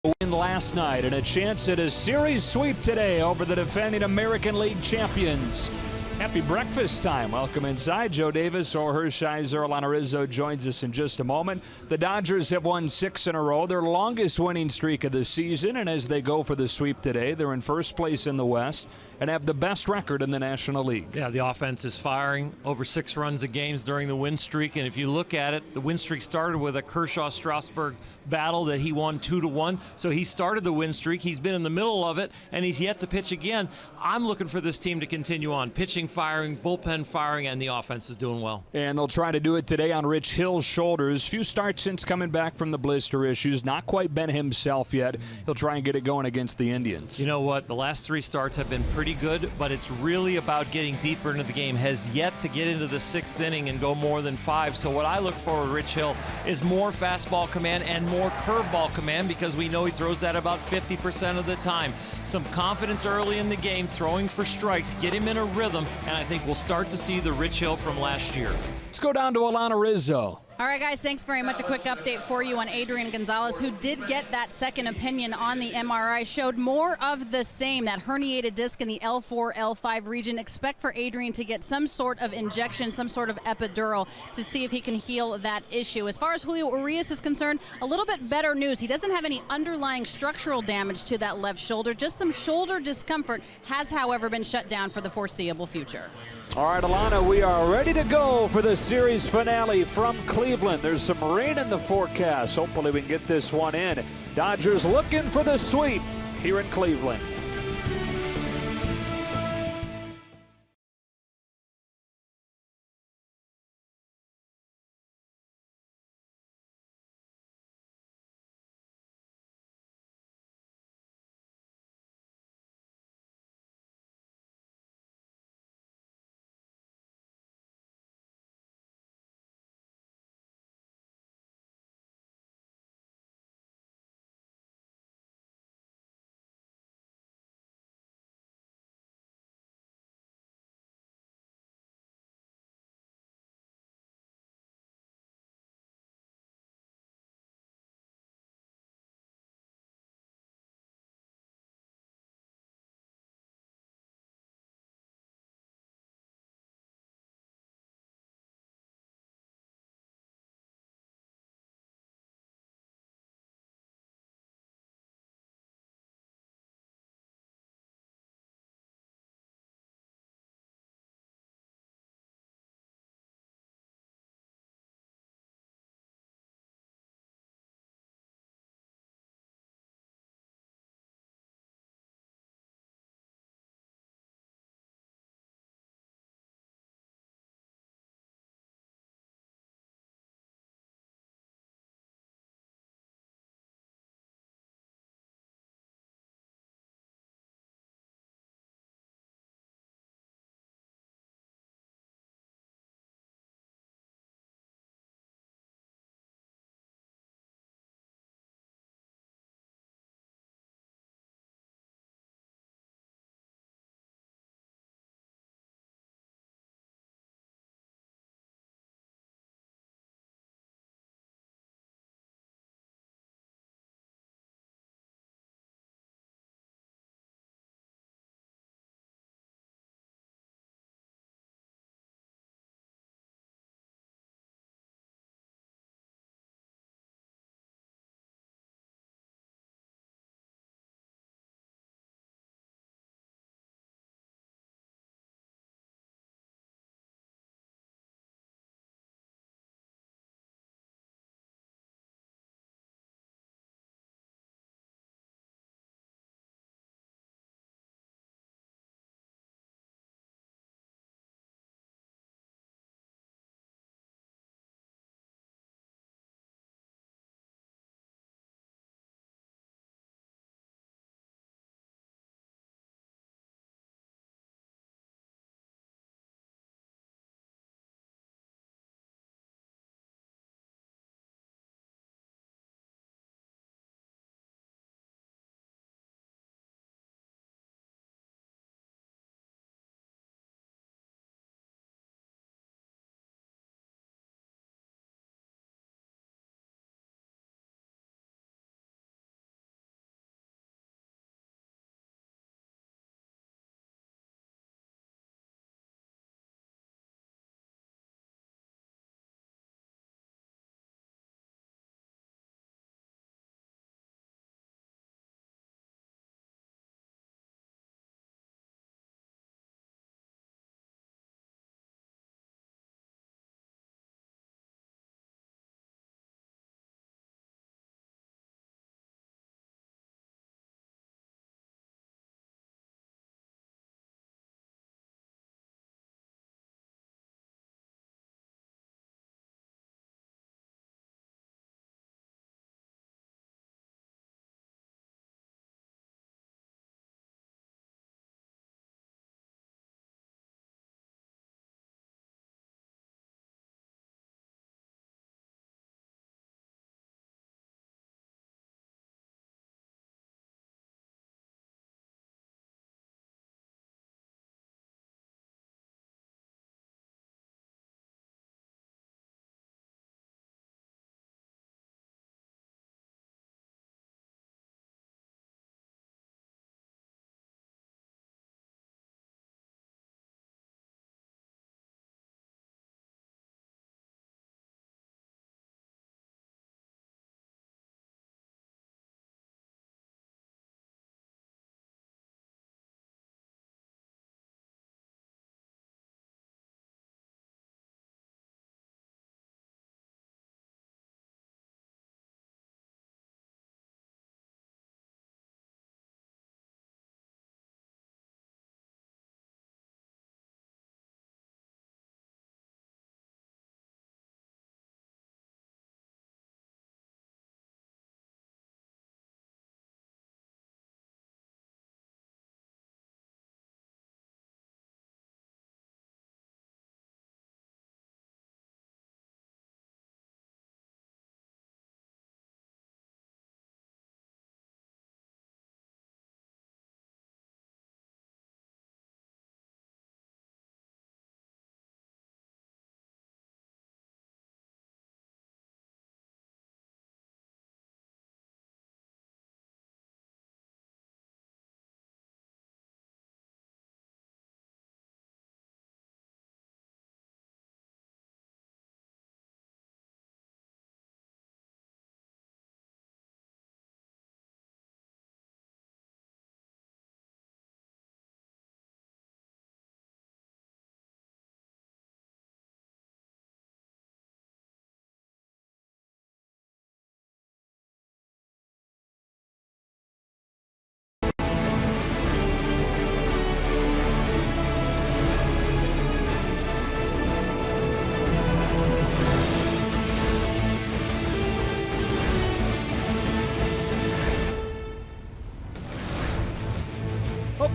Win last night and a chance at a series sweep today over the defending American League champions. Happy breakfast time. Welcome inside. Joe Davis or Hershiser. Alana Rizzo joins us in just a moment. The Dodgers have won 6 in a row, their longest winning streak of the season, and as they go for the sweep today, they're in first place in the West and have the best record in the National League. Yeah, the offense is firing over 6 runs a game during the win streak, and if you look at it, the win streak started with a Kershaw-Strasburg battle that he won 2-1, so he started the win streak. He's been in the middle of it, and he's yet to pitch again. I'm looking for this team to continue on. Pitching firing, bullpen firing, and the offense is doing well. And they'll try to do it today on Rich Hill's shoulders. Few starts since coming back from the blister issues. Not quite been himself yet. He'll try and get it going against the Indians. You know what? The last 3 starts have been pretty good, but it's really about getting deeper into the game. Has yet to get into the 6th inning and go more than 5. So what I look for with Rich Hill is more fastball command and more curveball command, because we know he throws that about 50% of the time. Some confidence early in the game, throwing for strikes, get him in a rhythm, and I think we'll start to see the Rich Hill from last year. Let's go down to Alana Rizzo. All right, guys, thanks very much. A quick update for you on Adrian Gonzalez, who did get that second opinion on the MRI. Showed more of the same, that herniated disc in the L4, L5 region. Expect for Adrian to get some sort of injection, some sort of epidural to see if he can heal that issue. As far as Julio Urias is concerned, a little bit better news. He doesn't have any underlying structural damage to that left shoulder, just some shoulder discomfort. Has, however, been shut down for the foreseeable future. All right, Alana, we are ready to go for the series finale from Cleveland. There's some rain in the forecast. Hopefully we can get this one in. Dodgers looking for the sweep here in Cleveland.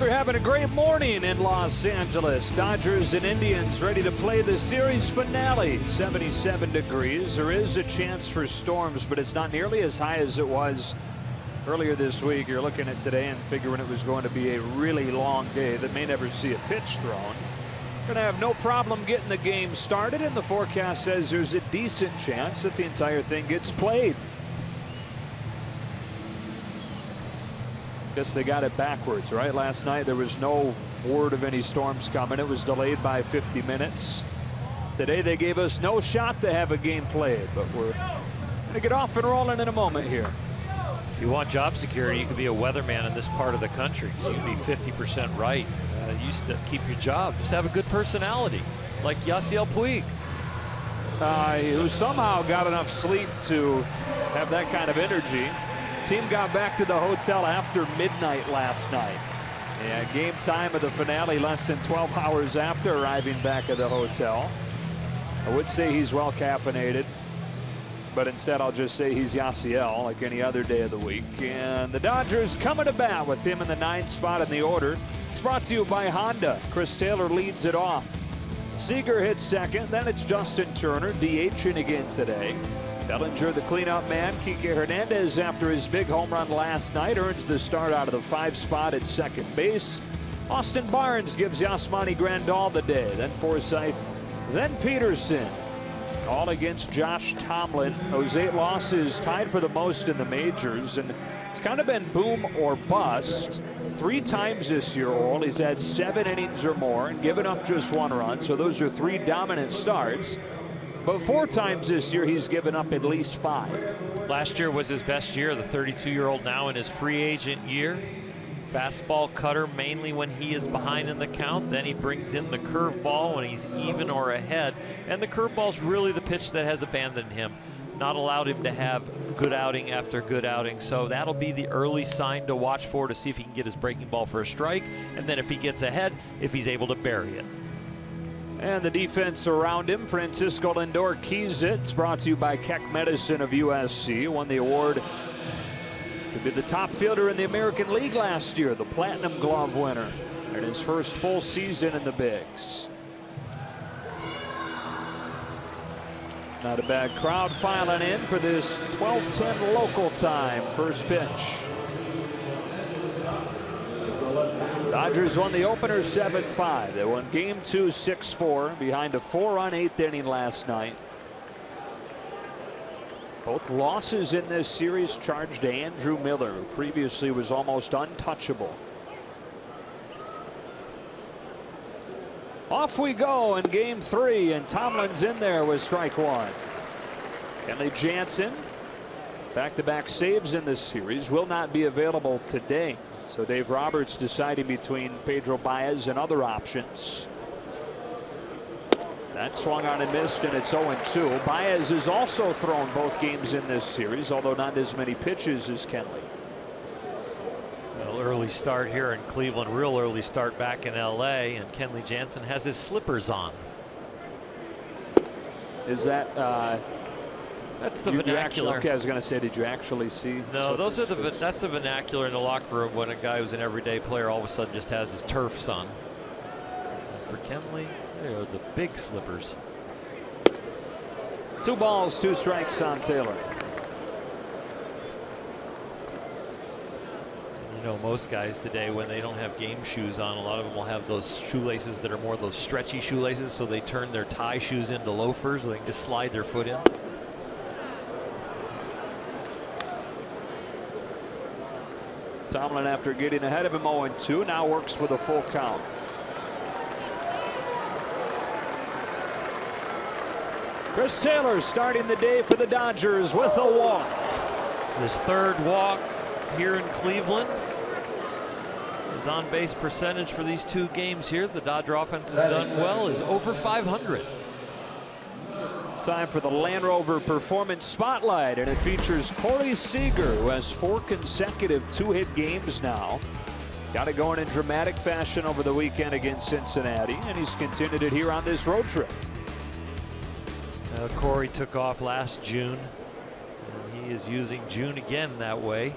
We're having a great morning in Los Angeles. Dodgers and Indians ready to play the series finale. 77 degrees. There is a chance for storms, but it's not nearly as high as it was earlier this week. You're looking at today and figuring it was going to be a really long day that may never see a pitch thrown. Going to have no problem getting the game started, and the forecast says there's a decent chance that the entire thing gets played. Guess they got it backwards, right? Last night there was no word of any storms coming. It was delayed by 50 minutes. Today they gave us no shot to have a game played, but we're going to get off and rolling in a moment here. If you want job security, you could be a weatherman in this part of the country. You can be 50% right. You used to keep your job. Just have a good personality, like Yasiel Puig. Who somehow got enough sleep to have that kind of energy. Team got back to the hotel after midnight last night. Yeah, game time of the finale less than 12 hours after arriving back at the hotel. I would say he's well caffeinated, but instead I'll just say he's Yasiel like any other day of the week. And the Dodgers coming to bat with him in the 9th spot in the order. It's brought to you by Honda. Chris Taylor leads it off. Seager hits second. Then it's Justin Turner DHing again today. Bellinger, the cleanup man. Kike Hernandez, after his big home run last night, earns the start out of the 5 spot at second base. Austin Barnes gives Yasmani Grandal the day. Then Forsythe. Then Peterson. All against Josh Tomlin. Those 8 losses tied for the most in the majors, and it's kind of been boom or bust 3 times this year. Orel, he's had 7 innings or more and given up just 1 run, so those are 3 dominant starts. But 4 times this year he's given up at least 5. Last year was his best year. The 32-year-old now in his free agent year. Fastball cutter mainly when he is behind in the count. Then he brings in the curveball when he's even or ahead. And the curveball's really the pitch that has abandoned him. Not allowed him to have good outing after good outing. So that'll be the early sign to watch for to see if he can get his breaking ball for a strike. And then if he gets ahead, if he's able to bury it. And the defense around him, Francisco Lindor keys it. It's brought to you by Keck Medicine of USC. Won the award to be the top fielder in the American League last year, the Platinum Glove winner in his first full season in the Bigs. Not a bad crowd filing in for this 12:10 local time first pitch. Dodgers won the opener 7-5. They won game 2 6-4 behind a 4-run 8th inning last night. Both losses in this series charged to Andrew Miller, who previously was almost untouchable. Off we go in game 3, and Tomlin's in there with strike 1. Kenley Jansen, back-to-back saves in this series, will not be available today. So Dave Roberts deciding between Pedro Baez and other options. That swung on and missed, and it's 0-2. Baez has also thrown both games in this series, although not as many pitches as Kenley. Well, early start here in Cleveland, real early start back in LA, and Kenley Jansen has his slippers on. Is that that's the vernacular? Actually, okay, I was going to say, did you actually see? No, those are that's the vernacular in the locker room when a guy who's an everyday player all of a sudden just has his turfs on. For Kenley, they are the big slippers. 2 balls, 2 strikes on Taylor. You know, most guys today, when they don't have game shoes on, a lot of them will have those shoelaces that are more those stretchy shoelaces, so they turn their tie shoes into loafers where they can just slide their foot in. Tomlin, after getting ahead of him 0-2, now works with a full count. Chris Taylor starting the day for the Dodgers with a walk. His 3rd walk here in Cleveland. His on-base percentage for these 2 games here, the Dodger offense has done well, is over 500. Time for the Land Rover Performance Spotlight, and it features Corey Seager, who has 4 consecutive 2-hit games now. Got it going in dramatic fashion over the weekend against Cincinnati, and he's continued it here on this road trip. Corey took off last June, and he is using June again that way.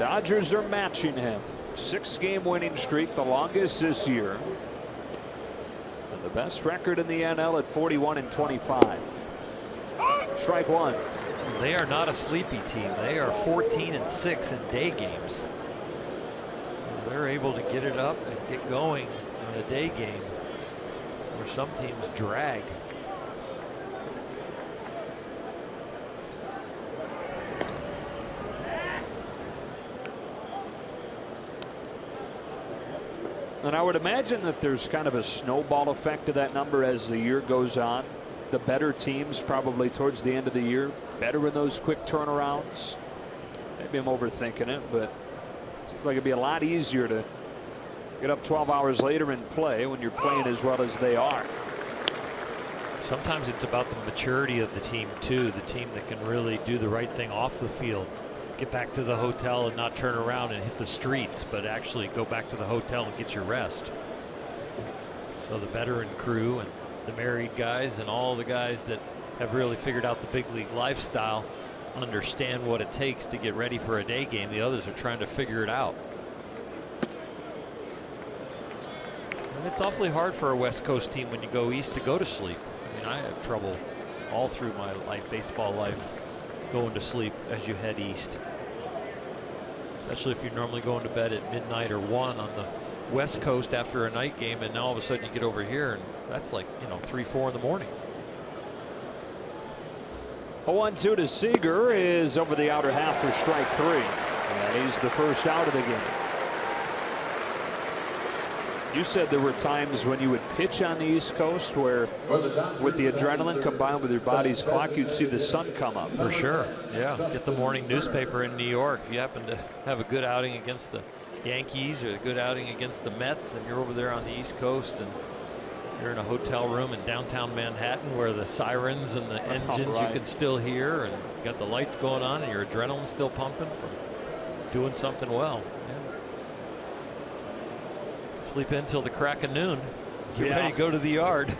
Dodgers are matching him. 6-game winning streak, the longest this year. And the best record in the NL at 41-25. Strike one. They are not a sleepy team. They are 14-6 in day games. They're able to get it up and get going on a day game where some teams drag. And I would imagine that there's kind of a snowball effect to that number as the year goes on. The better teams probably towards the end of the year, better in those quick turnarounds. Maybe I'm overthinking it, but it seems like it'd be a lot easier to get up 12 hours later and play when you're playing as well as they are. Sometimes it's about the maturity of the team too, the team that can really do the right thing off the field. Get back to the hotel and not turn around and hit the streets, but actually go back to the hotel and get your rest. So the veteran crew and the married guys and all the guys that have really figured out the big league lifestyle understand what it takes to get ready for a day game. The others are trying to figure it out. And it's awfully hard for a West Coast team when you go east to go to sleep. I mean, I have trouble all through my life, baseball life, going to sleep as you head east. Especially if you're normally going to bed at midnight or 1 on the West Coast after a night game, and now all of a sudden you get over here and that's like, you know, 3, 4 in the morning. 0-2 to Seager is over the outer half for strike 3. And he's the first out of the game. You said there were times when you would pitch on the East Coast where with the adrenaline combined with your body's clock, you'd see the sun come up. For sure. Yeah. Get the morning newspaper in New York. If you happen to have a good outing against the Yankees or a good outing against the Mets and you're over there on the East Coast and you're in a hotel room in downtown Manhattan where the sirens and the engines you can still hear, and you got the lights going on and your adrenaline still pumping from doing something well. Sleep in till the crack of noon. Get ready to go to the yard.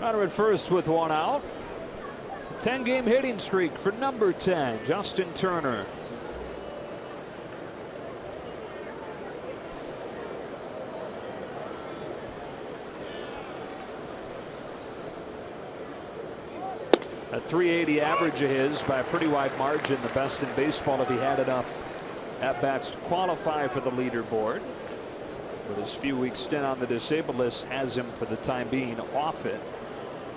Runner at first with 1 out. 10-game hitting streak for number 10, Justin Turner. A .380 average of his by a pretty wide margin, the best in baseball if he had enough at-bats to qualify for the leaderboard. But his few-week stint on the disabled list has him, for the time being, off it.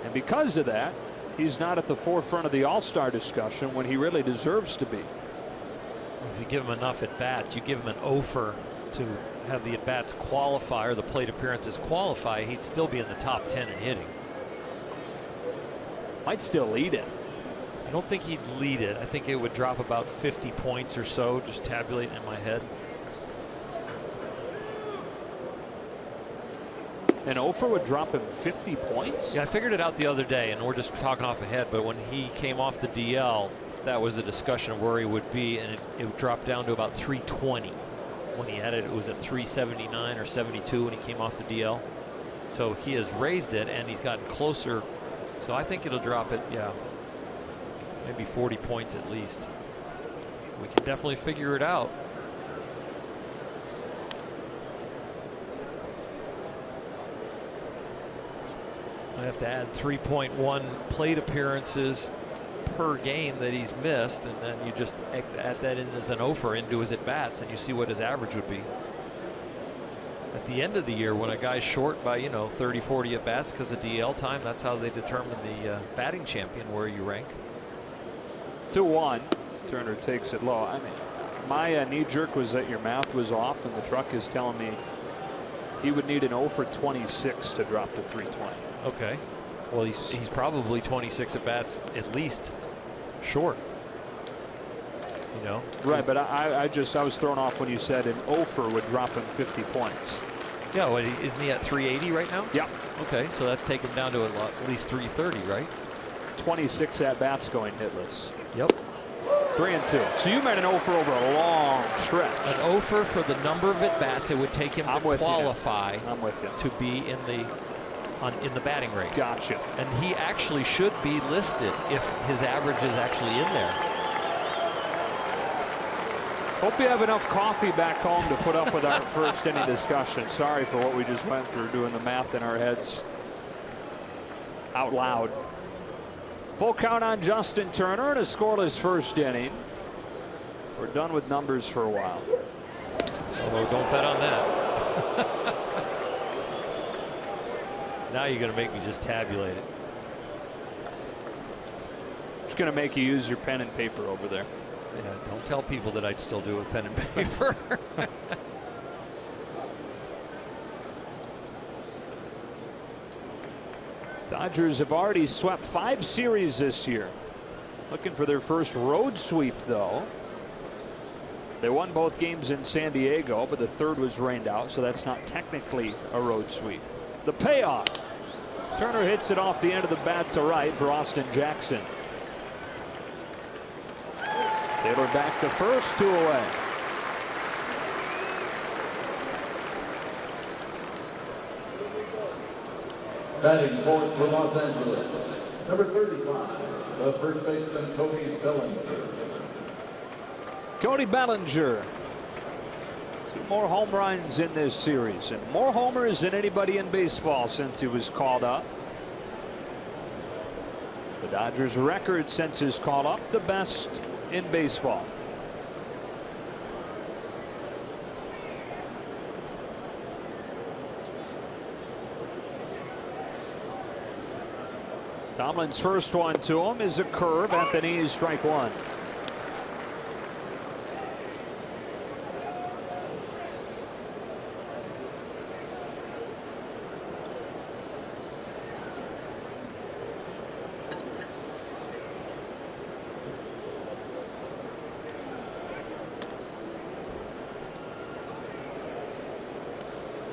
And because of that, he's not at the forefront of the All-Star discussion when he really deserves to be. If you give him enough at-bats, you give him an offer to have the at-bats qualify or the plate appearances qualify, he'd still be in the top 10 in hitting. Might still lead it. I don't think he'd lead it. I think it would drop about 50 points or so, just tabulating in my head. An offer would drop him 50 points? Yeah, I figured it out the other day, and we're just talking off ahead, but when he came off the DL, that was a discussion of where he would be, and it dropped down to about 320. When he had it, it was at 379 or 72 when he came off the DL. So he has raised it, and he's gotten closer. So I think it'll drop it, yeah, maybe 40 points at least. We can definitely figure it out. I have to add 3.1 plate appearances per game that he's missed, and then you just add that in as an offer into his at-bats, and you see what his average would be. At the end of the year, when a guy's short by, 30, 40 at-bats because of DL time, that's how they determine the batting champion, where you rank. 2-1. Turner takes it low. I mean, my knee jerk was that your math was off, and the truck is telling me he would need an 0 for 26 to drop to 320. Okay. Well, he's probably 26 at bats at least short. Right, but I was thrown off when you said an 0 for would drop him 50 points. Yeah, well, isn't he at 380 right now? Yeah. Okay, so that'd take him down to at least 330, right? 26 at bats going hitless. Yep. 3-2. So you meant an 0 for over a long stretch. An 0 for the number of at bats it would take him to qualify. I'm with you. To be in the batting race. Gotcha. And he actually should be listed if his average is actually in there. Hope you have enough coffee back home to put up with our first inning discussion. Sorry for what we just went through, doing the math in our heads out loud. Full count on Justin Turner and a scoreless first inning. We're done with numbers for a while. Oh, don't bet on that. Now you're going to make me just tabulate it. It's going to make you use your pen and paper over there. Yeah, don't tell people that I'd still do it with pen and paper. Dodgers have already swept 5 series this year. Looking for their first road sweep, though. They won both games in San Diego, but the third was rained out, so that's not technically a road sweep. The payoff. Turner hits it off the end of the bat to right for Austin Jackson. Taylor back to first, 2 away. Batting fourth for Los Angeles, number 35, the first baseman Cody Bellinger. Cody Bellinger. 2 more home runs in this series, and more homers than anybody in baseball since he was called up. The Dodgers record since his call up, the best in baseball. Tomlin's first one to him is a curve at the knees, strike 1.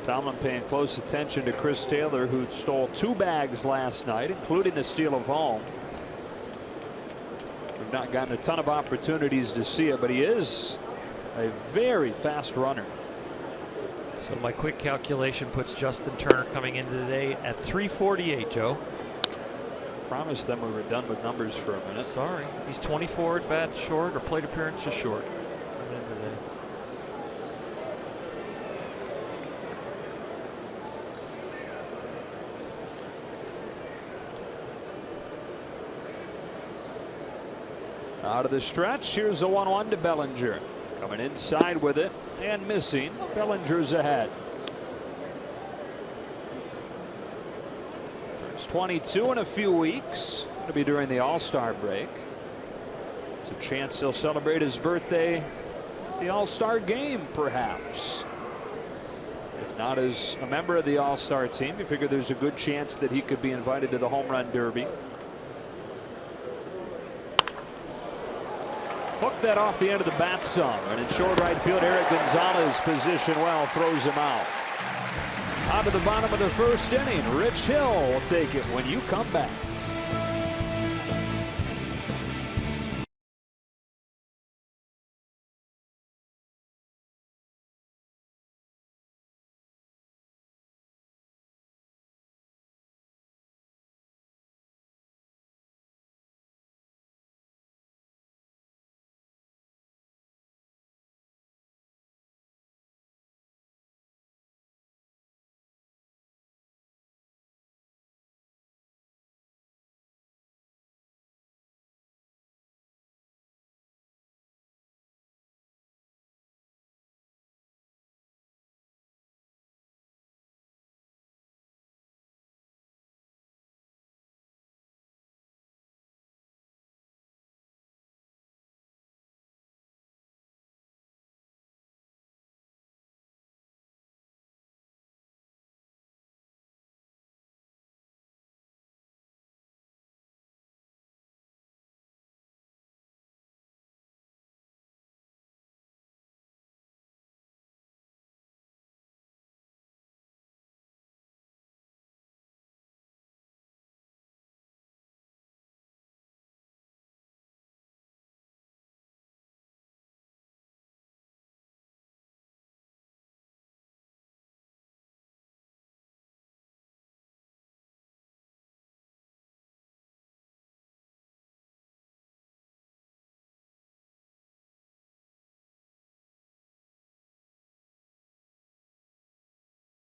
Tomlin paying close attention to Chris Taylor, who stole 2 bags last night, including the steal of home. We've not gotten a ton of opportunities to see it, but he is a very fast runner. So my quick calculation puts Justin Turner coming into today at 348, Joe. Promised them we were done with numbers for a minute. Sorry. He's 24 at bat short, or plate appearances short. Coming in today. Out of the stretch, here's a 1-1 to Bellinger. Coming inside with it and missing. Bellinger's ahead. Turns 22 in a few weeks. Going to be during the All-Star break. There's a chance he'll celebrate his birthday at the All-Star game, perhaps. If not as a member of the All-Star team, you figure there's a good chance that he could be invited to the Home Run Derby. Hooked that off the end of the bat some, and in short right field, Eric Gonzalez positioned well, throws him out. Out to the bottom of the first inning, Rich Hill will take it when you come back.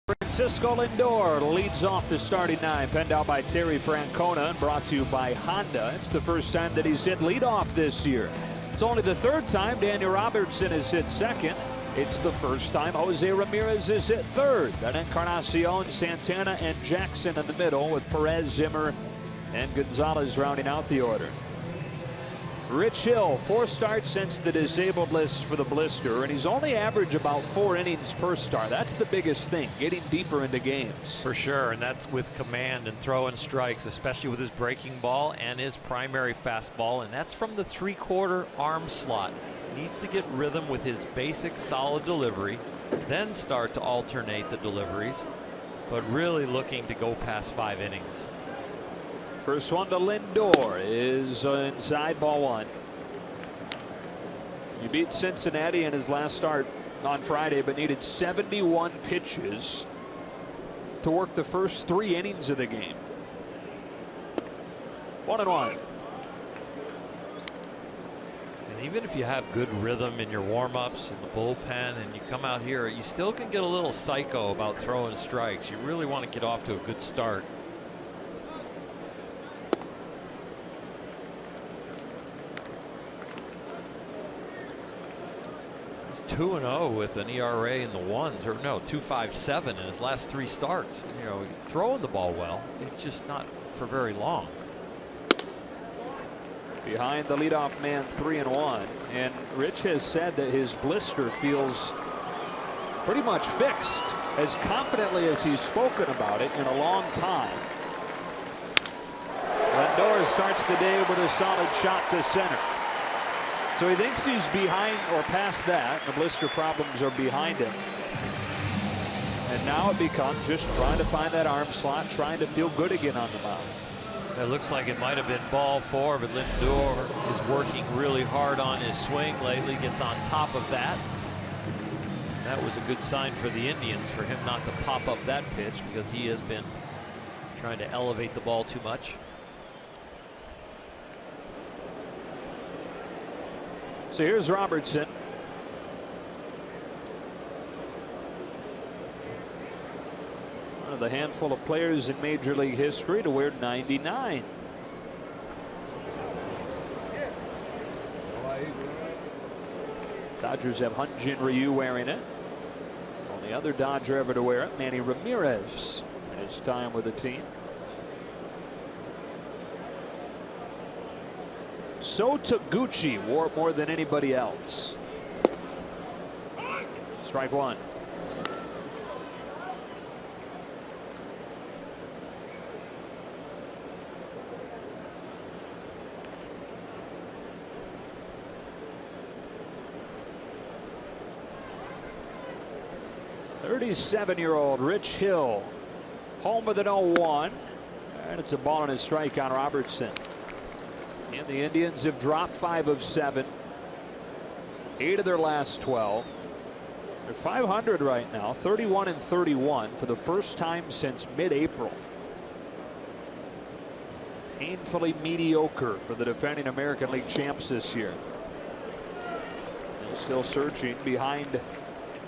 Francisco Lindor leads off the starting nine, penned out by Terry Francona and brought to you by Honda. It's the first time that he's hit leadoff this year. It's only the third time Daniel Robertson has hit second. It's the first time Jose Ramirez is hit third. Then Encarnacion, Santana, and Jackson in the middle, with Perez, Zimmer, and Gonzalez rounding out the order. Rich Hill, 4 starts since the disabled list for the blister, and he's only averaged about 4 innings per start. That's the biggest thing, getting deeper into games. For sure, and that's with command and throwing strikes, especially with his breaking ball and his primary fastball, and that's from the 3/4 arm slot. Needs to get rhythm with his basic solid delivery, then start to alternate the deliveries, but really looking to go past 5 innings. First one to Lindor is inside, ball 1. He beat Cincinnati in his last start on Friday, but needed 71 pitches to work the first 3 innings of the game. 1-1. And even if you have good rhythm in your warm-ups and the bullpen, and you come out here, you still can get a little psycho about throwing strikes. You really want to get off to a good start. He's 2-0 with an ERA in the 1s, or no, 2.57 in his last 3 starts. You know, he's throwing the ball well. It's just not for very long. Behind the leadoff man, 3-1, and Rich has said that his blister feels pretty much fixed, as confidently as he's spoken about it in a long time. Lindor starts the day with a solid shot to center. So he thinks he's behind or past that. The blister problems are behind him. And now it becomes just trying to find that arm slot, trying to feel good again on the mound. It looks like it might have been ball 4, but Lindor is working really hard on his swing lately, gets on top of that. That was a good sign for the Indians, for him not to pop up that pitch, because he has been trying to elevate the ball too much. So here's Robertson. One of the handful of players in Major League history to wear 99. Dodgers have Hyun-Jin Ryu wearing it. Only other Dodger ever to wear it, Manny Ramirez, in his time with the team. So Taguchi wore it more than anybody else. Strike 1. .37-year-old Rich Hill, home with an 0-1, and it's a ball and a strike on Robertson. And the Indians have dropped 5 of 7, 8 of their last 12. They're .500 right now, 31-31 for the first time since mid-April. Painfully mediocre for the defending American League champs this year. They're still searching behind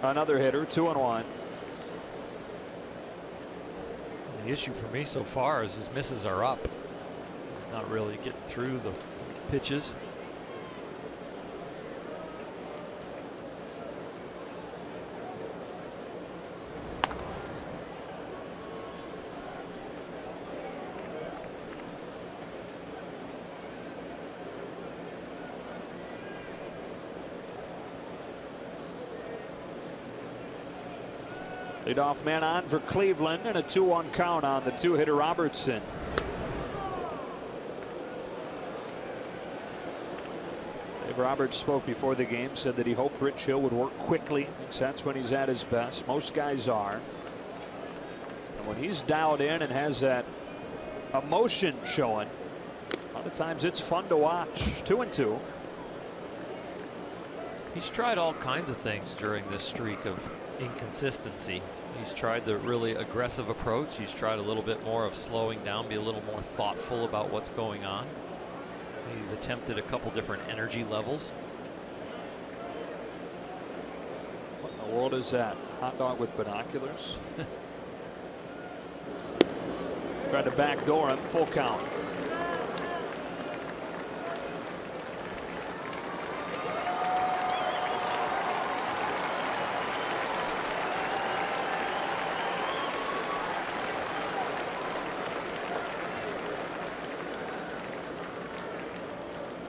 another hitter, 2-1. The issue for me so far is his misses are up. Not really getting through the pitches. Leadoff man on for Cleveland, and a 2-1 count on the 2-hitter Robertson. Dave Roberts spoke before the game, said that he hoped Rich Hill would work quickly. Thinks that's when he's at his best. Most guys are. And when he's dialed in and has that emotion showing, a lot of times it's fun to watch. 2-2. He's tried all kinds of things during this streak of inconsistency. He's tried the really aggressive approach. He's tried a little bit more of slowing down, be a little more thoughtful about what's going on. He's attempted a couple different energy levels. What in the world is that? Hot dog with binoculars? Tried to backdoor him. Full count.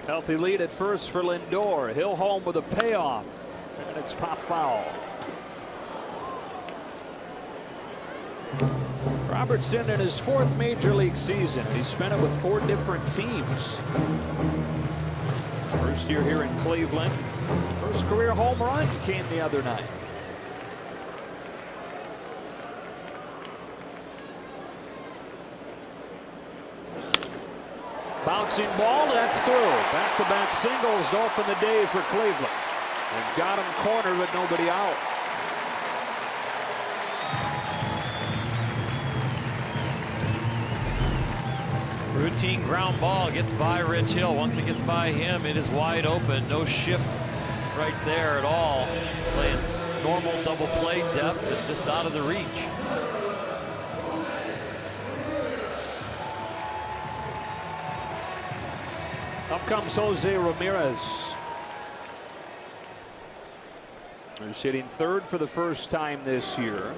Healthy lead at first for Lindor. Hill home with a payoff, and it's pop foul. Robertson in his 4th major league season. He spent it with 4 different teams. First year here in Cleveland. First career home run came the other night. Bouncing ball, that's through. Back-to-back singles to open the day for Cleveland. They've got him cornered with nobody out. Routine ground ball gets by Rich Hill. Once it gets by him, it is wide open. No shift right there at all. Playing normal double play depth and just out of the reach. Up comes Jose Ramirez. He's hitting 3rd for the first time this year.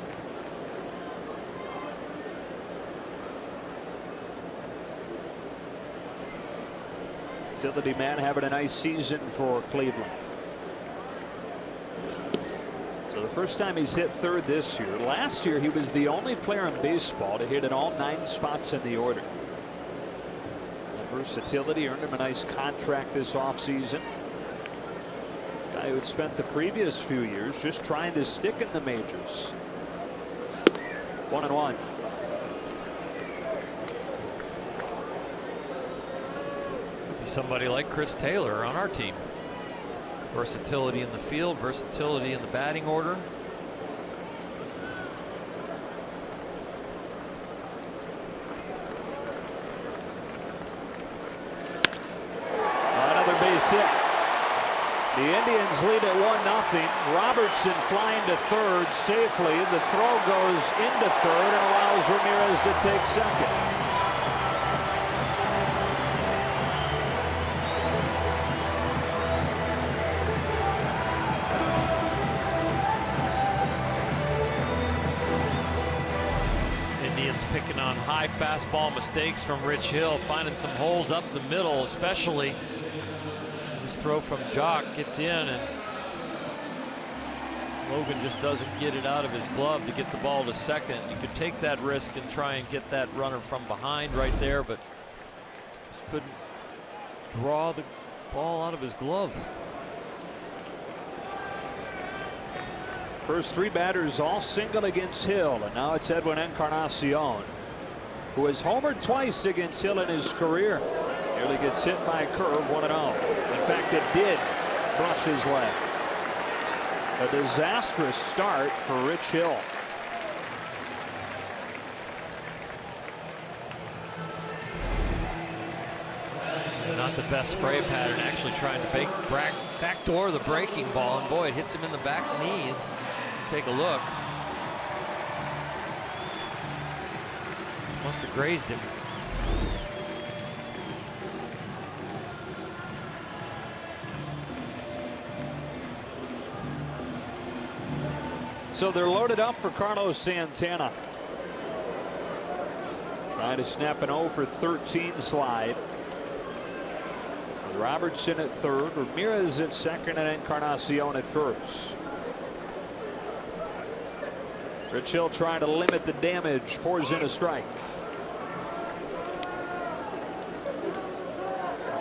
Utility man having a nice season for Cleveland. So the first time he's hit 3rd this year. Last year he was the only player in baseball to hit in all 9 spots in the order. Versatility earned him a nice contract this offseason. Guy who had spent the previous few years just trying to stick in the majors. 1-1. Be somebody like Chris Taylor on our team. Versatility in the field, versatility in the batting order. Hit. The Indians lead at 1-0. Robertson flying to 3rd safely. The throw goes into 3rd and allows Ramirez to take 2nd. Indians picking on high fastball mistakes from Rich Hill, finding some holes up the middle, especially. Throw from Jock gets in, and Logan just doesn't get it out of his glove to get the ball to 2nd. You could take that risk and try and get that runner from behind right there, but just couldn't draw the ball out of his glove. First 3 batters all single against Hill, and now it's Edwin Encarnacion, who has homered twice against Hill in his career. Nearly gets hit by a curve, 1-0. In fact, it did brush his leg. A disastrous start for Rich Hill. Not the best spray pattern, actually trying to backdoor the breaking ball, and boy, it hits him in the back knee. Take a look. Must have grazed him. So they're loaded up for Carlos Santana. Trying to snap an 0 for 13 slide. Robertson at 3rd, Ramirez at 2nd, and Encarnacion at 1st. Rich Hill trying to limit the damage, pours in a strike.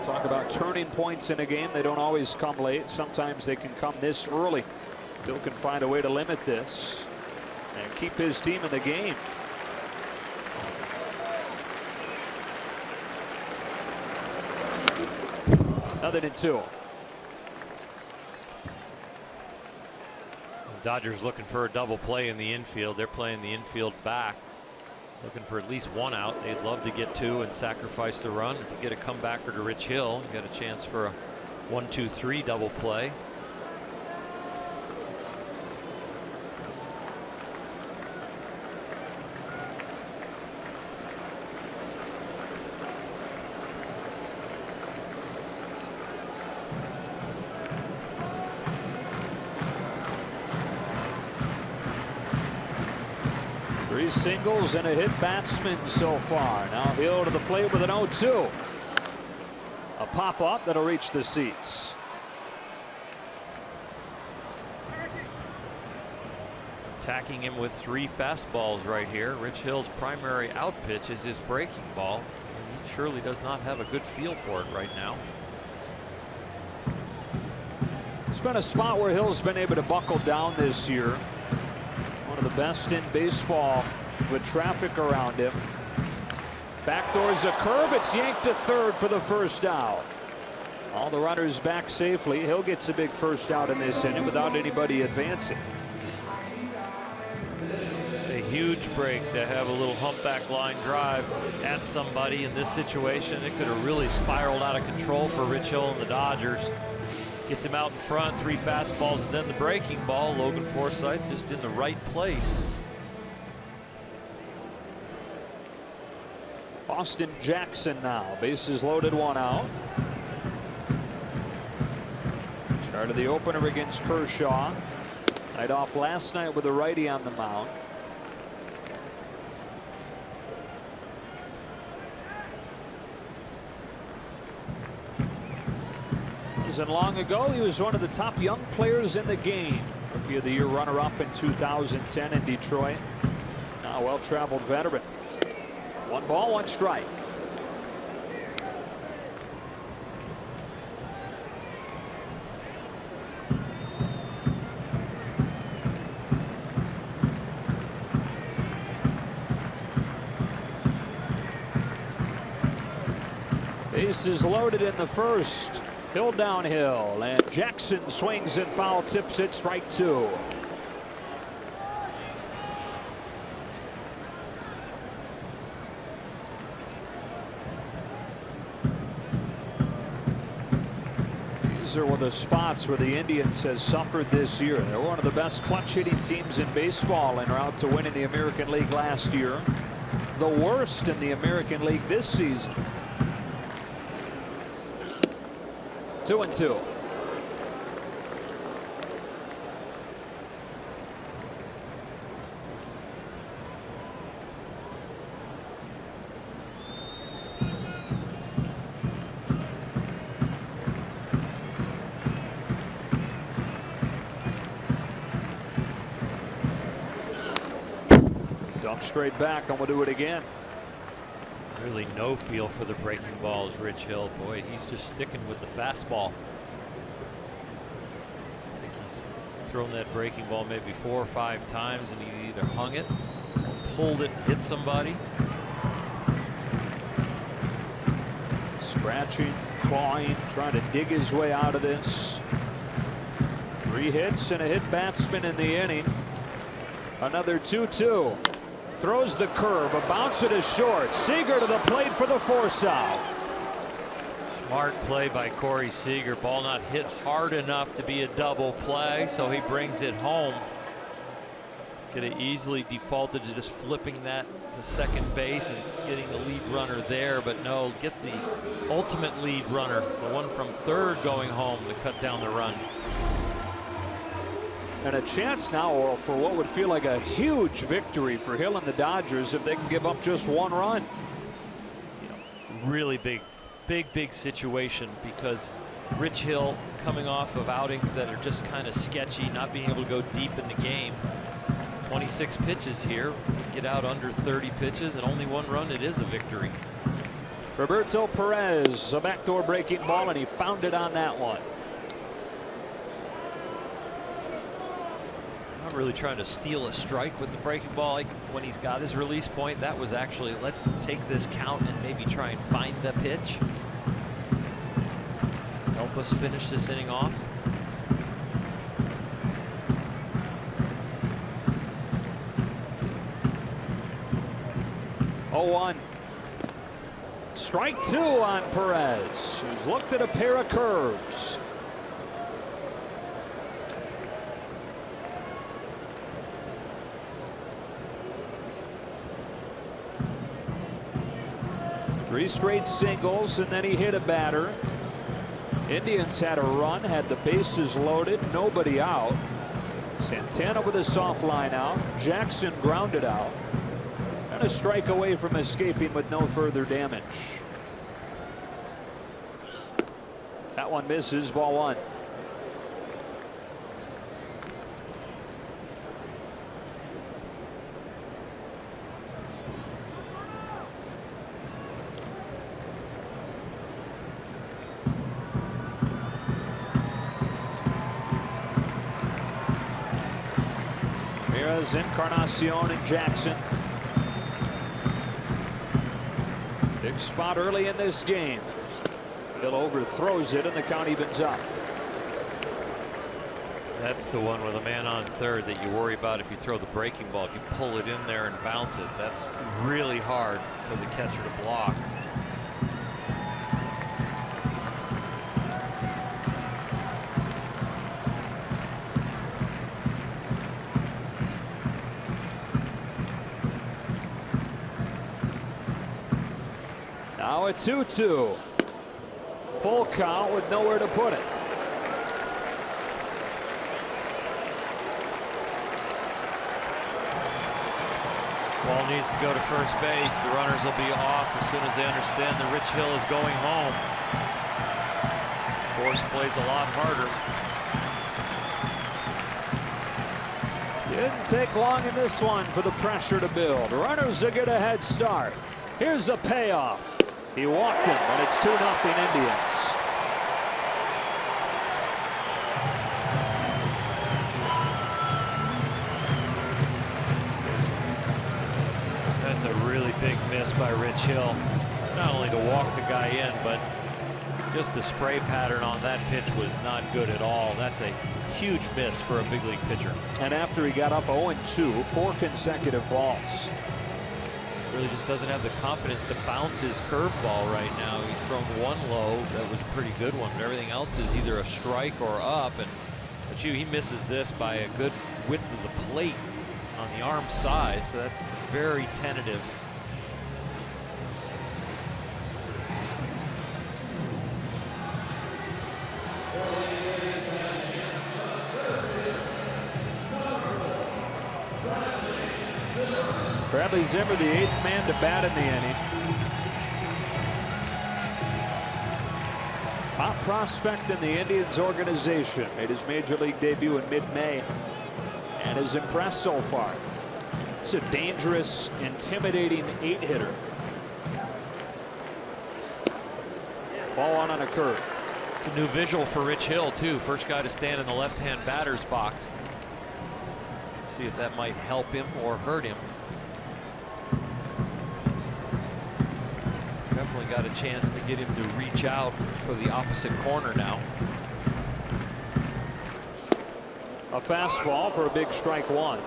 Talk about turning points in a game. They don't always come late. Sometimes they can come this early. Hill can find a way to limit this and keep his team in the game. Nothing in 2. Dodgers looking for a double play in the infield. They're playing the infield back, looking for at least 1 out. They'd love to get 2 and sacrifice the run. If you get a comebacker to Rich Hill, you got a chance for a 1-2-3 double play. singles and a hit batsman so far. Now Hill to the plate with an 0-2. A pop-up that'll reach the seats. Attacking him with 3 fastballs right here. Rich Hill's primary out pitch is his breaking ball. He surely does not have a good feel for it right now. It's been a spot where Hill's been able to buckle down this year. One of the best in baseball with traffic around him. Backdoors a curve. It's yanked to third for the first out. All the runners back safely. Hill gets a big first out in this inning without anybody advancing. A huge break to have a little humpback line drive at somebody in this situation. It could have really spiraled out of control for Rich Hill and the Dodgers. Gets him out in front, 3 fastballs, and then the breaking ball. Logan Forsythe just in the right place. Austin Jackson now. Bases loaded, 1 out. Started the opener against Kershaw. Night off last night with a righty on the mound. And long ago, he was one of the top young players in the game. Rookie of the Year runner-up in 2010 in Detroit. Now a well-traveled veteran. 1 ball, 1 strike. Bases loaded in the first. Hill downhill, and Jackson swings and foul tips it, strike 2. These are one of the spots where the Indians has suffered this year. They're one of the best clutch hitting teams in baseball and are out to win in the American League last year. The worst in the American League this season. 2-2. Dump straight back, and we'll do it again. Really no feel for the breaking balls, Rich Hill. Boy, he's just sticking with the fastball. I think he's thrown that breaking ball maybe 4 or 5 times, and he either hung it or pulled it and hit somebody. Scratching, clawing, trying to dig his way out of this. 3 hits and a hit batsman in the inning. Another 2-2. Throws the curve, a bounce it is short. Seager to the plate for the force out. Smart play by Corey Seager. Ball not hit hard enough to be a double play, so he brings it home. Could have easily defaulted to just flipping that to second base and getting the lead runner there, but no, get the ultimate lead runner, the one from third going home to cut down the run. And a chance now, Oral, for what would feel like a huge victory for Hill and the Dodgers if they can give up just 1 run. You know, really big situation, because Rich Hill coming off of outings that are just kind of sketchy, not being able to go deep in the game. 26 pitches here, get out under 30 pitches and only 1 run, it is a victory. Roberto Perez, a backdoor breaking ball, and he found it on that one. Not really trying to steal a strike with the breaking ball. Like when he's got his release point, that was actually, let's take this count and maybe try and find the pitch. Help us finish this inning off. Oh, 1. Strike 2 on Perez, who's looked at a pair of curves. Three straight singles, and then he hit a batter. Indians had a run, had the bases loaded, nobody out. Santana with a soft line out. Jackson grounded out. a strike away from escaping with no further damage. That one misses, ball one. Here's Encarnacion and Jackson. Big spot early in this game. Hill overthrows it and the count evens up. That's the one with a man on third that you worry about if you throw the breaking ball. If you pull it in there and bounce it, that's really hard for the catcher to block. Now a 2-2. Full count with nowhere to put it. Ball needs to go to first base. The runners will be off as soon as they understand that Rich Hill is going home. Force plays a lot harder. Didn't take long in this one for the pressure to build. Runners will get a head start. Here's a payoff. He walked him, and it's 2-0 Indians. That's a really big miss by Rich Hill. Not only to walk the guy in, but just the spray pattern on that pitch was not good at all. That's a huge miss for a big league pitcher. And after he got up 0-2, 4 consecutive balls. Really just doesn't have the confidence to bounce his curveball right now. He's thrown one low that was a pretty good one, but everything else is either a strike or up. And he misses this by a good width of the plate on the arm side, so that's very tentative. Bradley Zimmer, the 8th man to bat in the inning. Top prospect in the Indians organization. Made his major league debut in mid-May and has impressed so far. It's a dangerous, intimidating 8-hitter. Ball on a curve. It's a new visual for Rich Hill, too. First guy to stand in the left-hand batter's box. See if that might help him or hurt him. Definitely got a chance to get him to reach out for the opposite corner now. A fastball for a big strike one.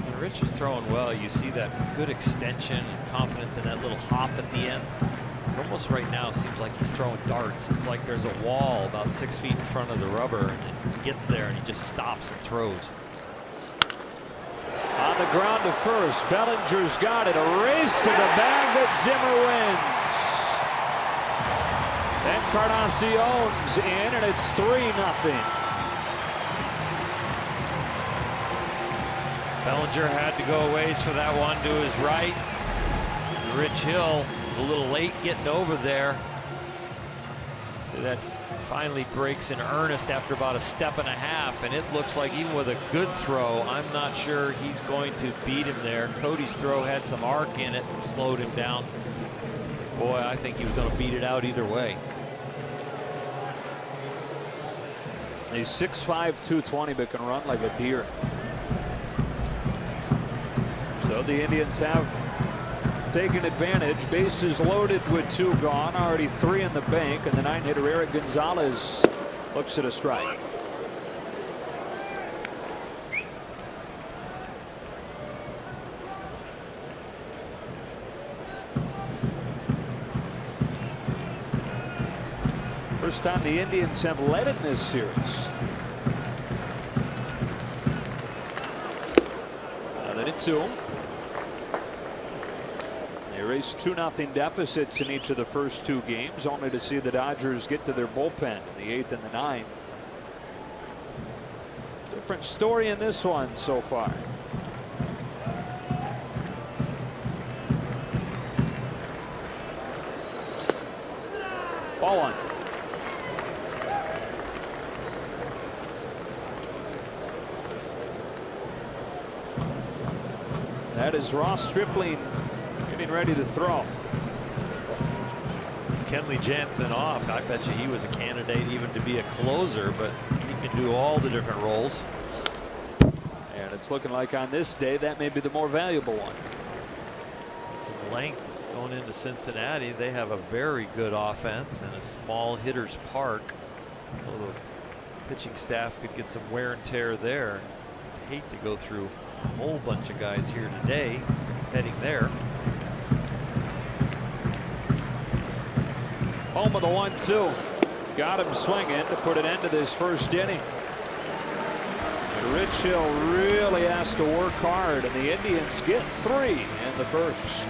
When Rich is throwing well, you see that good extension and confidence in that little hop at the end. Almost right now seems like he's throwing darts. It's like there's a wall about 6 feet in front of the rubber, and he gets there and he just stops and throws. On the ground to first, Bellinger's got it. A race to the bag that Zimmer wins. Encarnacion's in, and it's 3-0. Bellinger had to go a ways for that one to his right. Rich Hill a little late getting over there. So that finally breaks in earnest after about a step and a half, and it looks like even with a good throw, I'm not sure he's going to beat him there. Cody's throw had some arc in it, slowed him down. Boy, I think he was going to beat it out either way. He's 6'5", 220, but can run like a deer. So the Indians have taken advantage. Bases loaded with 2 gone, already 3 in the bank, and the 9-hitter Eric Gonzalez looks at a strike. First time the Indians have led in this series. Now that it's 2. They raced 2-0 deficits in each of the first 2 games, only to see the Dodgers get to their bullpen in the 8th and the 9th. Different story in this one so far. Ball 1. That is Ross Stripling getting ready to throw. Kenley Jansen off. I bet you he was a candidate even to be a closer, but he can do all the different roles. And it's looking like on this day that may be the more valuable one. Some length going into Cincinnati. They have a very good offense and a small hitter's park. So the pitching staff could get some wear and tear there. I hate to go through a whole bunch of guys here today heading there. Home of the 1-2. Got him swinging to put an end to this first inning. Rich Hill really has to work hard, and the Indians get 3 in the first.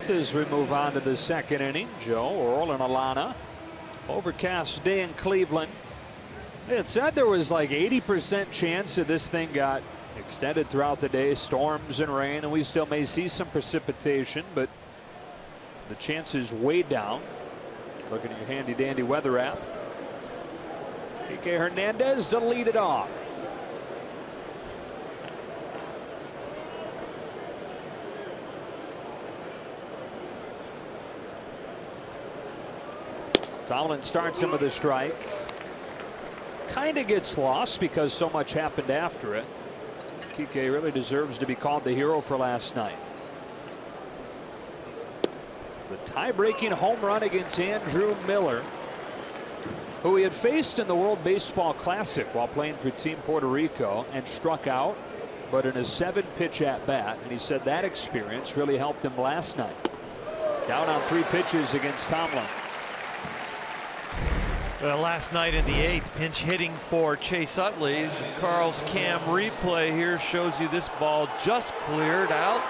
As we move on to the second inning, Joe, Earl, and Alana. Overcast day in Cleveland. It said there was like 80% chance that this thing got extended throughout the day, storms and rain, and we still may see some precipitation, but the chance is way down. Looking at your handy dandy weather app. Kike Hernandez to lead it off. Tomlin starts him with a strike. Kind of gets lost because so much happened after it. Kike really deserves to be called the hero for last night. The tie-breaking home run against Andrew Miller, who he had faced in the World Baseball Classic while playing for Team Puerto Rico and struck out, but in a 7-pitch at-bat, and he said that experience really helped him last night. Down on 3 pitches against Tomlin. Well, last night in the 8th, pinch hitting for Chase Utley. Carl's cam replay here shows you this ball just cleared out.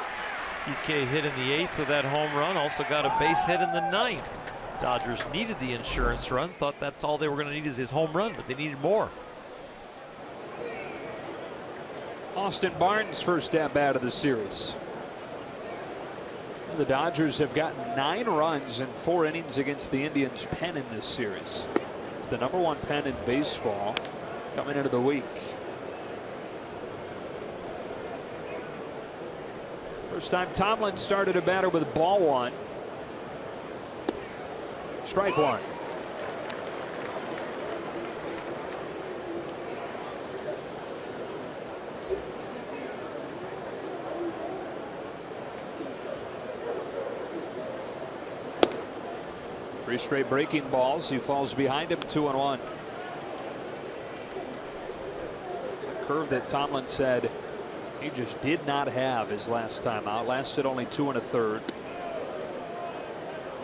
Kike hit in the 8th with that home run. Also got a base hit in the 9th. Dodgers needed the insurance run. Thought that's all they were going to need is his home run, but they needed more. Austin Barnes' first at-bat of the series. The Dodgers have gotten 9 runs in 4 innings against the Indians' pen in this series. It's the #1 pen in baseball coming into the week. First time Tomlin started a batter with ball 1. Strike 1. 3 straight breaking balls. He falls behind him 2-1. Curve that Tomlin said he just did not have his last time out. Lasted only 2 1/3.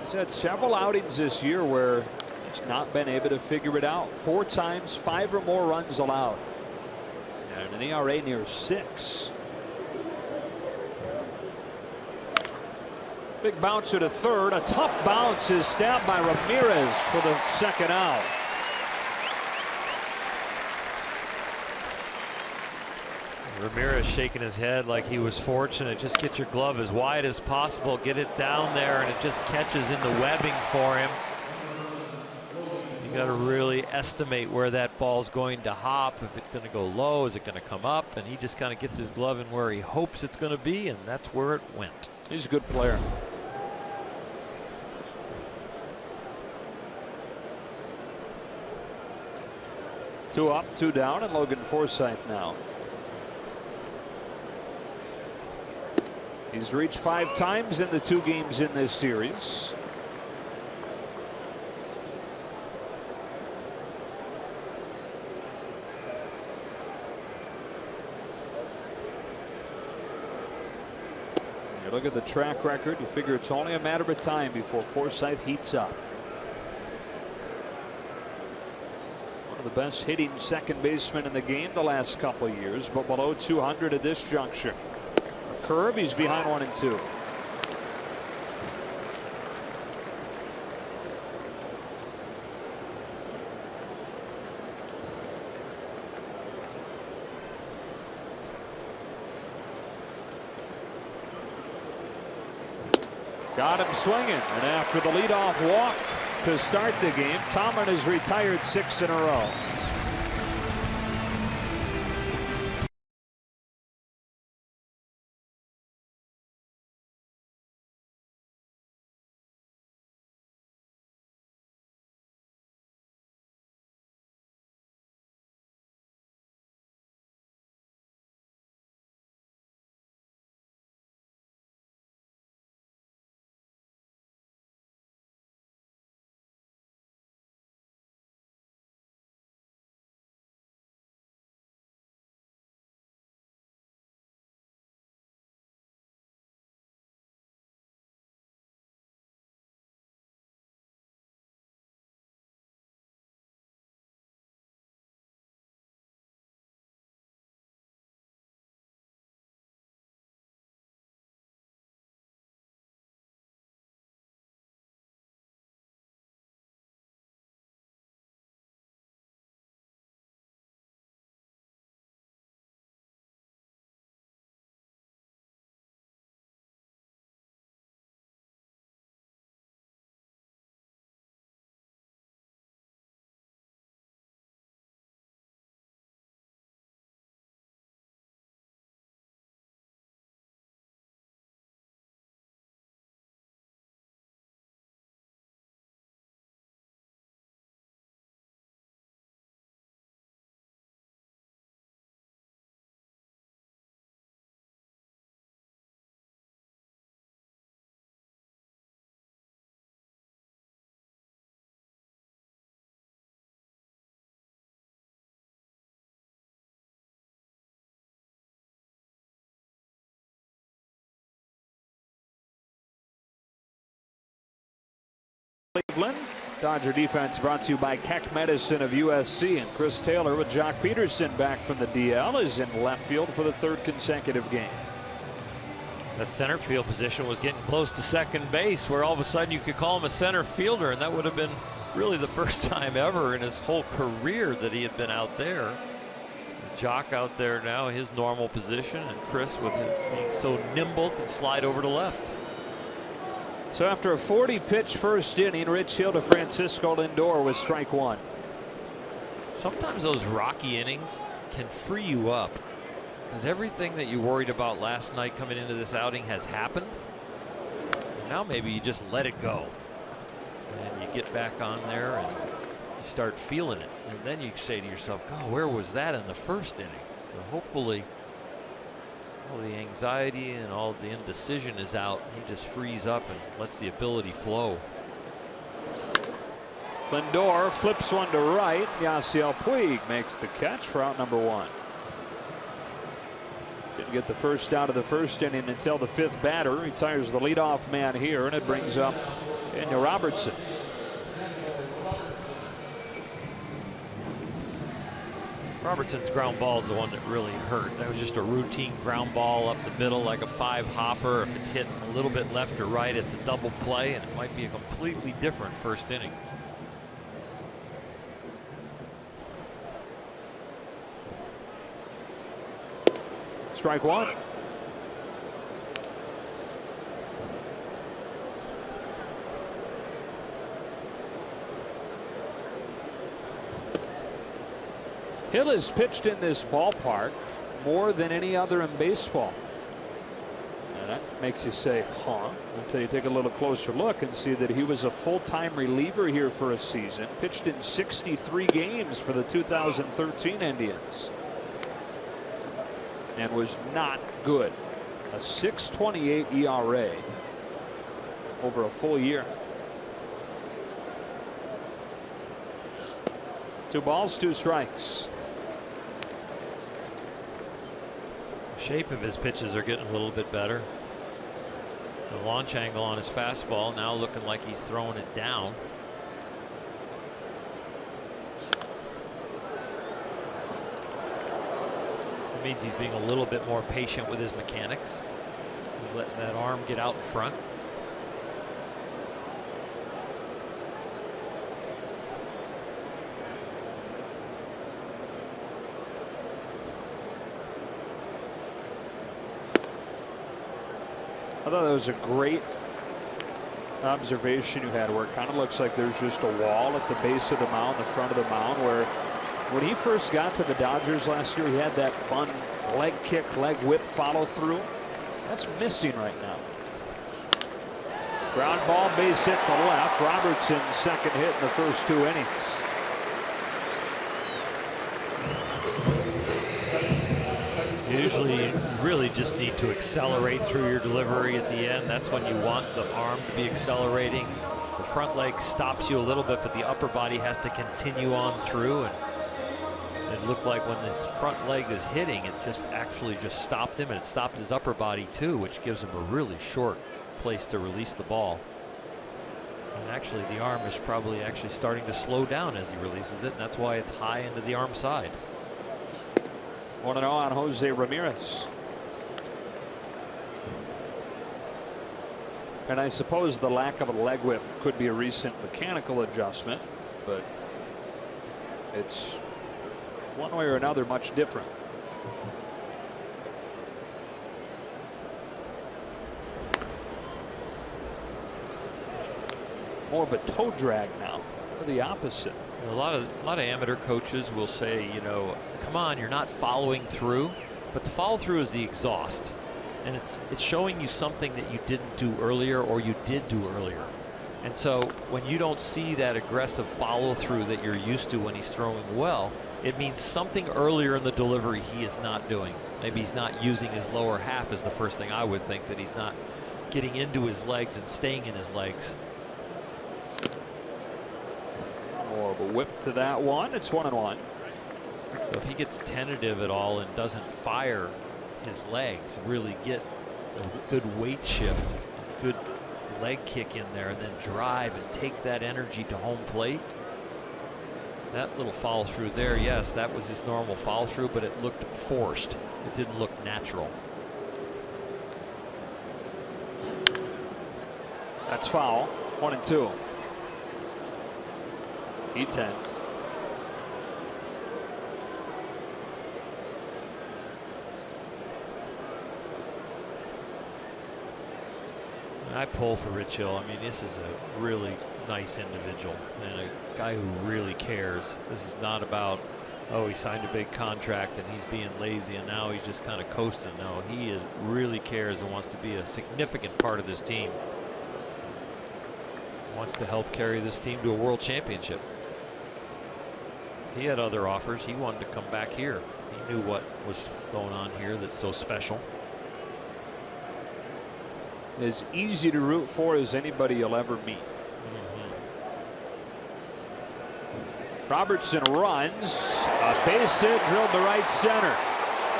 He's had several outings this year where he's not been able to figure it out. 4 times, 5 or more runs allowed, and an ERA near 6. Big bouncer to third. A tough bounce is stabbed by Ramirez for the second out. Ramirez shaking his head like he was fortunate. Just get your glove as wide as possible, get it down there, and it just catches in the webbing for him. You got to really estimate where that ball's going to hop. If it's going to go low, is it going to come up? And he just kind of gets his glove in where he hopes it's going to be, and that's where it went. He's a good player. Two up, 2 down, and Logan Forsythe now. He's reached 5 times in the 2 games in this series. You look at the track record, you figure it's only a matter of time before Forsythe heats up. One of the best hitting second basemen in the game the last couple of years, but below 200 at this juncture. Curve, he's behind 1-2. Got him swinging, and after the leadoff walk to start the game, Tomlin has retired 6 in a row. Cleveland. Dodger defense brought to you by Keck Medicine of USC, and Chris Taylor with Jock Peterson back from the DL is in left field for the 3rd consecutive game. That center field position was getting close to second base, where all of a sudden you could call him a center fielder, and that would have been really the first time ever in his whole career that he had been out there. Jock out there now, his normal position, and Chris, with him being so nimble, can slide over to left. So after a 40-pitch first inning, Rich Hill to Francisco Lindor with strike 1. Sometimes those rocky innings can free you up, because everything that you worried about last night coming into this outing has happened. And now maybe you just let it go, and you get back on there and you start feeling it, and then you say to yourself, "God, where was that in the first inning?" So hopefully all the anxiety and all the indecision is out. He just frees up and lets the ability flow. Lindor flips one to right. Yasiel Puig makes the catch for out number 1. Didn't get the first out of the first inning until the 5th batter. Retires the leadoff man here, and it brings up Daniel Robertson. Robertson's ground ball is the one that really hurt. That was just a routine ground ball up the middle like a 5-hopper. If it's hit a little bit left or right, it's a double play, and it might be a completely different first inning. Strike 1. Hill has pitched in this ballpark more than any other in baseball. And that makes you say, huh? Until you take a little closer look and see that he was a full-time reliever here for a season. Pitched in 63 games for the 2013 Indians. And was not good. A 6.28 ERA over a full year. 2 balls, 2 strikes. The shape of his pitches are getting a little bit better. The launch angle on his fastball now looking like he's throwing it down. Means he's being a little bit more patient with his mechanics. He's letting that arm get out in front. I thought that was a great observation you had, where it kind of looks like there's just a wall at the base of the mound, the front of the mound, where when he first got to the Dodgers last year, he had that fun leg kick, leg whip follow through. That's missing right now. Ground ball, base hit to left. Robertson's second hit in the first 2 innings. Usually you really just need to accelerate through your delivery at the end. That's when you want the arm to be accelerating. The front leg stops you a little bit, but the upper body has to continue on through. And it looked like when his front leg is hitting, it just actually just stopped him, and it stopped his upper body too, which gives him a really short place to release the ball. And actually the arm is probably actually starting to slow down as he releases it, and that's why it's high into the arm side. 1-0 on Jose Ramirez. And I suppose the lack of a leg whip could be a recent mechanical adjustment, but it's one way or another much different. More of a toe drag now, or the opposite. A lot of amateur coaches will say, you know, come on, you're not following through, but the follow through is the exhaust, and it's showing you something that you didn't do earlier or you did do earlier. And so when you don't see that aggressive follow through that you're used to when he's throwing well, it means something earlier in the delivery he is not doing. Maybe he's not using his lower half is the first thing I would think, that he's not getting into his legs and staying in his legs. More of a whip to that one. It's 1-1. So if he gets tentative at all and doesn't fire his legs, really get a good weight shift, a good leg kick in there, and then drive and take that energy to home plate. That little follow through there, yes, that was his normal follow through, but it looked forced. It didn't look natural. That's foul. 1-2. E10. I pull for Rich Hill. I mean, this is a really nice individual and a guy who really cares. This is not about, oh, he signed a big contract and he's being lazy and now he's just kind of coasting. No, he really cares and wants to be a significant part of this team. Wants to help carry this team to a world championship. He had other offers. He wanted to come back here. He knew what was going on here that's so special. As easy to root for as anybody you'll ever meet. Robertson runs. A base hit drilled to right center.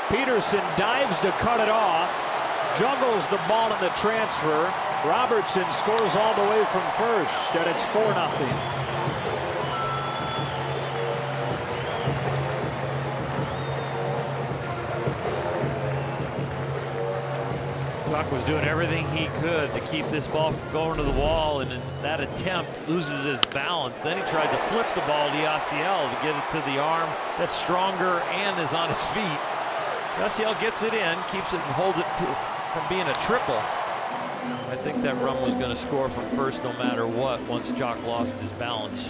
Peterson dives to cut it off. Juggles the ball in the transfer. Robertson scores all the way from first, and it's 4-0. Buck was doing everything he could to keep this ball from going to the wall, and in that attempt loses his balance. Then he tried to flip the ball to Yasiel to get it to the arm that's stronger and is on his feet. Yasiel gets it in, keeps it and holds it from being a triple. I think that run was going to score from first no matter what once Jock lost his balance.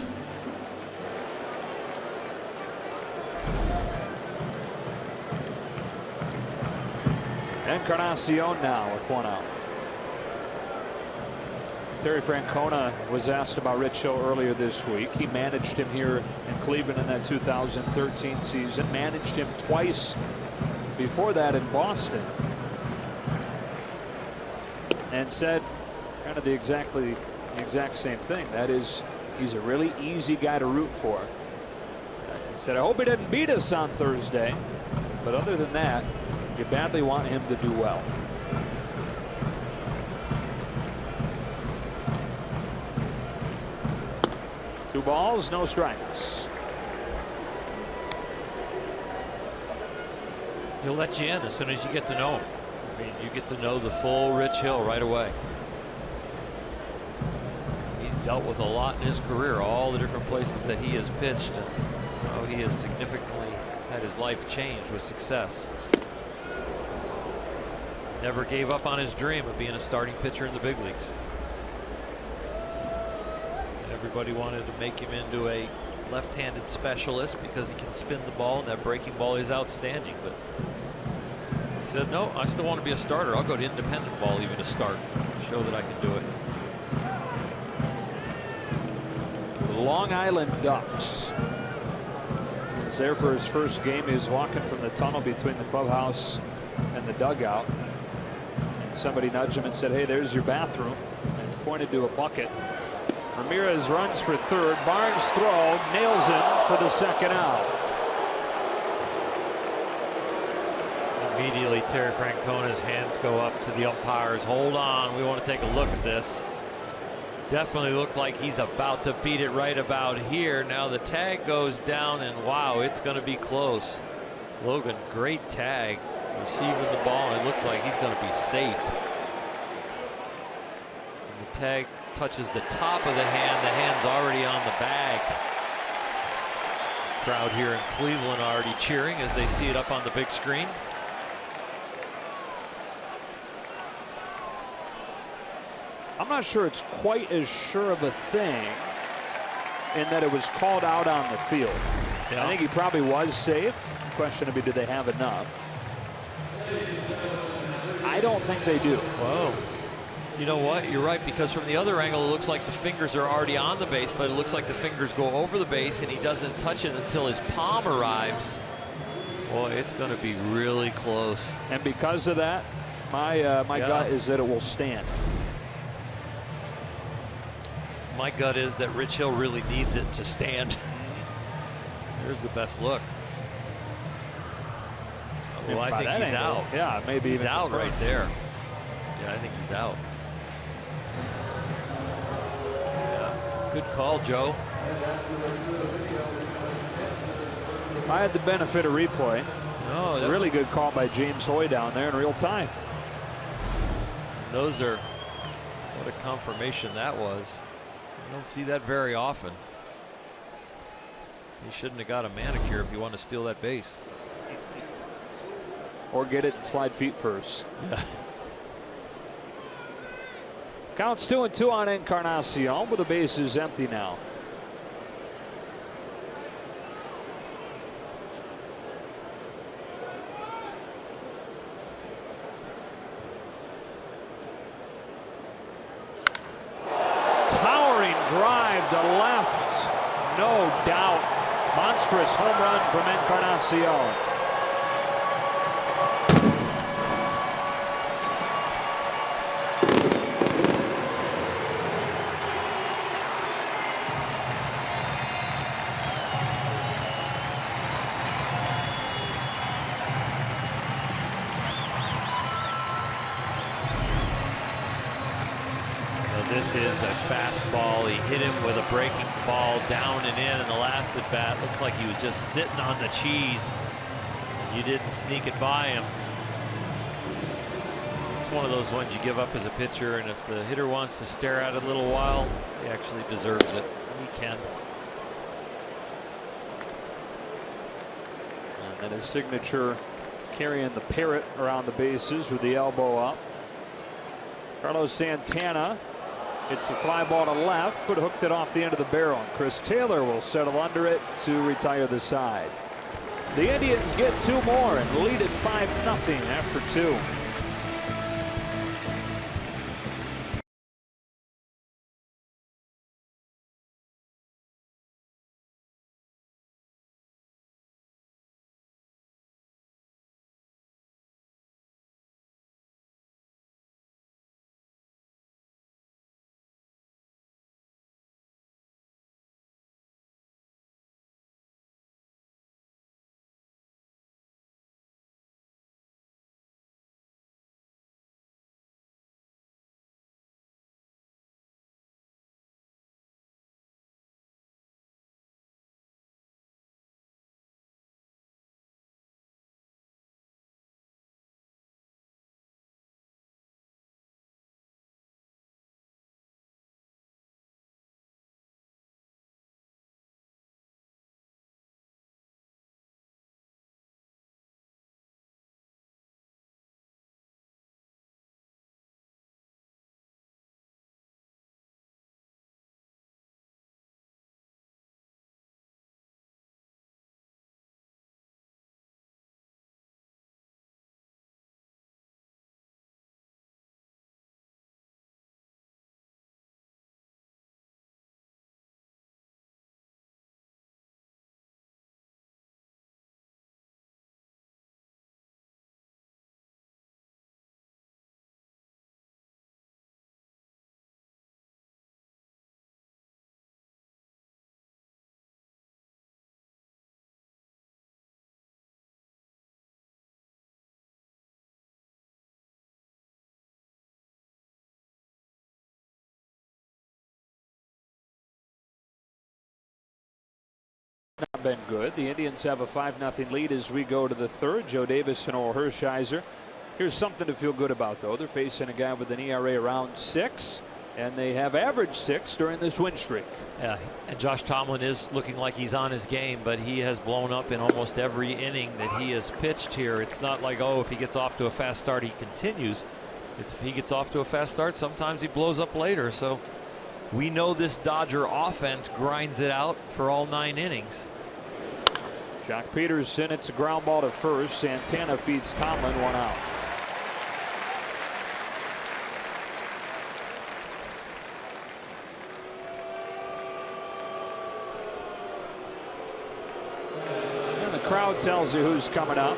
Encarnacion now with 1 out. Terry Francona was asked about Rich Hill earlier this week. He managed him here in Cleveland in that 2013 season. Managed him twice before that in Boston. And said kind of the exact same thing. That is, he's a really easy guy to root for. He said, I hope he didn't beat us on Thursday. But other than that, you badly want him to do well. Two balls, no strikes. He'll let you in as soon as you get to know him. I mean, you get to know the full Rich Hill right away. He's dealt with a lot in his career, all the different places that he has pitched, and how he has significantly had his life changed with success. Never gave up on his dream of being a starting pitcher in the big leagues. Everybody wanted to make him into a left-handed specialist because he can spin the ball, and that breaking ball is outstanding. But he said, no, I still want to be a starter. I'll go to independent ball even to start, show that I can do it. The Long Island Ducks. He's there for his first game. He was walking from the tunnel between the clubhouse and the dugout. Somebody nudged him and said, hey, there's your bathroom, and pointed to a bucket. Ramirez runs for third. Barnes' throw nails him for the second out. Immediately, Terry Francona's hands go up to the umpires. Hold on, we want to take a look at this. Definitely looked like he's about to beat it right about here. Now the tag goes down, and wow, it's going to be close. Logan, great tag. Receiving the ball, and it looks like he's going to be safe. And the tag touches the top of the hand. The hand's already on the bag. Crowd here in Cleveland already cheering as they see it up on the big screen. I'm not sure it's quite as sure of a thing in that it was called out on the field. Yeah. I think he probably was safe. Question would be, do they have enough? I don't think they do. Whoa. You know what? You're right, because from the other angle, it looks like the fingers are already on the base, but it looks like the fingers go over the base, and he doesn't touch it until his palm arrives. Boy, it's going to be really close. And because of that, my gut is that it will stand. My gut is that Rich Hill really needs it to stand. Here's the best look. Well, I think he's out. Yeah, maybe he's out right there. Yeah, I think he's out. Yeah. Good call, Joe. I had the benefit of replay. Oh, really good call by James Hoy down there in real time. Those are, what a confirmation that was. You don't see that very often. He shouldn't have got a manicure if you want to steal that base. Or get it and slide feet first. Yeah. Counts 2-2 on Encarnacion, but the base is empty now. Towering drive to left. No doubt. Monstrous home run from Encarnacion. This is a fastball. He hit him with a breaking ball down and in the last at bat. Looks like he was just sitting on the cheese. You didn't sneak it by him. It's one of those ones you give up as a pitcher, and if the hitter wants to stare at it a little while, he actually deserves it. He can. And then his signature carrying the parrot around the bases with the elbow up. Carlos Santana hits a fly ball to left, but hooked it off the end of the barrel. And Chris Taylor will settle under it to retire the side. The Indians get 2 more and lead it 5-0 after 2. Not been good. The Indians have a 5-0 lead as we go to the third. Joe Davis and Orel Hershiser. Here's something to feel good about, though. They're facing a guy with an ERA around 6, and they have averaged 6 during this win streak. Yeah, and Josh Tomlin is looking like he's on his game, but he has blown up in almost every inning that he has pitched here. It's not like, oh, if he gets off to a fast start, he continues. It's if he gets off to a fast start, sometimes he blows up later. So we know this Dodger offense grinds it out for all 9 innings. Jock Peterson, it's a ground ball to first. Santana feeds Tomlin 1 out. And the crowd tells you who's coming up.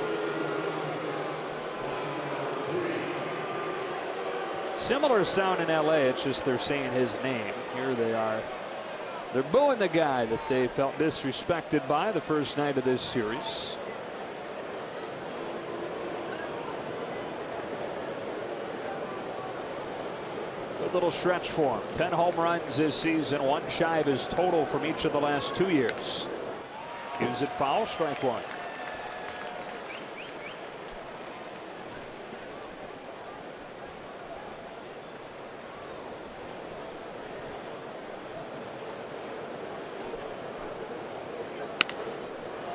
Similar sound in LA, it's just they're saying his name. Here they are. They're booing the guy that they felt disrespected by the first night of this series. A little stretch for him. 10 home runs this season, 1 shy of his total from each of the last 2 years. Gives it foul, strike 1.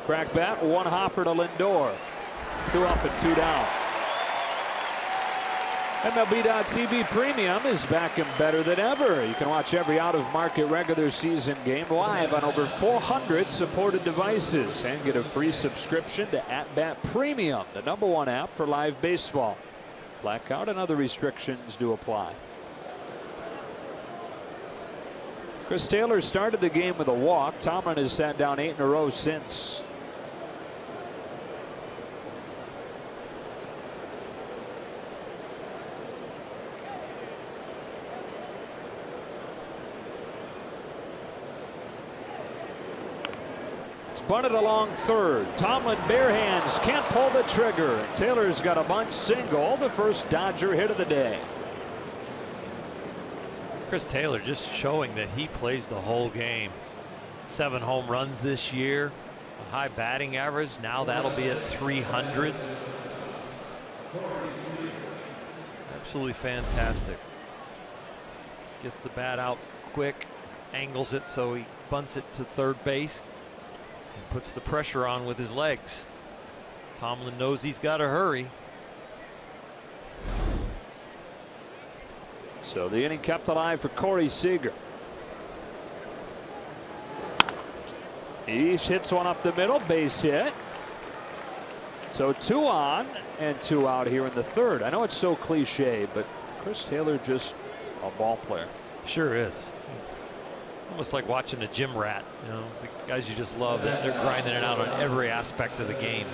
Crack bat, 1 hopper to Lindor. 2 up and 2 down. MLB.TV Premium is back and better than ever. You can watch every out-of-market regular season game live on over 400 supported devices and get a free subscription to At Bat Premium, the #1 app for live baseball. Blackout and other restrictions do apply. Chris Taylor started the game with a walk. Tomlin has sat down 8 in a row since. Bunted along third. Tomlin bare hands, can't pull the trigger. Taylor's got a bunt single, the first Dodger hit of the day. Chris Taylor just showing that he plays the whole game. 7 home runs this year, a high batting average. Now that'll be at 300. Absolutely fantastic. Gets the bat out quick, angles it so he bunts it to third base and puts the pressure on with his legs. Tomlin knows he's got to hurry. So the inning kept alive for Corey Seager. He hits one up the middle, base hit. So 2 on and 2 out here in the third. I know it's so cliche, but Chris Taylor just a ball player. Sure is. It's almost like watching a gym rat. You know, the guys you just love, that they're grinding it out on every aspect of the game.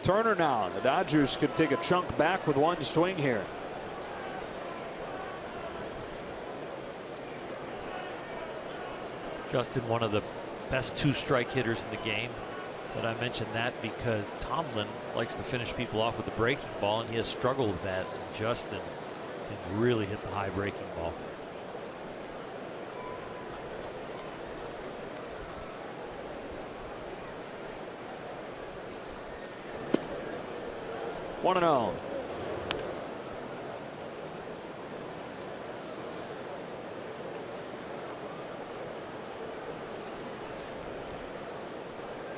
Turner now. The Dodgers could take a chunk back with 1 swing here. Justin, one of the best 2-strike hitters in the game. But I mentioned that because Tomlin likes to finish people off with the breaking ball, and he has struggled with that. And Justin can really hit the high breaking ball. One and 0.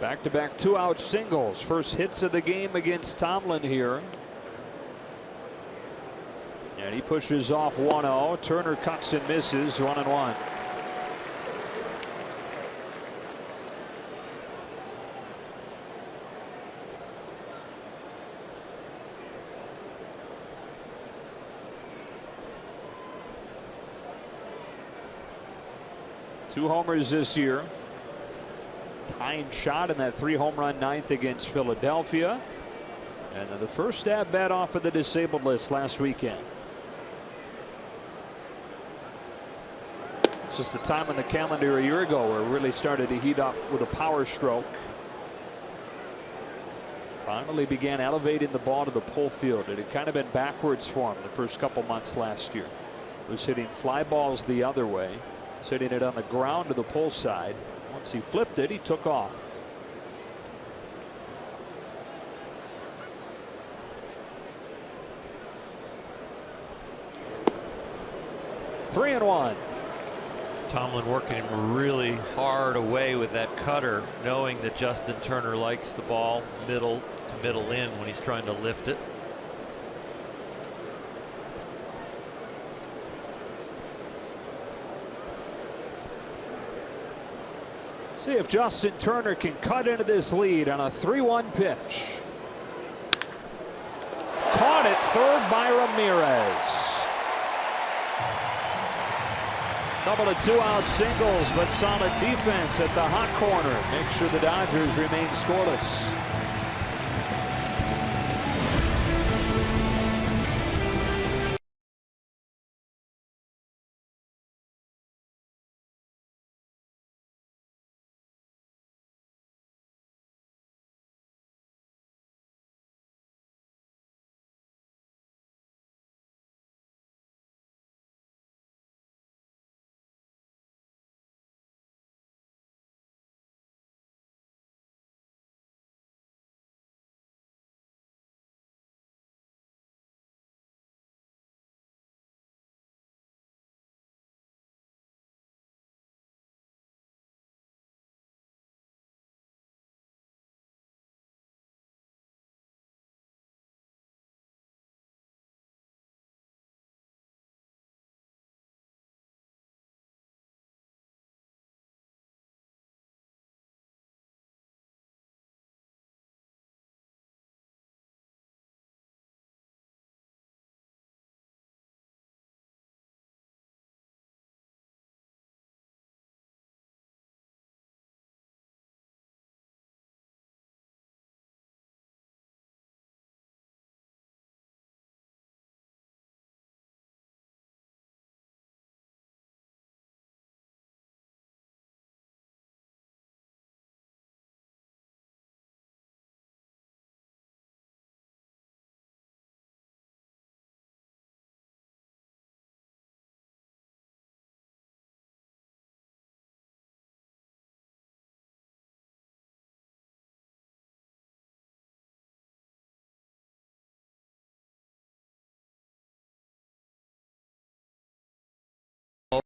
Back-to-back 2-out singles. First hits of the game against Tomlin here. And he pushes off 1-0. Turner cuts and misses. 1-1. Two homers this year. Tying shot in that 3-home-run ninth against Philadelphia. And then the first at bat off of the disabled list last weekend. This is the time on the calendar a year ago where it really started to heat up with a power stroke. Finally began elevating the ball to the pull field. It had kind of been backwards for him the first couple months last year. Was hitting fly balls the other way. Hitting it on the ground to the pull side. Once he flipped it, he took off. Three and 1. Tomlin working really hard away with that cutter, knowing that Justin Turner likes the ball middle to middle in when he's trying to lift it. See if Justin Turner can cut into this lead on a 3-1 pitch. Caught at third by Ramirez. Couple of 2-out singles, but solid defense at the hot corner. Make sure the Dodgers remain scoreless.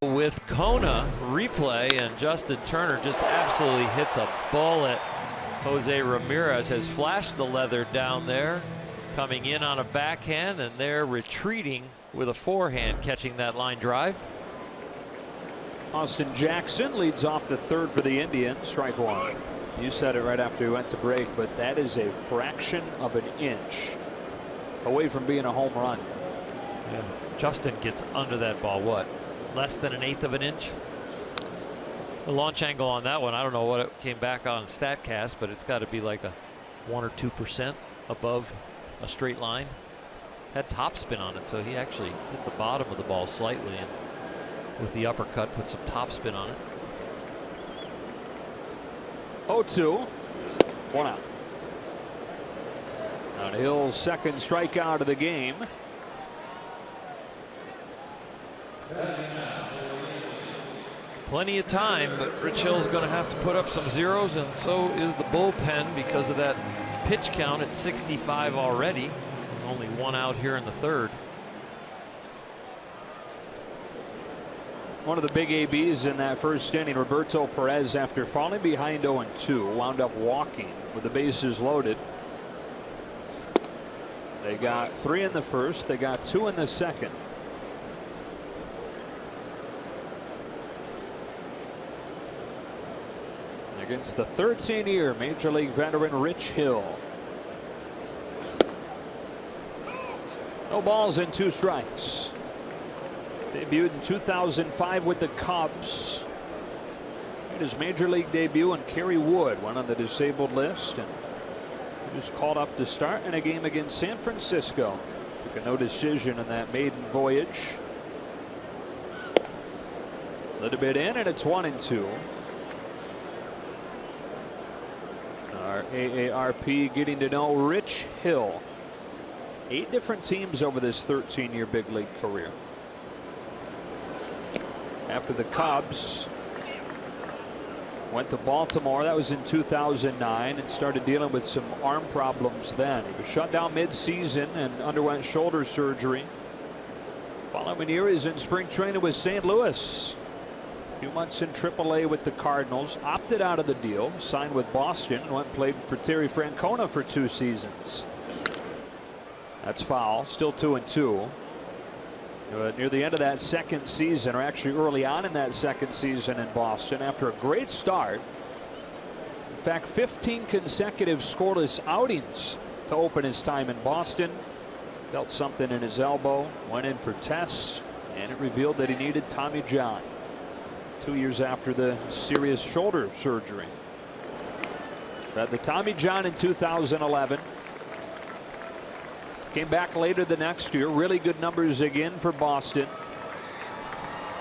with Kona replay, and Justin Turner just absolutely hits a bullet. Jose Ramirez has flashed the leather down there, coming in on a backhand, and they're retreating with a forehand, catching that line drive. Austin Jackson leads off the third for the Indians. Strike one. You said it right after we went to break, but that is a fraction of an inch away from being a home run. Yeah. Justin gets under that ball, what, less than an eighth of an inch? The launch angle on that one, I don't know what it came back on StatCast, but it's got to be like a 1 or 2% above a straight line. Had topspin on it, so he actually hit the bottom of the ball slightly, and with the uppercut put some topspin on it. 0-2. 1 out. On Hill's second strikeout of the game. Plenty of time, but Rich Hill's going to have to put up some zeros, and so is the bullpen because of that pitch count at 65 already. Only 1 out here in the third. One of the big ABs in that first inning, Roberto Perez, after falling behind 0-2, wound up walking with the bases loaded. They got 3 in the first, they got 2 in the second. Against the 13-year Major League veteran Rich Hill. No balls and 2 strikes. Debuted in 2005 with the Cubs. Made his Major League debut, and Kerry Wood went on the disabled list, and he was called up to start in a game against San Francisco. Took a no decision in that maiden voyage. A little bit in, and it's 1-2. Our AARP getting to know Rich Hill. 8 different teams over this 13-year big league career. After the Cubs, went to Baltimore. That was in 2009, and started dealing with some arm problems then. He was shut down mid-season and underwent shoulder surgery. Following year, he's in spring training with St. Louis. A few months in AAA with the Cardinals. Opted out of the deal, signed with Boston, and went and played for Terry Francona for 2 seasons. That's foul. Still 2-2. Near the end of that second season, or actually early on in that second season in Boston, after a great start. In fact, 15 consecutive scoreless outings to open his time in Boston. Felt something in his elbow, went in for tests, and it revealed that he needed Tommy John 2 years after the serious shoulder surgery. Had the Tommy John in 2011. Came back later the next year. Really good numbers again for Boston.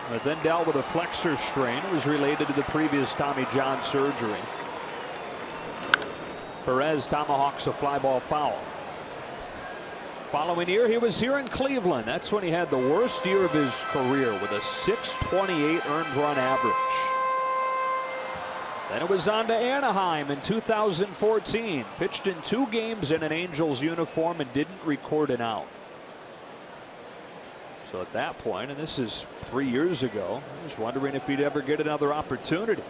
But then dealt with a flexor strain. It was related to the previous Tommy John surgery. Perez tomahawks a fly ball foul. Following year, he was here in Cleveland. That's when he had the worst year of his career with a .628 earned run average. Then it was on to Anaheim in 2014. Pitched in 2 games in an Angels uniform and didn't record an out. So at that point, and this is 3 years ago, I was wondering if he'd ever get another opportunity.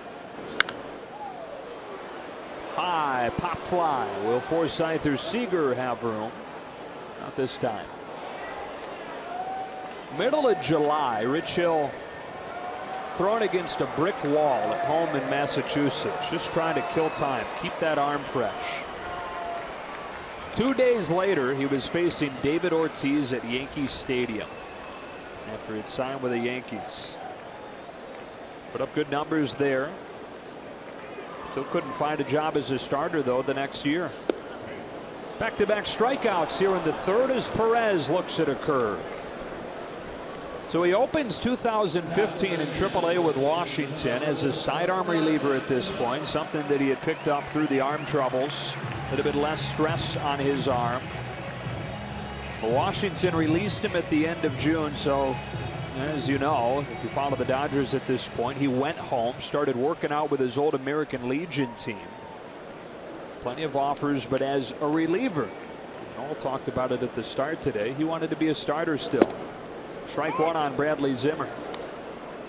High pop fly. Will Forsythe or Seager have room? Not this time. Middle of July, Rich Hill thrown against a brick wall at home in Massachusetts, just trying to kill time, keep that arm fresh. 2 days later, he was facing David Ortiz at Yankee Stadium after he'd signed with the Yankees. Put up good numbers there. Still couldn't find a job as a starter, though, the next year. Back-to-back strikeouts here in the third as Perez looks at a curve. So he opens 2015 in AAA with Washington as a sidearm reliever at this point, something that he had picked up through the arm troubles. A little bit less stress on his arm. But Washington released him at the end of June, so as you know, if you follow the Dodgers at this point, he went home, started working out with his old American Legion team. Plenty of offers, but as a reliever. Noel talked about it at the start today. He wanted to be a starter still. Strike one on Bradley Zimmer.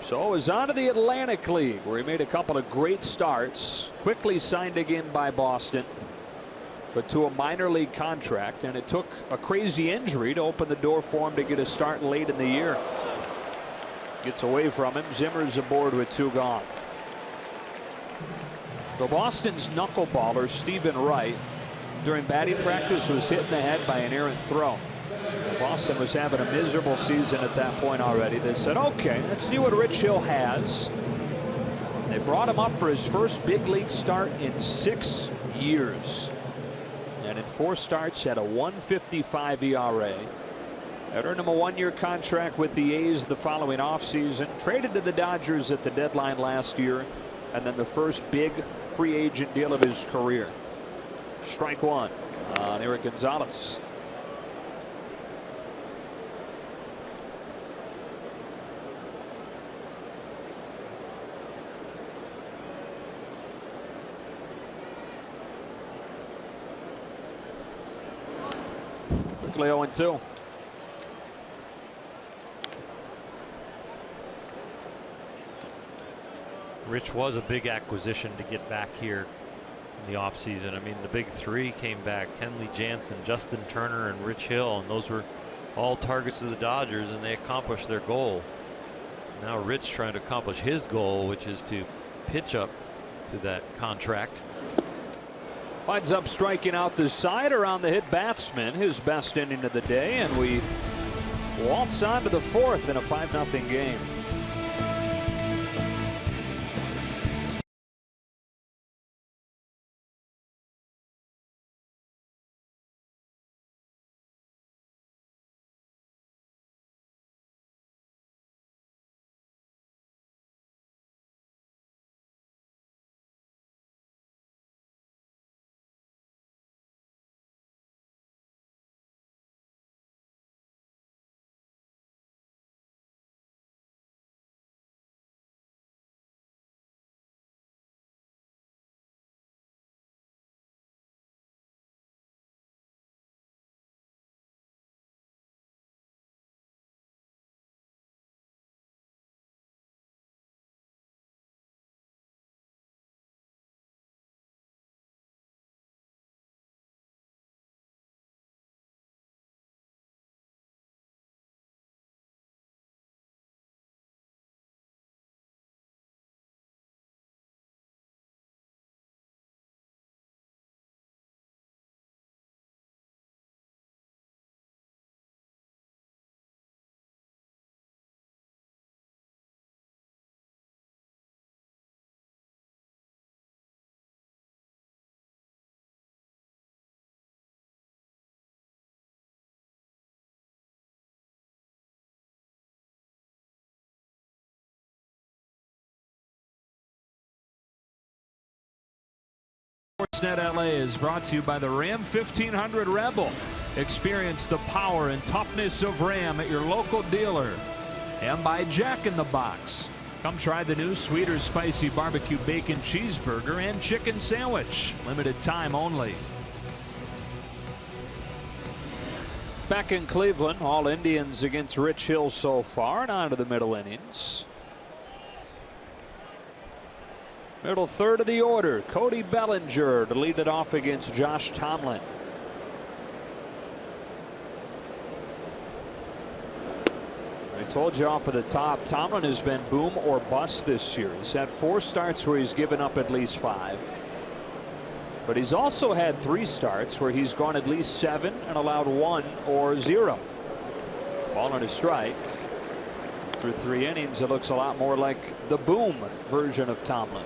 So it was on to the Atlantic League, where he made a couple of great starts. Quickly signed again by Boston, but to a minor league contract, and it took a crazy injury to open the door for him to get a start late in the year. Gets away from him. Zimmer's aboard with 2 gone. So Boston's knuckleballer Stephen Wright during batting practice was hit in the head by an errant throw. Boston was having a miserable season at that point already. They said, okay, let's see what Rich Hill has. They brought him up for his first big league start in 6 years. And in 4 starts had a 1.55 ERA. That earned him a 1-year contract with the A's the following offseason. Traded to the Dodgers at the deadline last year. And then the first big free agent deal of his career. Strike 1 on Eric Gonzalez. Quickly 0-2. Rich was a big acquisition to get back here in the offseason. I mean, the big 3 came back: Kenley Jansen, Justin Turner, and Rich Hill, and those were all targets of the Dodgers, and they accomplished their goal. Now Rich trying to accomplish his goal, which is to pitch up to that contract. Winds up striking out the side around the hit batsman, his best inning of the day, and we waltz on to the 4th in a 5-0 game. Sportsnet LA is brought to you by the Ram 1500 Rebel. Experience the power and toughness of Ram at your local dealer. And by Jack in the Box. Come try the new sweet or spicy barbecue bacon cheeseburger and chicken sandwich. Limited time only. Back in Cleveland, all Indians against Rich Hill so far, and on to the middle innings. Middle 3rd of the order, Cody Bellinger to lead it off against Josh Tomlin. I told you off at the top, Tomlin has been boom or bust this year. He's had 4 starts where he's given up at least 5. But he's also had 3 starts where he's gone at least 7 and allowed 1 or 0. Ball and a strike. Through 3 innings, it looks a lot more like the boom version of Tomlin.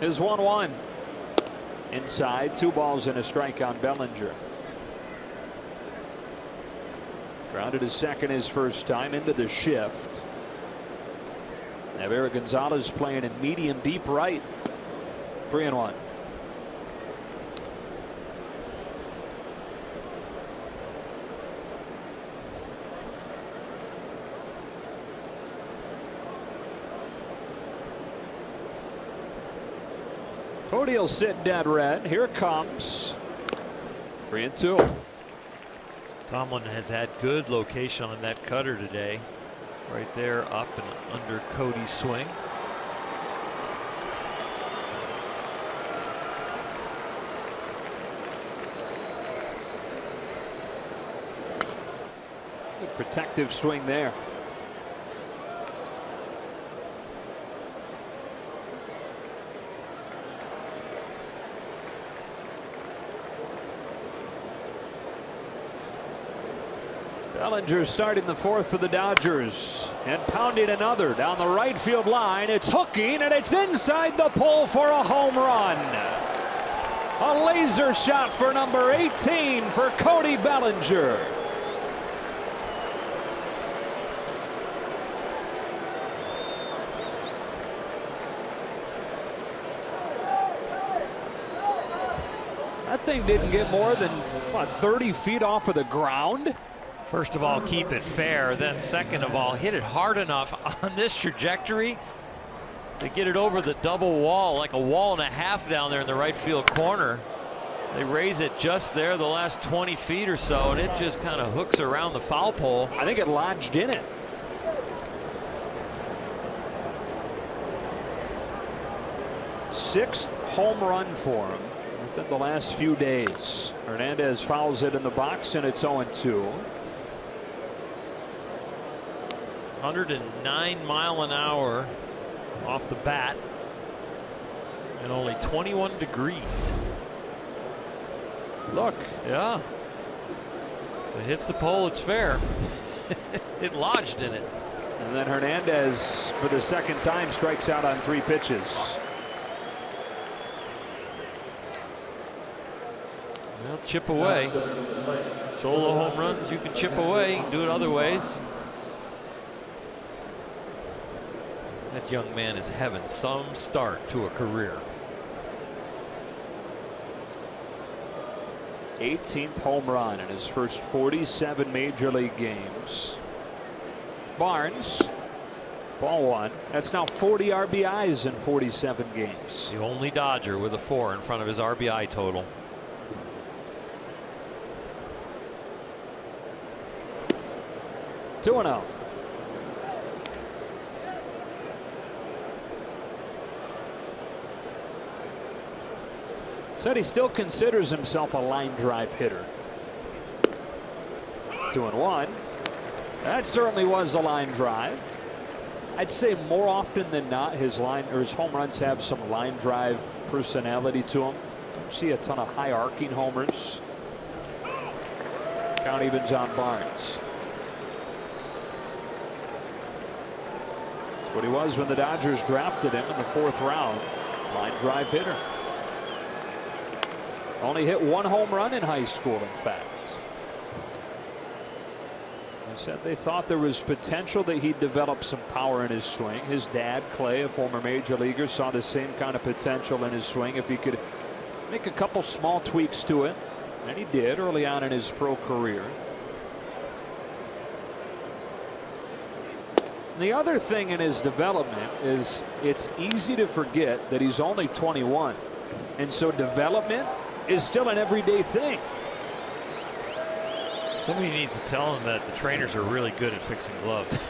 Is 1-1. Inside, 2 balls and a strike on Bellinger. Grounded to second his first time into the shift. Now Eric Gonzalez playing in medium deep right. 3-1. Cody will sit dead red. Here it comes. 3-2. Tomlin has had good location on that cutter today. Right there, up and under Cody's swing. Good protective swing there. Bellinger starting the fourth for the Dodgers and pounding another down the right field line. It's hooking and it's inside the pole for a home run. A laser shot for number 18 for Cody Bellinger. That thing didn't get more than, what, 30 feet off of the ground? First of all, keep it fair. Then second of all, hit it hard enough on this trajectory to get it over the double wall, like a wall and a half down there in the right field corner. They raise it just there the last 20 feet or so, and it just kind of hooks around the foul pole. I think it lodged in it. Sixth home run for him within the last few days. Hernandez fouls it in the box, and it's 0-2. 109 mile an hour off the bat and only 21 degrees. Look. Yeah. If it hits the pole, it's fair. It lodged in it. And then Hernandez, for the second time, strikes out on 3 pitches. Well, chip away. Solo home runs, you can chip away. You can do it other ways. That young man is having some start to a career. 18th home run in his first 47 major league games. Barnes, ball one. That's now 40 RBIs in 47 games. The only Dodger with a 4 in front of his RBI total. Two and out. Said he still considers himself a line drive hitter. 2-1. That certainly was a line drive. I'd say more often than not his home runs have some line drive personality to them. Don't see a ton of high arcing homers. Count evens on Barnes. What he was when the Dodgers drafted him in the 4th round. Line drive hitter. Only hit 1 home run in high school, in fact. They said they thought there was potential that he'd develop some power in his swing. His dad, Clay, a former major leaguer, saw the same kind of potential in his swing if he could make a couple small tweaks to it. And he did early on in his pro career. The other thing in his development is it's easy to forget that he's only 21. And so development is still an everyday thing. Somebody needs to tell him that the trainers are really good at fixing gloves.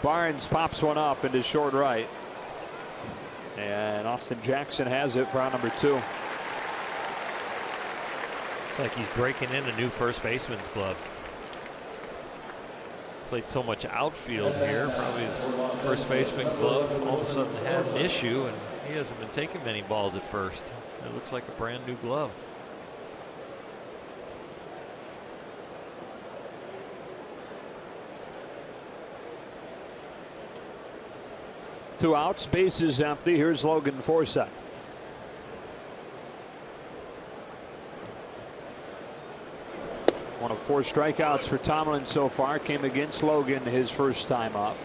Barnes pops one up into short right. And Austin Jackson has it for out number 2. It's like he's breaking in a new first baseman's glove. Played so much outfield here. Probably his first baseman glove all of a sudden had an issue, and he hasn't been taking many balls at first. It looks like a brand new glove. Two outs, bases empty. Here's Logan Forsythe. One of 4 strikeouts for Tomlin so far came against Logan his first time up.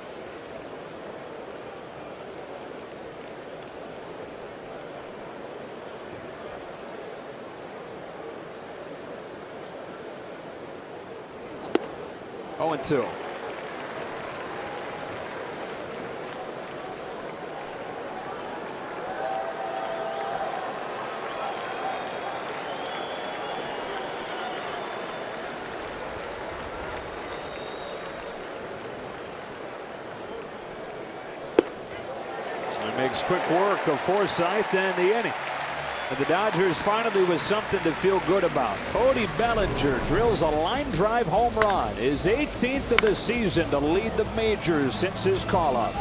Oh, and 2. makes quick work of Forsythe and the inning. And the Dodgers finally with something to feel good about. Cody Bellinger drills a line drive home run, his 18th of the season to lead the majors since his call-up.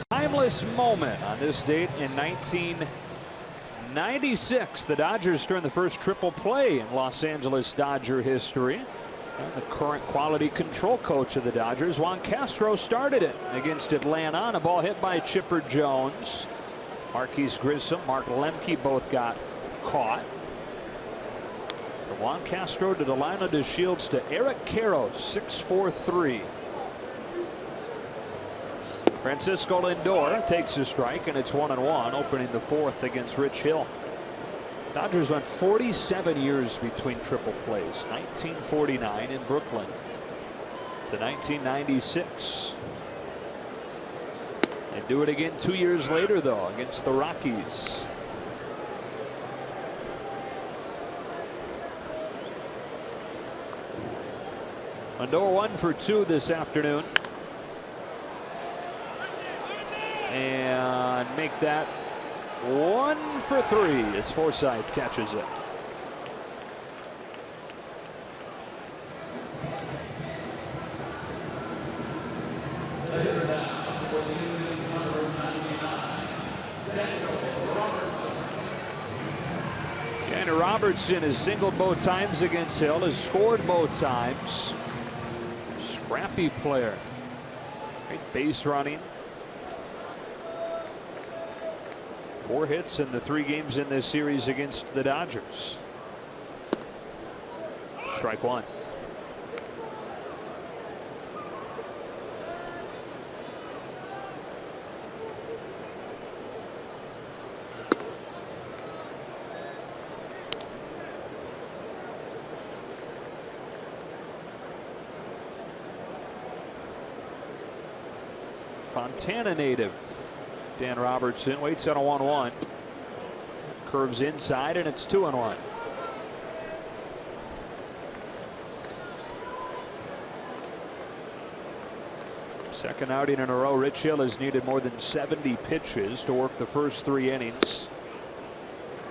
Timeless moment on this date in 1996. The Dodgers turned the first triple play in Los Angeles Dodger history. And the current quality control coach of the Dodgers, Juan Castro, started it against Atlanta on a ball hit by Chipper Jones. Marquise Grissom, Mark Lemke both got caught. From Juan Castro to Delino DeShields to Eric Karros, 6-4-3. Francisco Lindor takes a strike, and it's 1-1, opening the fourth against Rich Hill. Dodgers went 47 years between triple plays, 1949 in Brooklyn to 1996. They do it again 2 years later, though, against the Rockies. Lindor 1 for 2 this afternoon. And make that 1 for 3 as Forsythe catches it. And Robertson has singled both times against Hill, has scored both times. Scrappy player. Great base running. 4 hits in the 3 games in this series against the Dodgers. Strike 1. Fontana native Dan Robertson waits on a 1-1. Curves inside, and it's 2-1. Second outing in a row. Rich Hill has needed more than 70 pitches to work the first 3 innings.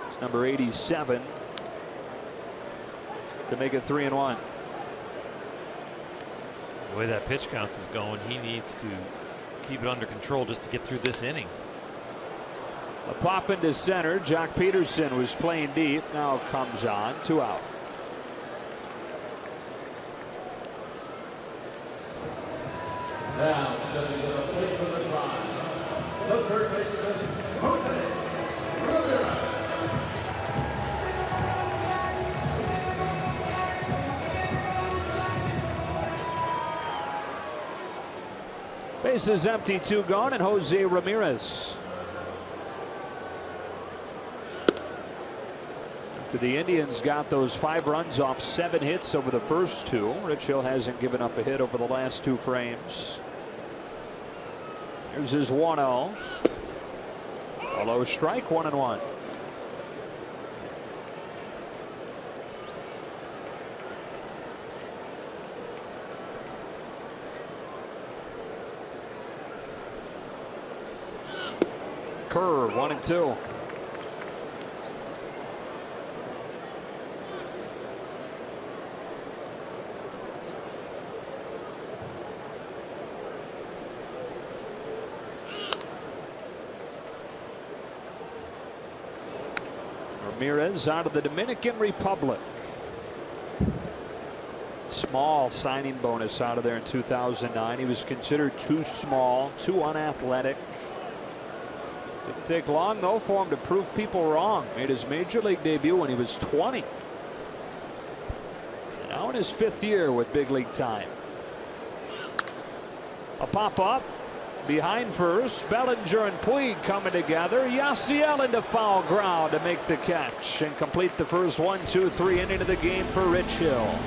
It's number 87 to make it 3-1. The way that pitch counts is going, he needs to keep it under control just to get through this inning. A pop into center. Jock Peterson was playing deep. Now comes on. 2 out. Now stepping to the plate for the Rockies, the third baseman, Jose bases empty, 2 gone, and Jose Ramirez. After the Indians got those 5 runs off 7 hits over the first 2, Rich Hill hasn't given up a hit over the last 2 frames. Here's his 1-0. A low strike, 1-1. Curve, 1-2. Ramirez out of the Dominican Republic. Small signing bonus out of there in 2009. He was considered too small, too unathletic. Didn't take long, though, for him to prove people wrong. Made his major league debut when he was 20. And now in his 5th year with big league time. A pop-up behind first. Bellinger and Puig coming together. Yasiel into foul ground to make the catch and complete the first 1-2-3 inning of the game for Rich Hill.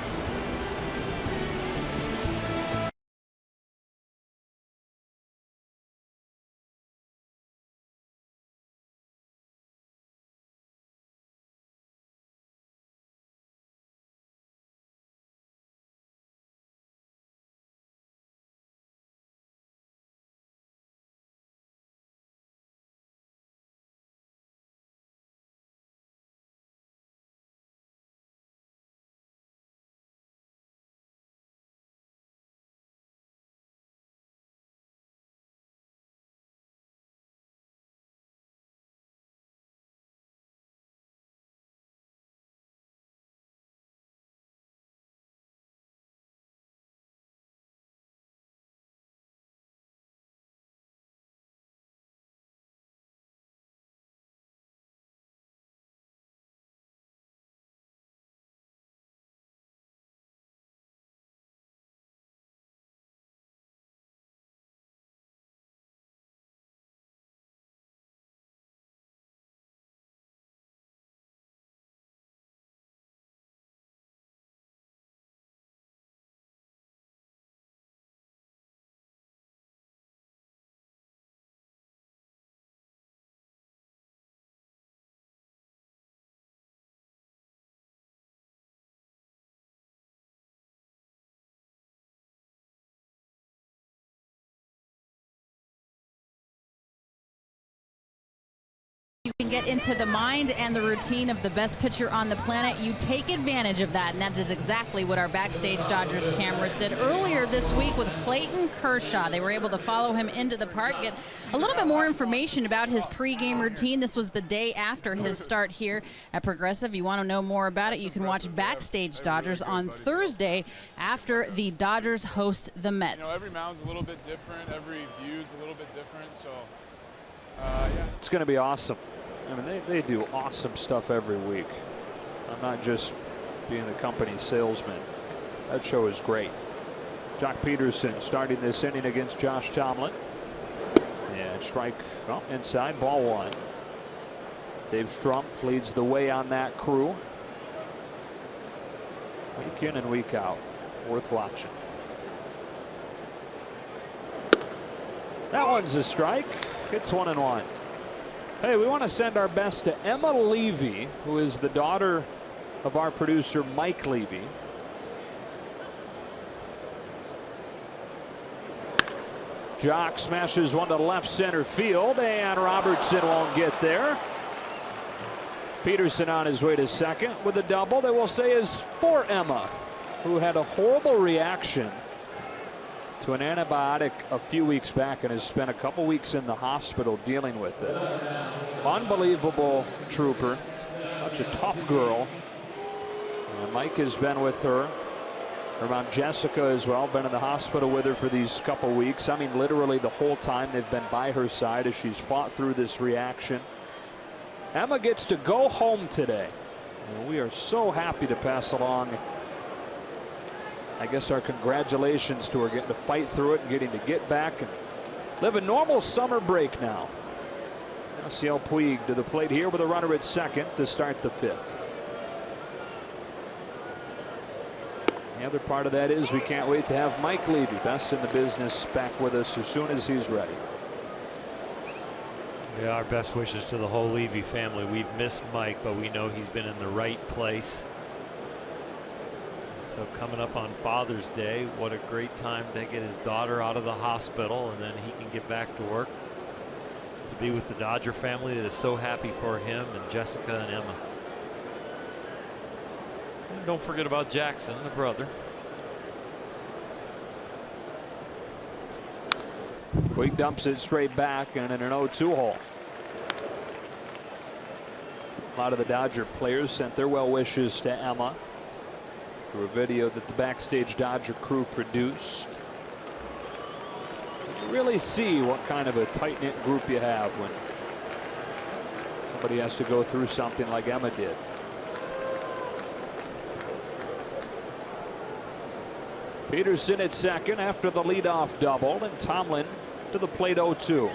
You can get into the mind and the routine of the best pitcher on the planet. You take advantage of that, and that is exactly what our Backstage Dodgers cameras did earlier this week with Clayton Kershaw. They were able to follow him into the park, get a little bit more information about his pregame routine. This was the day after his start here at Progressive. You want to know more about it, you can watch Backstage Dodgers on Thursday after the Dodgers host the Mets. You know, every mound's a little bit different, every view's a little bit different, so yeah. It's going to be awesome. I mean, they do awesome stuff every week. I'm not just being the company salesman. That show is great. Jock Peterson starting this inning against Josh Tomlin. And strike inside, ball 1. Dave Strumpf leads the way on that crew. Week in and week out. Worth watching. That one's a strike. It's 1-1. Hey, we want to send our best to Emma Levy, who is the daughter of our producer Mike Levy. Jock smashes one to left center field, and Robertson won't get there. Peterson on his way to second with a double that we'll say is for Emma, who had a horrible reaction to an antibiotic a few weeks back and has spent a couple weeks in the hospital dealing with it. Unbelievable trooper, such a tough girl. And Mike has been with her. Her mom Jessica as well, been in the hospital with her for these couple weeks. I mean, literally the whole time they've been by her side as she's fought through this reaction. Emma gets to go home today. And we are so happy to pass along, I guess, our congratulations to her, getting to fight through it and getting to get back and live a normal summer break now. Yasiel Puig to the plate here with a runner at second to start the 5th. The other part of that is we can't wait to have Mike Levy, best in the business, back with us as soon as he's ready. Yeah, our best wishes to the whole Levy family. We've missed Mike, but we know he's been in the right place. So coming up on Father's Day, what a great time to get his daughter out of the hospital, and then he can get back to work, to be with the Dodger family that is so happy for him, and Jessica and Emma. And don't forget about Jackson, the brother. Puig dumps it straight back and in an 0-2 hole. A lot of the Dodger players sent their well wishes to Emma through a video that the Backstage Dodger crew produced. You really see what kind of a tight-knit group you have when somebody has to go through something like Emma did. Peterson at second after the leadoff double, and Tomlin to the plate 0-2.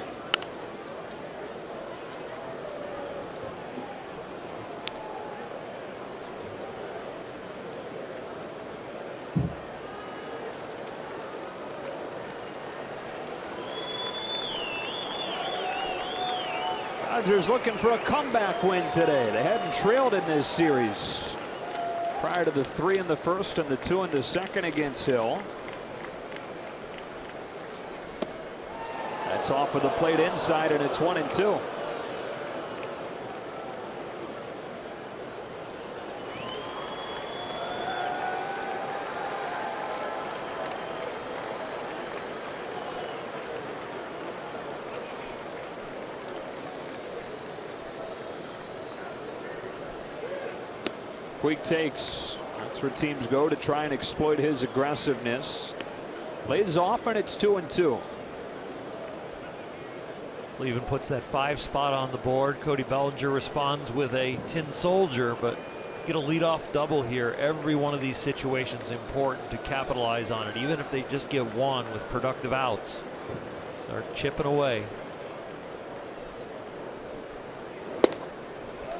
Dodgers looking for a comeback win today. They hadn't trailed in this series prior to the 3 in the first and the 2 in the second against Hill. That's off of the plate inside, and it's 1-2. Puig takes. That's where teams go to try and exploit his aggressiveness. Lays off, and it's 2-2. Even puts that 5 spot on the board. Cody Bellinger responds with a tin soldier, but get a leadoff double here. Every one of these situations important to capitalize on it, even if they just get one with productive outs. Start chipping away.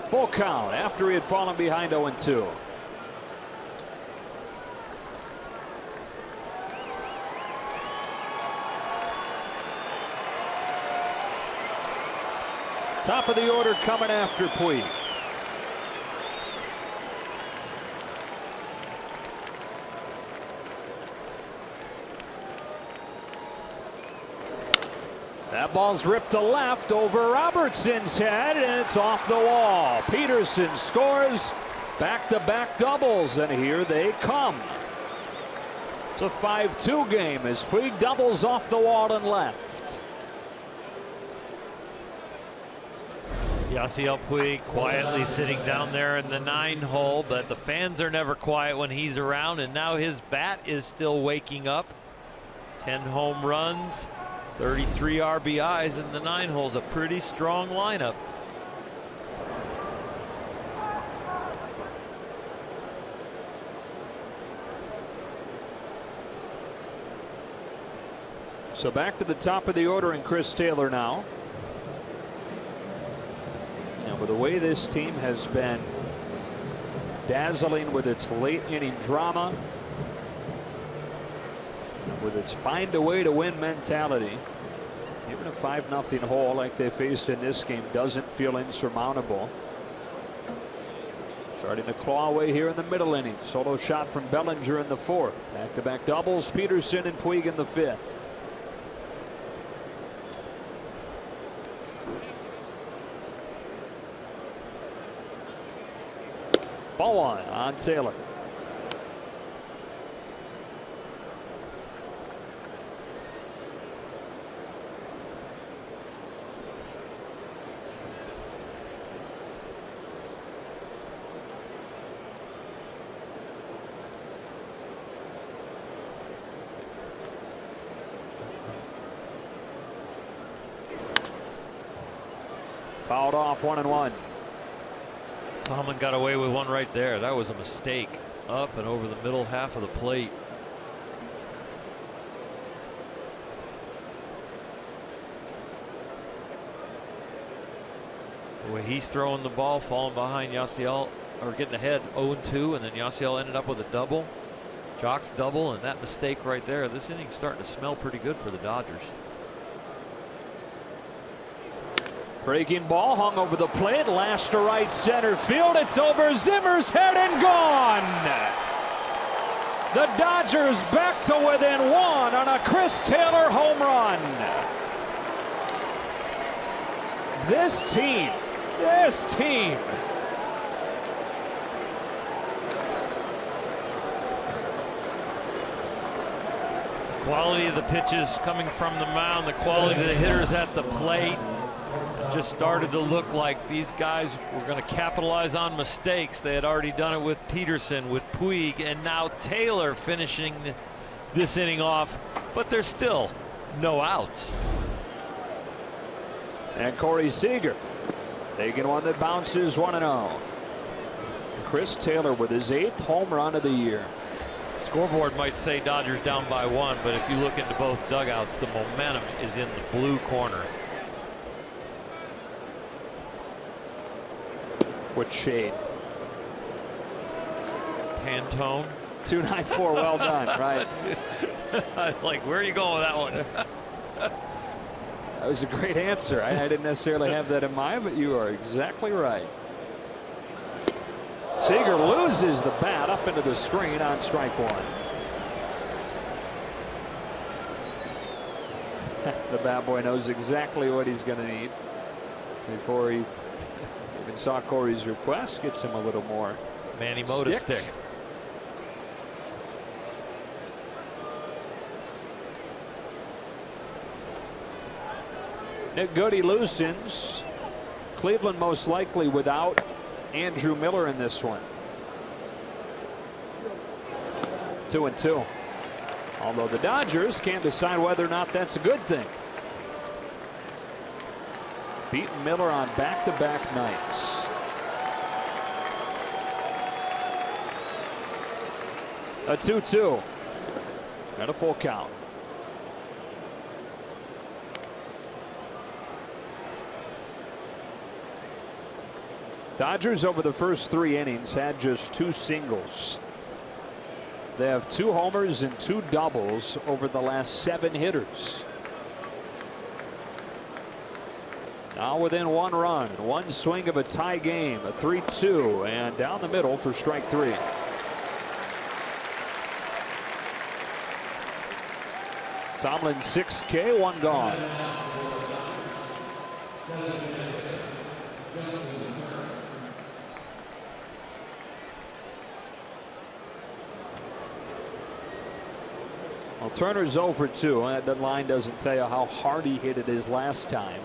Full count after he had fallen behind 0-2. Top of the order coming after Puig. That ball's ripped to left over Robertson's head, and it's off the wall. Peterson scores back-to-back doubles, and here they come. It's a 5-2 game as Puig doubles off the wall and left. Yasiel Puig quietly sitting down there in the 9 hole, but the fans are never quiet when he's around, and now his bat is still waking up. 10 home runs, 33 RBIs in the 9 holes, a pretty strong lineup. So back to the top of the order and Chris Taylor now. And with the way this team has been dazzling with its late inning drama, with its find a way to win mentality, even a 5-0 hole like they faced in this game doesn't feel insurmountable. Starting to claw away here in the middle inning. Solo shot from Bellinger in the 4th. Back-to-back doubles, Peterson and Puig in the 5th. Ball 1 on Taylor. Fouled off, 1-1. Tomlin got away with one right there. That was a mistake. Up and over the middle half of the plate. The way he's throwing the ball, falling behind Yasiel, or getting ahead 0-2, and then Yasiel ended up with a double. Jock's double, and that mistake right there. This inning's starting to smell pretty good for the Dodgers. Breaking ball hung over the plate, lashed to right center field. It's over Zimmer's head and gone. The Dodgers back to within one on a Chris Taylor home run. This team. Quality of the pitches coming from the mound, the quality of the hitters at the plate. Just started to look like these guys were going to capitalize on mistakes. They had already done it with Peterson, with Puig, and now Taylor finishing this inning off. But there's still no outs. And Corey Seager taking one that bounces 1-0. Chris Taylor with his 8th home run of the year. Scoreboard might say Dodgers down by 1, but if you look into both dugouts, the momentum is in the blue corner. With shade. Pantone. 294, well done, right. Like, where are you going with that one? That was a great answer. I didn't necessarily have that in mind, but you are exactly right. Seager loses the bat up into the screen on strike one. The bat boy knows exactly what he's going to need before he even saw Corey's request. Gets him a little more Manny Mota stick. Nick Goody loosens. Cleveland most likely without Andrew Miller in this one. 2-2. Although the Dodgers can't decide whether or not that's a good thing. Beating Miller on back-to-back nights. A 2-2. And a full count. Dodgers over the first 3 innings had just 2 singles. They have 2 homers and 2 doubles over the last 7 hitters. Now within 1 run, 1 swing of a tie game, a 3-2, and down the middle for strike 3. Tomlin 6K, 1 gone. Well, Turner's 0 for 2. That line doesn't tell you how hard he hit it his last time.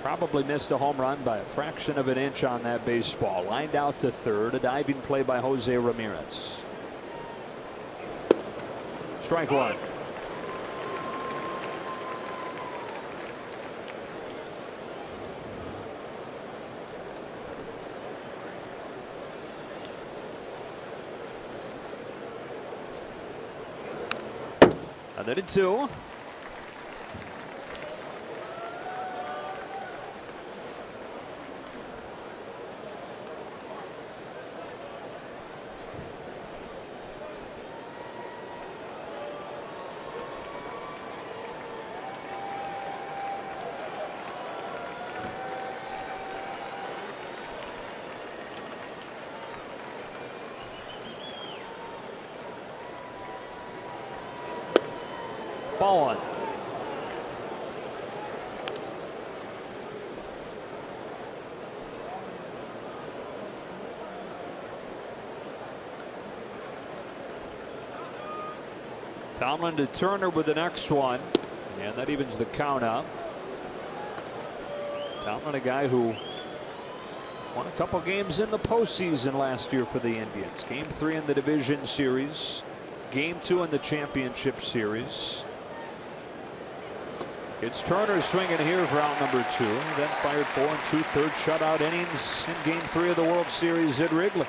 Probably missed a home run by a fraction of an inch on that baseball. Lined out to third. A diving play by Jose Ramirez. Strike 1. And then 2. Ball 1. Tomlin to Turner with the next one, and that evens the count up. Tomlin, a guy who won a couple games in the postseason last year for the Indians. Game 3 in the division series, Game 2 in the championship series. It's Turner swinging here for out number 2. Then fired 4 2/3 shutout innings in Game 3 of the World Series at Wrigley.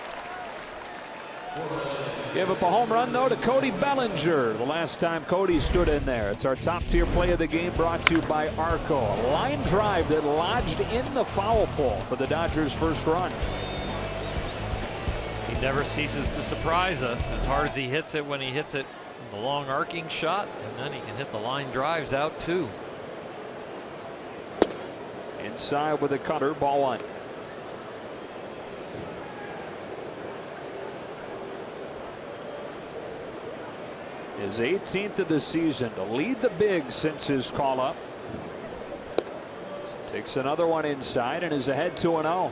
Gave up a home run, though, to Cody Bellinger the last time Cody stood in there. It's our top-tier play of the game, brought to you by Arco. A line drive that lodged in the foul pole for the Dodgers' first run. He never ceases to surprise us as hard as he hits it when he hits it in the long arcing shot, and then he can hit the line drives out, too. Inside with a cutter, ball one. His 18th of the season to lead the Bigs since his call up. Takes another one inside and is ahead 2-0.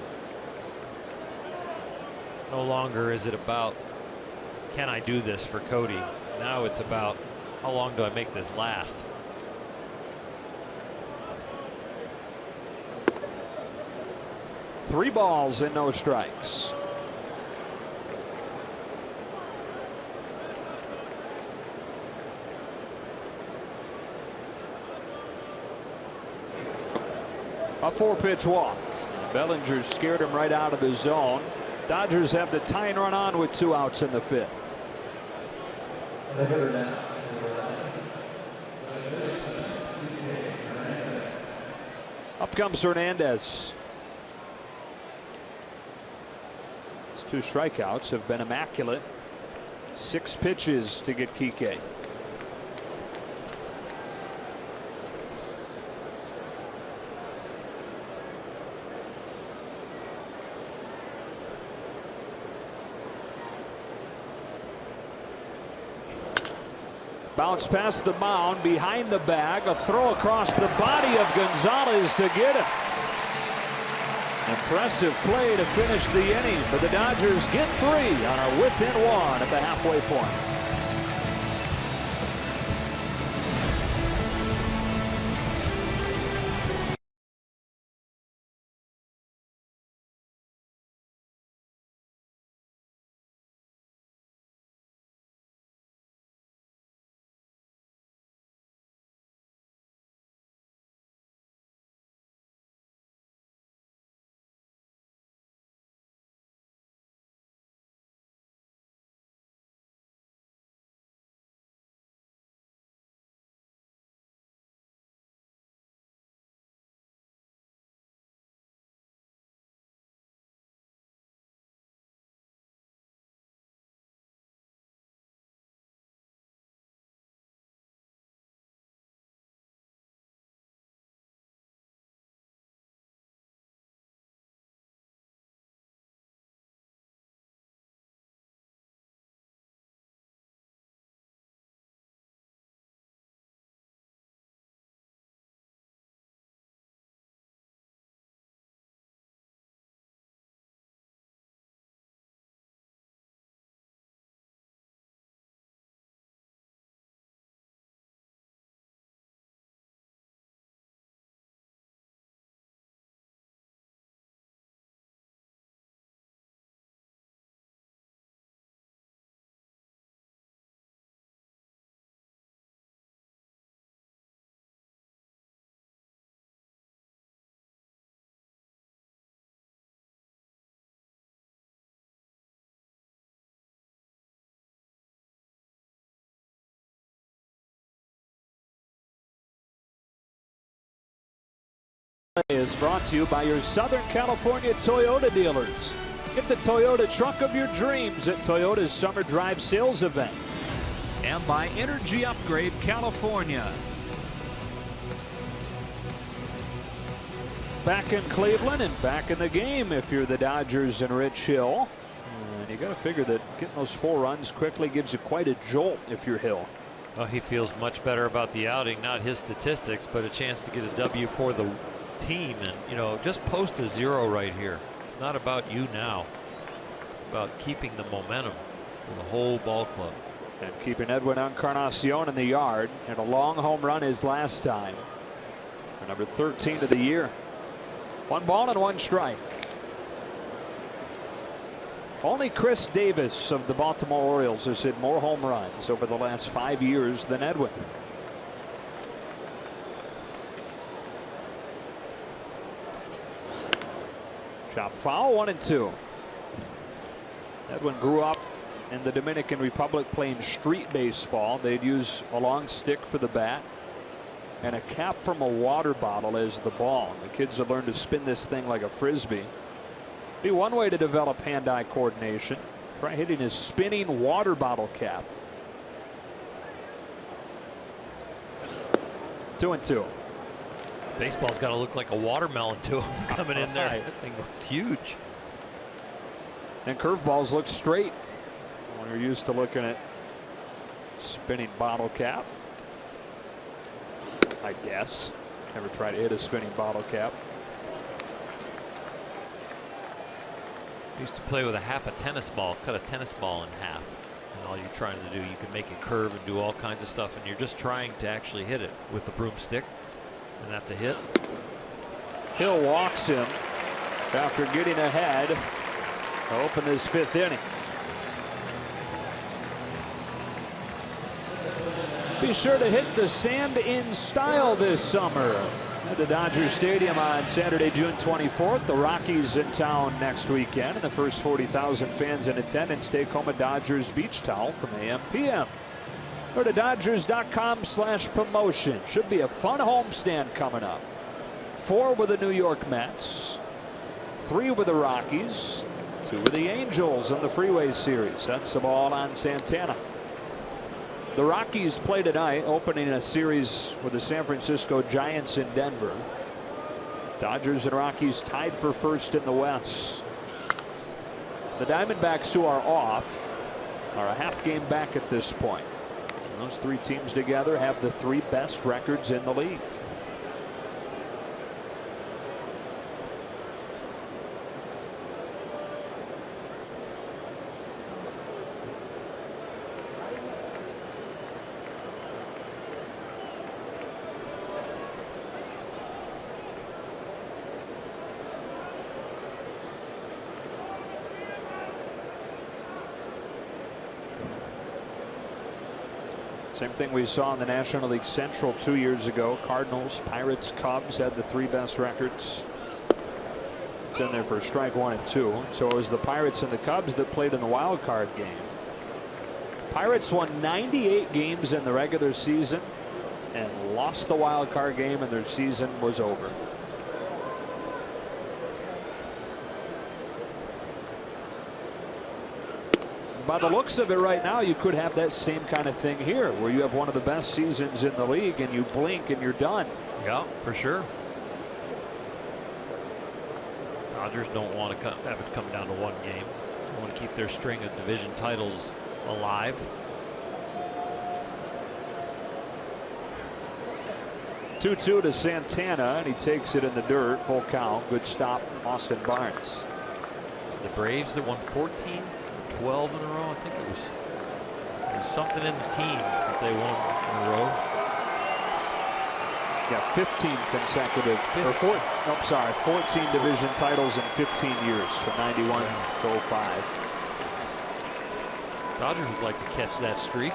No longer is it about, can I do this for Cody? Now it's about, how long do I make this last? Three balls and no strikes. A 4-pitch walk. Bellinger scared him right out of the zone. Dodgers have the tying run on with 2 outs in the 5th. Up comes Hernandez. His 2 strikeouts have been immaculate. 6 pitches to get Kike. Bounce past the mound, behind the bag, a throw across the body of Gonzalez to get him. Impressive play to finish the inning, but the Dodgers get 3 on a within 1 at the halfway point. Is brought to you by your Southern California Toyota dealers. Get the Toyota truck of your dreams at Toyota's Summer Drive Sales Event. And by Energy Upgrade California. Back in Cleveland and back in the game if you're the Dodgers and Rich Hill. And you got to figure that getting those 4 runs quickly gives you quite a jolt if you're Hill. Well, he feels much better about the outing, not his statistics, but a chance to get a W for the team. And, you know, just post a 0 right here. It's not about you now. It's about keeping the momentum for the whole ball club. And keeping Edwin Encarnacion in the yard. And a long home run his last time. For number 13 of the year. 1 ball and 1 strike. Only Chris Davis of the Baltimore Orioles has hit more home runs over the last 5 years than Edwin. Chop foul, 1-2. Edwin grew up in the Dominican Republic playing street baseball, they'd use a long stick for the bat and a cap from a water bottle as the ball. The kids would learn to spin this thing like a frisbee. Be one way to develop hand-eye coordination. Try hitting a spinning water bottle cap. 2-2. Baseball's got to look like a watermelon to him coming in there. That thing looks huge. And curveballs look straight when you're used to looking at spinning bottle cap. I guess. Never try to hit a spinning bottle cap. Used to play with a half a tennis ball, cut a tennis ball in half. And all you're trying to do, you can make it curve and do all kinds of stuff, and you're just trying to actually hit it with the broomstick. And that's a hit. Hill walks him after getting ahead to open this 5th inning. Be sure to hit the sand in style this summer at the Dodger Stadium on Saturday, June 24th. The Rockies in town next weekend, and the first 40,000 fans in attendance take home a Dodgers beach towel from AM/PM. Go to Dodgers.com/promotion. Should be a fun homestand coming up. 4 with the New York Mets, 3 with the Rockies, 2 with the Angels in the Freeway Series. That's the ball on Santana. The Rockies play tonight, opening a series with the San Francisco Giants in Denver. Dodgers and Rockies tied for first in the West. The Diamondbacks, who are off, are a half game back at this point. And those 3 teams together have the 3 best records in the league. Same thing we saw in the National League Central 2 years ago. Cardinals, Pirates, Cubs had the 3 best records. It's in there for strike 1 and 2. So it was the Pirates and the Cubs that played in the wild card game. Pirates won 98 games in the regular season and lost the wild card game, and their season was over. By the looks of it right now, you could have that same kind of thing here, where you have one of the best seasons in the league and you blink and you're done. Yeah, for sure. Dodgers don't want to have it come down to 1 game. They want to keep their string of division titles alive. 2-2 to Santana, and he takes it in the dirt. Full count. Good stop, Austin Barnes. The Braves that won 14, 12 in a row. I think it was something in the teens that they won in a row. Yeah, 15 consecutive, or 14 division titles in 15 years from 91 to 05. Dodgers would like to catch that streak.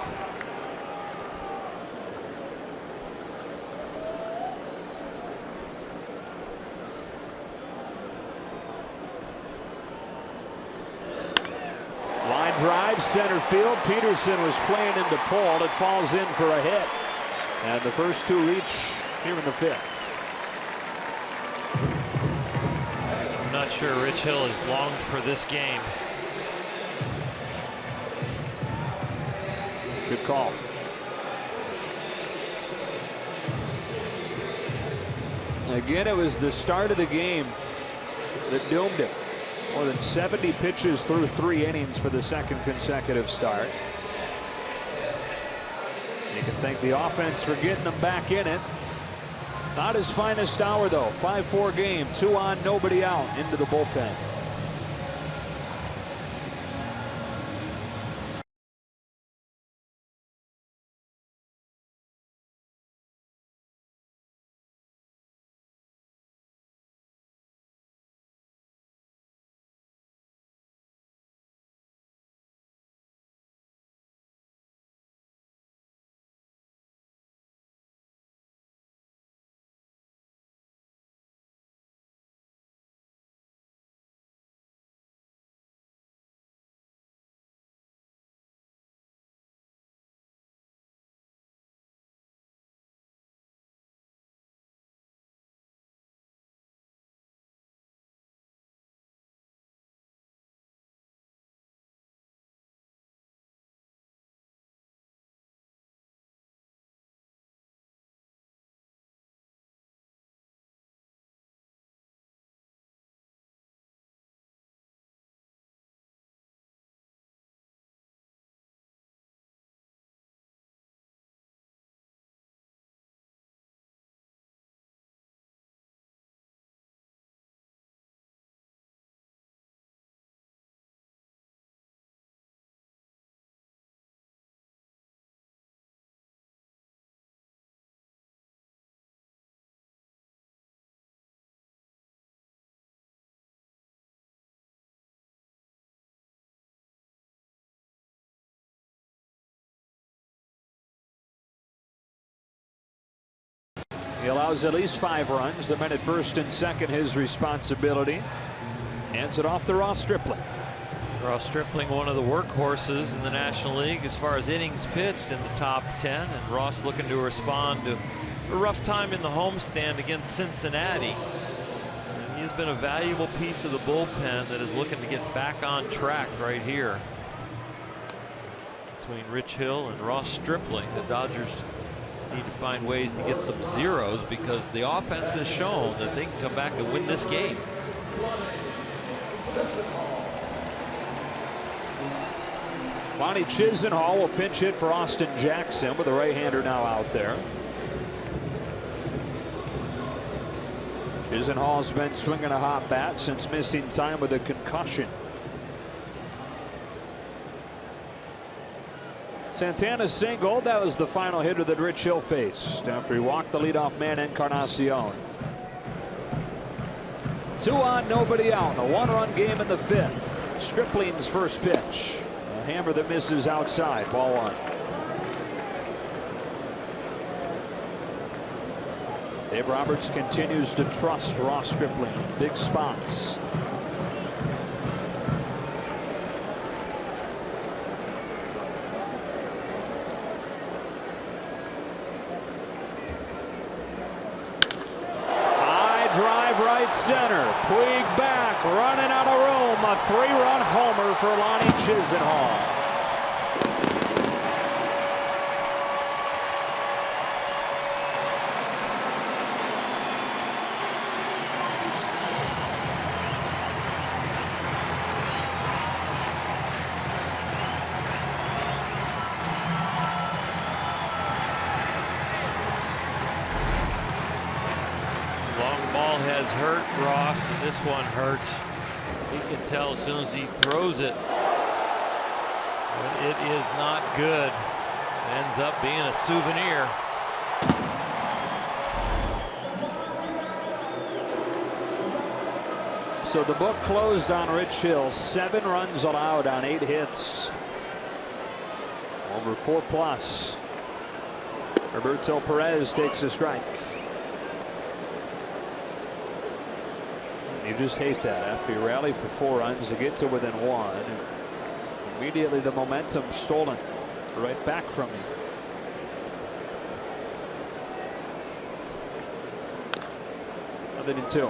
Line drive, center field. Peterson was playing into Paul. It falls in for a hit. And the first 2 reach here in the 5th. I'm not sure Rich Hill has longed for this game. Good call. Again, it was the start of the game that doomed him. More than 70 pitches through 3 innings for the 2nd consecutive start. You can thank the offense for getting them back in it. Not his finest hour, though. 5-4 game, 2 on, nobody out, into the bullpen. He allows at least 5 runs. The men at first and second, his responsibility. Hands it off to Ross Stripling. Ross Stripling, one of the workhorses in the National League as far as innings pitched in the top 10. And Ross looking to respond to a rough time in the homestand against Cincinnati. And he's been a valuable piece of the bullpen that is looking to get back on track right here. Between Rich Hill and Ross Stripling, the Dodgers need to find ways to get some zeros because the offense has shown that they can come back and win this game. Lonnie Chisenhall will pinch hit for Austin Jackson with a right-hander now out there. Chisenhall's been swinging a hot bat since missing time with a concussion. Santana singled. That was the final hitter that Rich Hill faced after he walked the leadoff man Encarnacion. 2 on, nobody out. A 1-run game in the 5th. Stripling's first pitch. A hammer that misses outside. Ball 1. Dave Roberts continues to trust Ross Stripling. Big spots. Right center. Puig back, running out of room. A 3-run homer for Lonnie Chisenhall. Hurt Ross, and this one hurts. He can tell as soon as he throws it. But it is not good. Ends up being a souvenir. So the book closed on Rich Hill. 7 runs allowed on 8 hits. Over 4+. Roberto Perez takes a strike. You just hate that after you rally for 4 runs to get to within 1. And immediately the momentum stolen right back from you. Nothing in 2.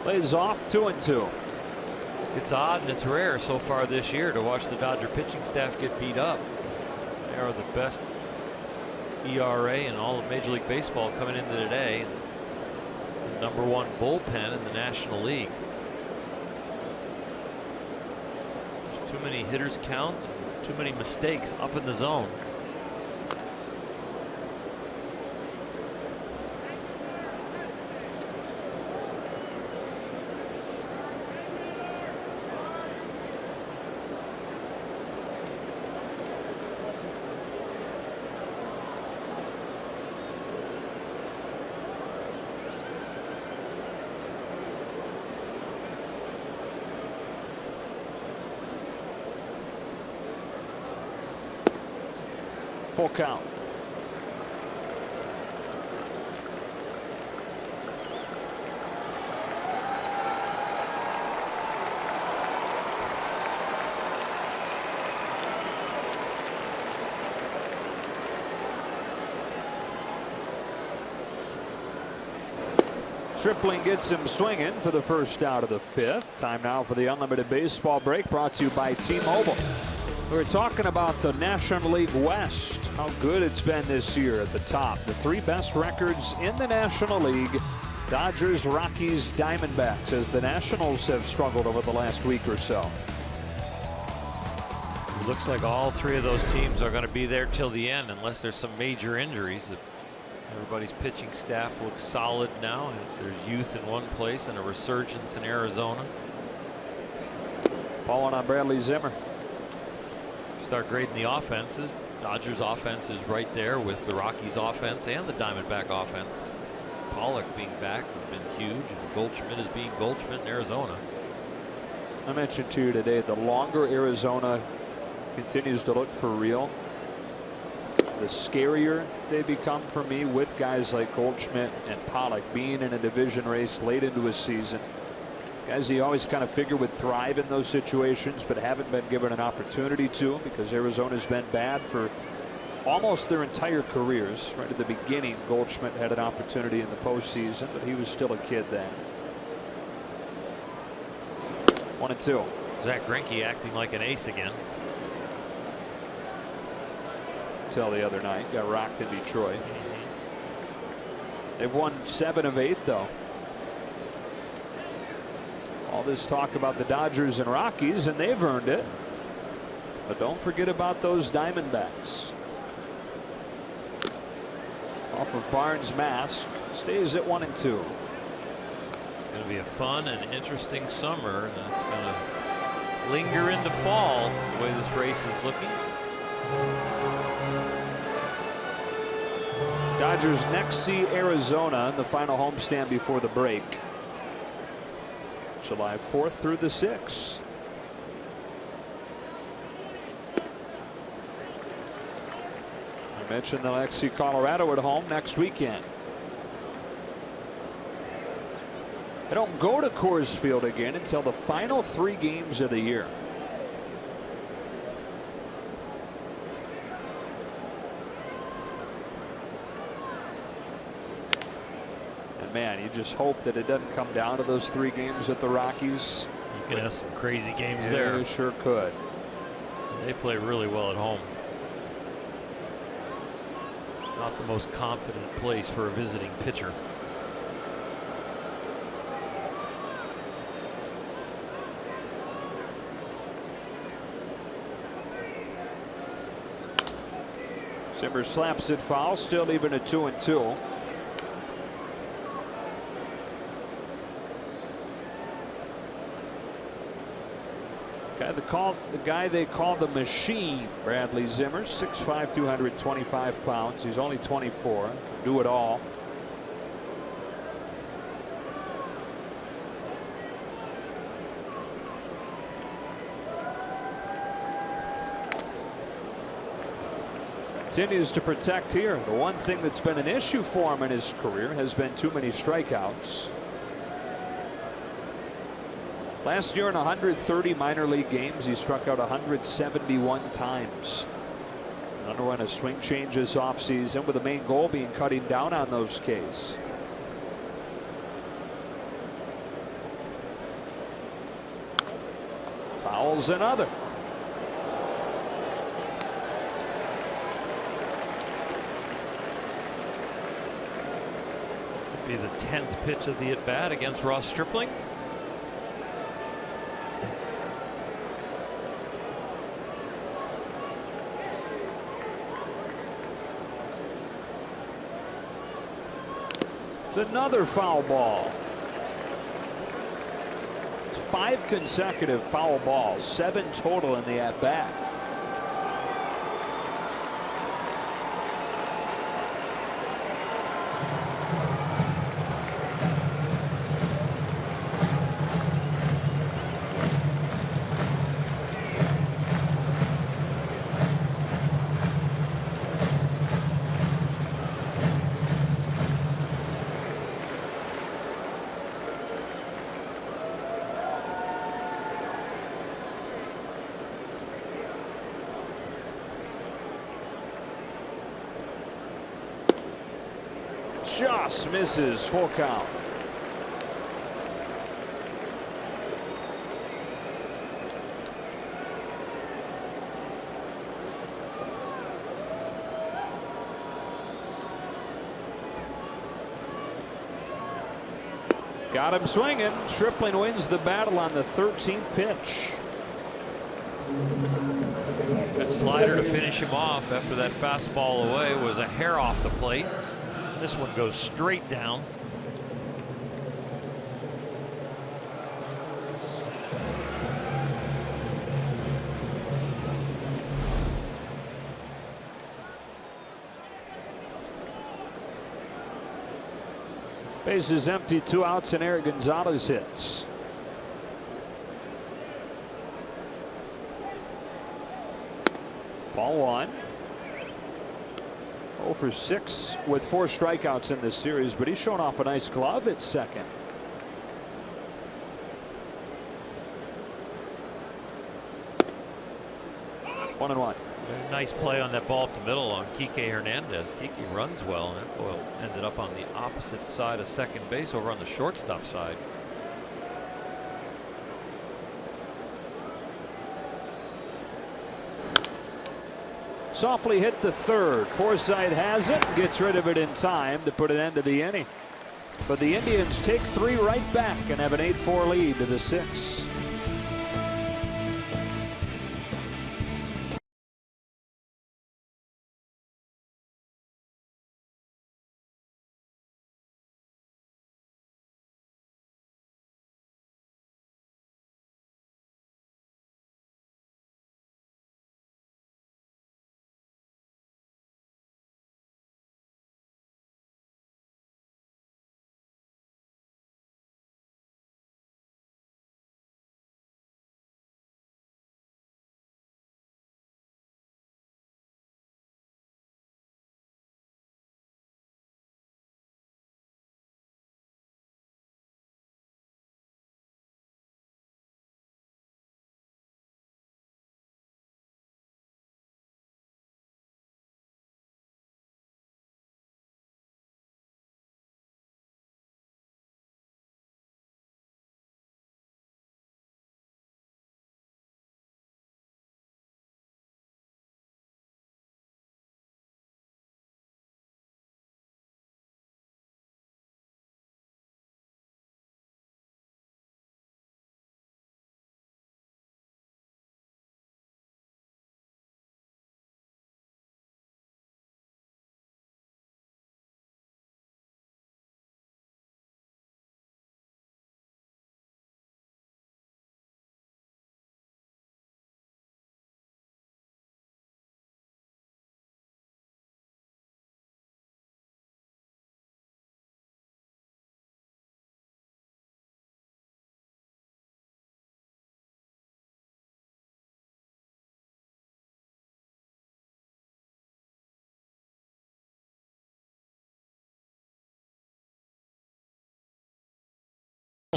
Plays off 2-2. It's odd and it's rare so far this year to watch the Dodger pitching staff get beat up. They are the best ERA in all of Major League Baseball coming into today. The #1 bullpen in the National League. There's too many hitters counts, too many mistakes up in the zone. Full count. Stripling gets him swinging for the first out of the 5th. Time now for the Unlimited Baseball break, brought to you by T-Mobile. We're talking about the National League West, how good it's been this year at the top. The 3 best records in the National League Dodgers, Rockies, Diamondbacks, as the Nationals have struggled over the last week or so. It looks like all three of those teams are going to be there till the end unless there's some major injuries. Everybody's pitching staff looks solid now, and there's youth in one place and a resurgence in Arizona. Falling on Bradley Zimmer. Start grading the offenses. Dodgers offense is right there with the Rockies offense and the Diamondback offense. Pollock being back has been huge, and Goldschmidt is being Goldschmidt in Arizona. I mentioned to you today, the longer Arizona continues to look for real, the scarier they become for me, with guys like Goldschmidt and Pollock being in a division race late into a season. Guys you always kind of figure would thrive in those situations, but haven't been given an opportunity to, because Arizona's been bad for almost their entire careers. Right at the beginning, Goldschmidt had an opportunity in the postseason, but he was still a kid then. 1-2. Zach Greinke acting like an ace again. Until the other night, got rocked in Detroit. They've won 7 of 8, though. All this talk about the Dodgers and Rockies, and they've earned it. But don't forget about those Diamondbacks. Off of Barnes' mask, stays at 1-2. It's going to be a fun and interesting summer, and it's going to linger into fall the way this race is looking. Dodgers next see Arizona in the final homestand before the break. July 4th through the 6th. I mentioned they'll next see Colorado at home next weekend. They don't go to Coors Field again until the final 3 games of the year. Man, you just hope that it doesn't come down to those 3 games with the Rockies. You can have some crazy games there. You sure could. They play really well at home. It's not the most confident place for a visiting pitcher. Zimmer slaps it foul, still even at 2-2. The guy they call the machine, Bradley Zimmer, 6'5", 225 pounds. He's only 24. Can do it all. Continues to protect here. The one thing that's been an issue for him in his career has been too many strikeouts. Last year in 130 minor league games, he struck out 171 times. Underwent a swing change this offseason, with the main goal being cutting down on those Ks. Fouls another. This would be the 10th pitch of the at-bat against Ross Stripling. It's another foul ball. It's 5 consecutive foul balls, 7 total in the at-bat. Just misses, full count. Got him swinging. Stripling wins the battle on the 13th pitch. Good slider to finish him off after that fastball away was a hair off the plate. This one goes straight down. Bases empty, 2 outs, and Eric Gonzalez hits. Ball 1. 0 for 6 with 4 strikeouts in this series, but he's showing off a nice glove at second. One and one. Nice play on that ball up the middle on Kike Hernandez. Kike runs well, and that ball ended up on the opposite side of second base over on the shortstop side. Softly hit the third. Forsythe has it, gets rid of it in time to put an end to the inning. But the Indians take 3 right back and have an 8-4 lead to the 6th.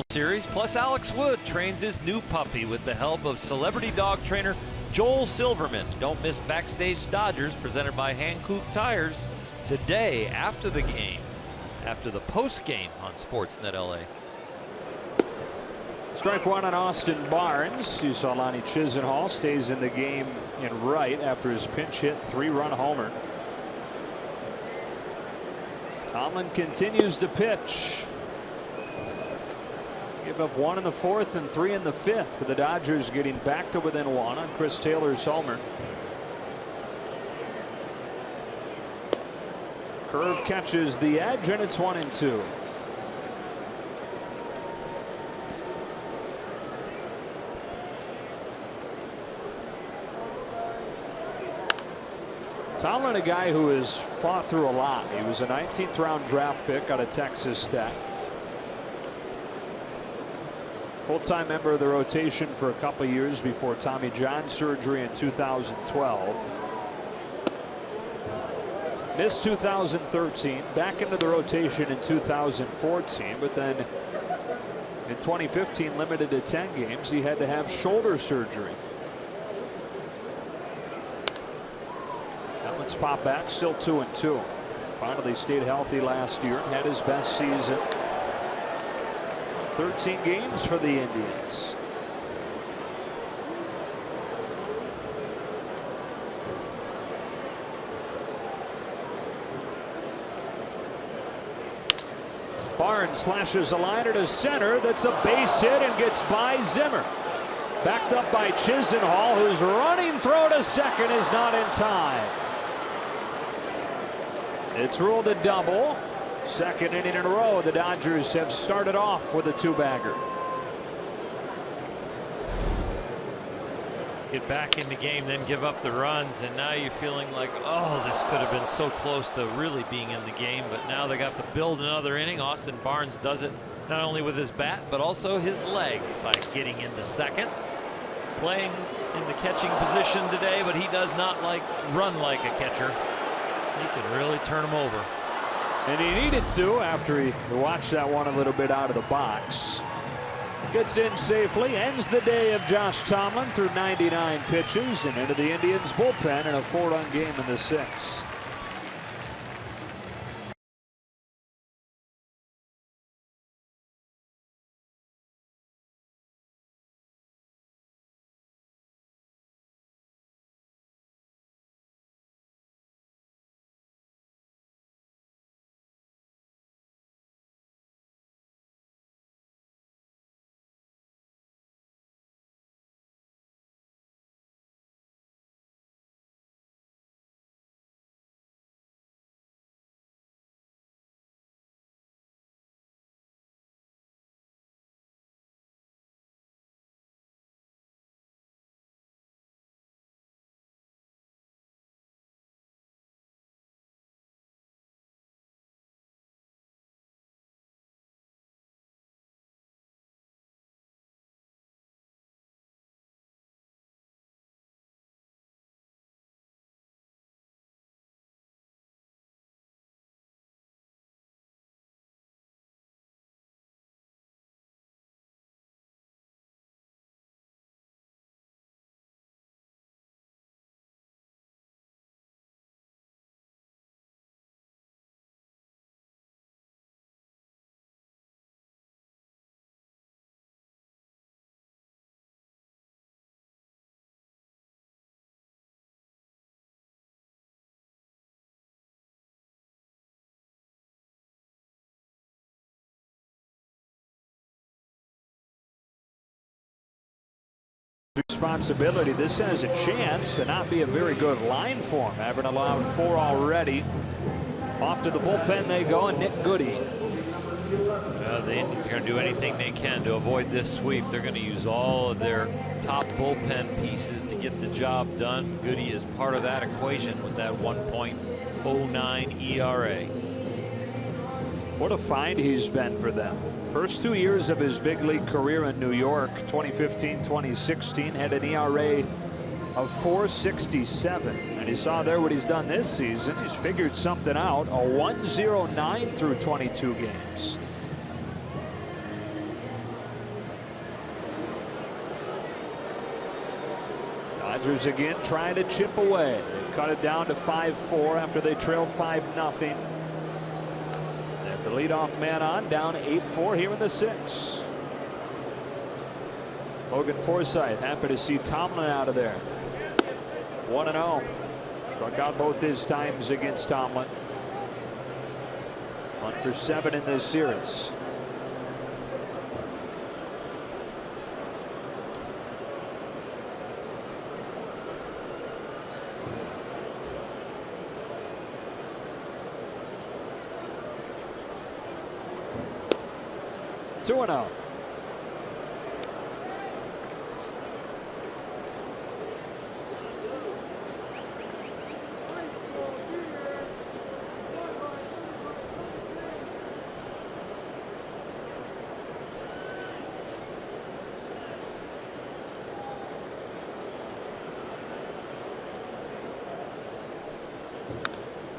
Series plus Alex Wood trains his new puppy with the help of celebrity dog trainer Joel Silverman. Don't miss Backstage Dodgers presented by Hankook Tires today after the game, after the post game on Sportsnet LA. Strike 1 on Austin Barnes. You saw Lonnie Chisenhall stays in the game in right after his pinch hit 3-run homer. Tomlin continues to pitch. Give up 1 in the 4th and 3 in the 5th, with the Dodgers getting back to within 1 on Chris Taylor's homer. Curve catches the edge, and it's 1-2. Tomlin, a guy who has fought through a lot. He was a 19th round draft pick out of Texas Tech. Full-time member of the rotation for a couple years before Tommy John surgery in 2012. Missed 2013, back into the rotation in 2014, but then in 2015 limited to 10 games. He had to have shoulder surgery. That one's popped back, still 2-2. Finally stayed healthy last year, had his best season. 13 games for the Indians. Barnes slashes a liner to center. That's a base hit and gets by Zimmer. Backed up by Chisenhall, whose running throw to second is not in time. It's ruled a double. Second inning in a row, the Dodgers have started off with a two-bagger. Get back in the game, then give up the runs, and now you're feeling like, oh, this could have been so close to really being in the game, but now they have to build another inning. Austin Barnes does it not only with his bat, but also his legs by getting into second. Playing in the catching position today, but he does not run like a catcher. He can really turn him over. And he needed to after he watched that one a little bit out of the box. Gets in safely, ends the day of Josh Tomlin through 99 pitches and into the Indians bullpen in a 4-run game in the 6th. Responsibility. This has a chance to not be a very good line for him, having allowed 4 already. Off to the bullpen they go, and Nick Goody. The Indians are going to do anything they can to avoid this sweep. They're going to use all of their top bullpen pieces to get the job done. Goody is part of that equation with that 1.09 ERA. What a find he's been for them. First 2 years of his big league career in New York, 2015-2016, had an ERA of 4.67. And you saw there what he's done this season. He's figured something out. A 1.09 through 22 games. Dodgers again trying to chip away. They cut it down to 5-4 after they trailed 5-0. The leadoff man on, down 8-4 here in the 6th. Logan Forsythe happy to see Tomlin out of there. 1-0. Struck out both his times against Tomlin. 1 for 7 in this series. Two and out.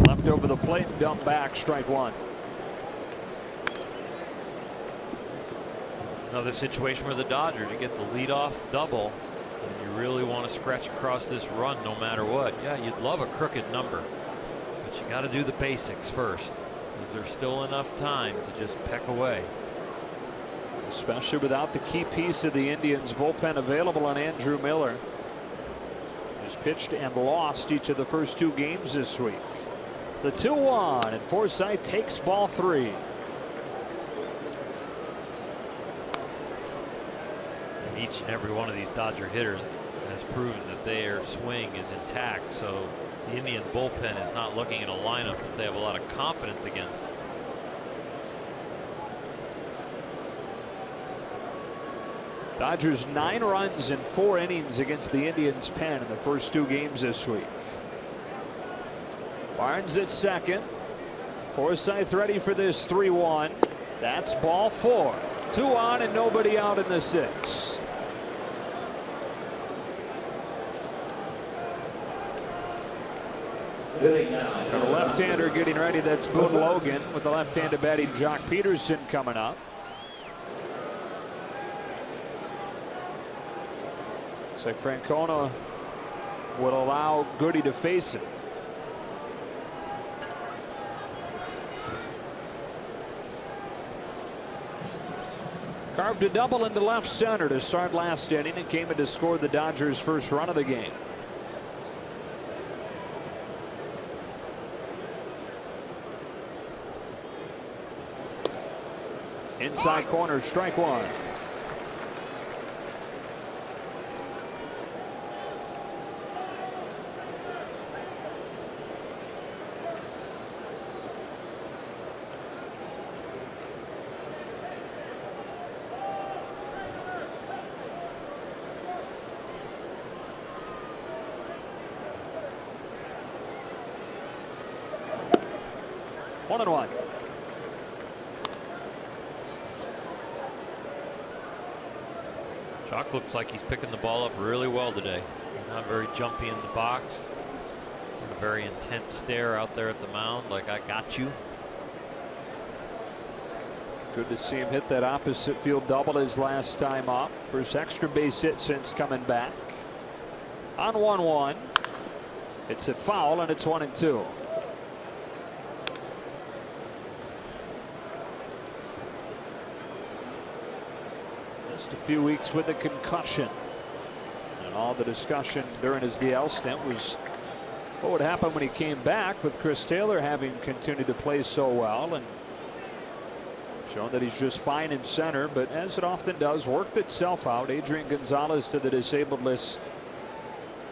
Left over the plate, dump back, strike 1. Another situation where the Dodgers, you get the leadoff double, and you really want to scratch across this run no matter what. Yeah, you'd love a crooked number, but you got to do the basics first. Is there still enough time to just peck away? Especially without the key piece of the Indians bullpen available on Andrew Miller, who's pitched and lost each of the first 2 games this week. The 2-1, and Forsythe takes ball 3. each and every one of these Dodger hitters has proven that their swing is intact. So the Indian bullpen is not looking at a lineup that they have a lot of confidence against. Dodgers 9 runs in 4 innings against the Indians' pen in the first 2 games this week. Barnes at second. Forsythe ready for this 3-1. That's ball 4. 2 on and nobody out in the 6th. And a left-hander getting ready. That's Boone Logan with the left-handed batting Jock Peterson coming up. Looks like Francona would allow Goody to face it. Carved a double into left center to start last inning and came in to score the Dodgers' first run of the game. Inside corner, strike 1. One and one. Jock looks like he's picking the ball up really well today. He's not very jumpy in the box. A very intense stare out there at the mound, like I got you. Good to see him hit that opposite field double his last time up. First extra base hit since coming back. On 1-1. It's at foul and it's 1-2. Just a few weeks with a concussion, and all the discussion during his DL stint was what would happen when he came back, with Chris Taylor having continued to play so well and shown that he's just fine in center, but as it often does, worked itself out. Adrian Gonzalez to the disabled list,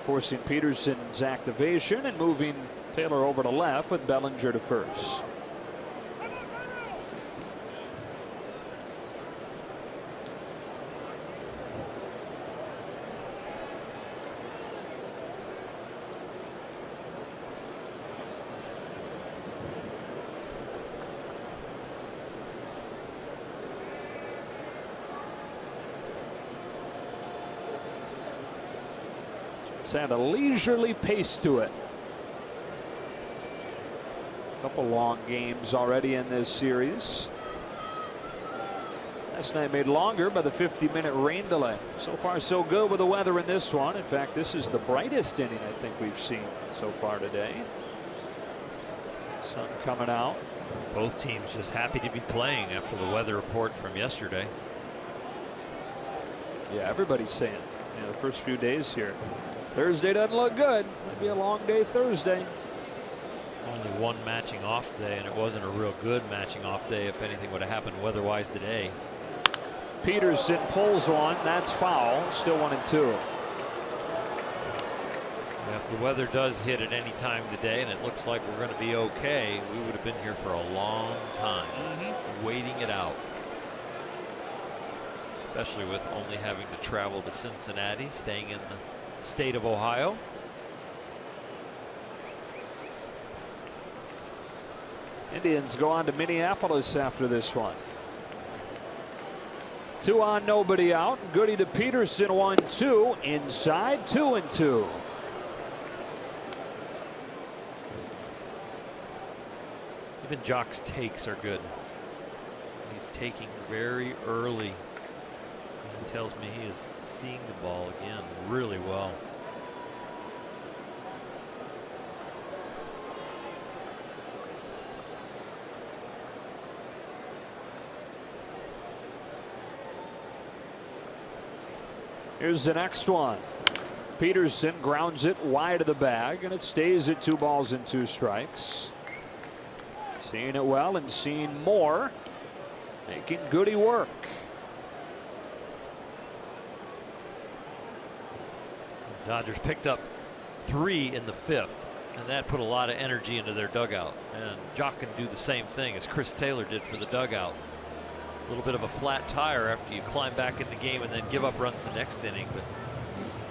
forcing Peterson's activation and moving Taylor over to left with Bellinger to first. Had a leisurely pace to it. A couple long games already in this series. Last night made longer by the 50-minute rain delay. So far so good with the weather in this one. In fact, this is the brightest inning I think we've seen so far today. Sun coming out. Both teams just happy to be playing after the weather report from yesterday. Yeah, everybody's saying, you know, the first few days here. Thursday doesn't look good. Might be a long day Thursday. Only one matching off day, and it wasn't a real good matching off day if anything would have happened weather-wise today. Peterson pulls one. That's foul. Still 1-2. If the weather does hit at any time today, and it looks like we're going to be okay, we would have been here for a long time, waiting it out. Especially with only having to travel to Cincinnati, staying in the state of Ohio. Indians go on to Minneapolis after this one. 2 on, nobody out. Goody to Peterson, 1-2. Inside, 2-2. Even Jock's takes are good. He's taking very early. He tells me he is seeing the ball again really well. Here's the next one. Peterson grounds it wide of the bag, and it stays at 2 balls and 2 strikes. Seeing it well and seeing more, making Goody work. Dodgers picked up 3 in the 5th, and that put a lot of energy into their dugout. And Jock can do the same thing as Chris Taylor did for the dugout. A little bit of a flat tire after you climb back in the game and then give up runs the next inning. But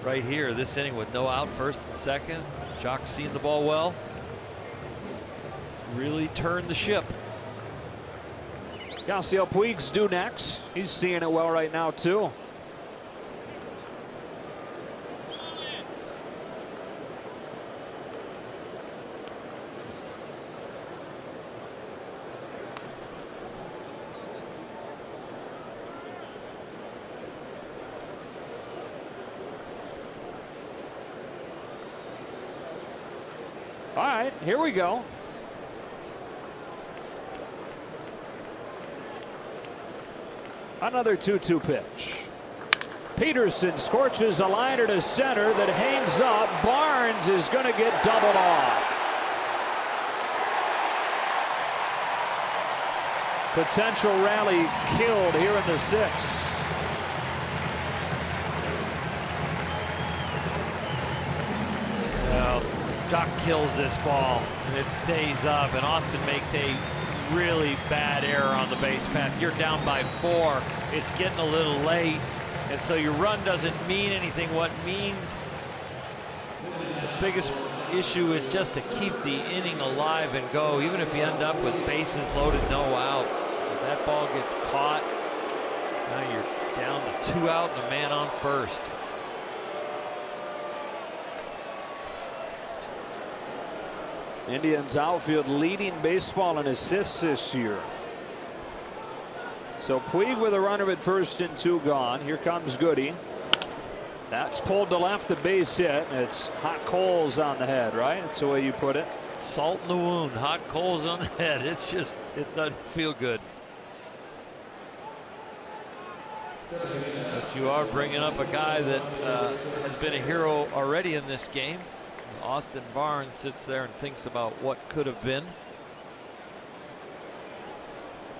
right here, this inning with no out, first and second, Jock seeing the ball well. Really turned the ship. Yasiel Puig's due next. He's seeing it well right now, too. All right, here we go. Another 2-2 pitch. Peterson scorches a liner to center that hangs up. Barnes is going to get doubled off. Potential rally killed here in the 6th. Well, Jock kills this ball and it stays up, and Austin makes a really bad error on the base path. You're down by 4. It's getting a little late, and so your run doesn't mean anything. What means the biggest issue is just to keep the inning alive and go, even if you end up with bases loaded, no out. If that ball gets caught, now you're down to 2 out and a man on first. Indians outfield leading baseball in assists this year. So Puig with a runner at first and 2 gone. Here comes Goody. That's pulled to left, a base hit. It's hot coals on the head, right? That's the way you put it. Salt in the wound, hot coals on the head. It's just, it doesn't feel good. But you are bringing up a guy that has been a hero already in this game. Austin Barnes sits there and thinks about what could have been.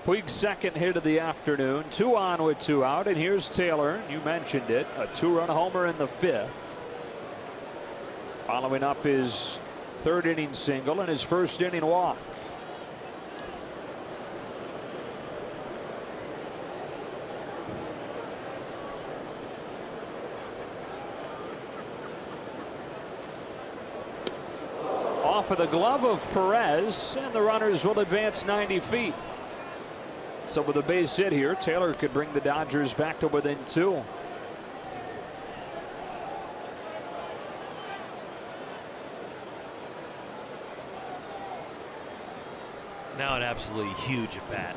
Puig's second hit of the afternoon. 2 on with 2 out. And here's Taylor. You mentioned it. A 2-run homer in the 5th. Following up his 3rd inning single and his 1st inning walk. Off of the glove of Perez, and the runners will advance 90 feet. So with a base hit here, Taylor could bring the Dodgers back to within 2. Now an absolutely huge at bat.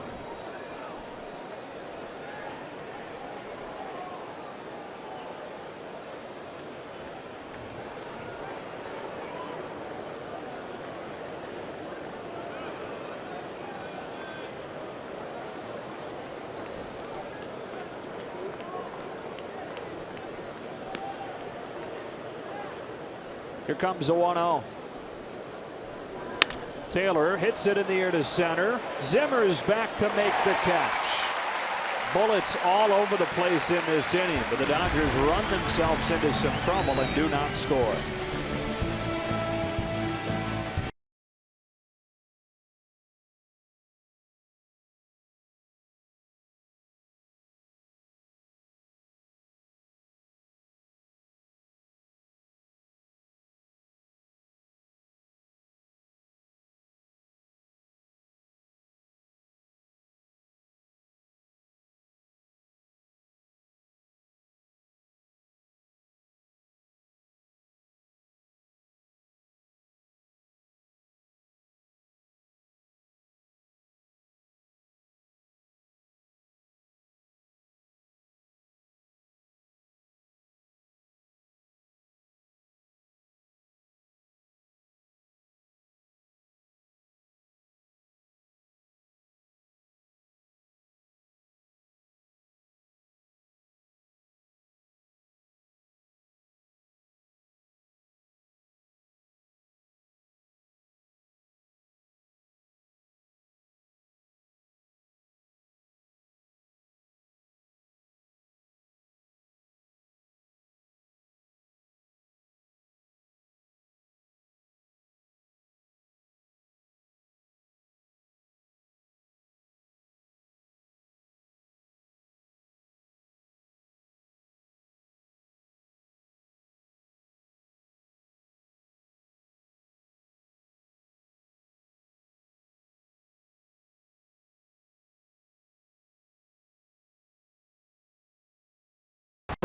Here comes the 1-0. Taylor hits it in the air to center. Zimmer's back to make the catch. Bullets all over the place in this inning, but the Dodgers run themselves into some trouble and do not score.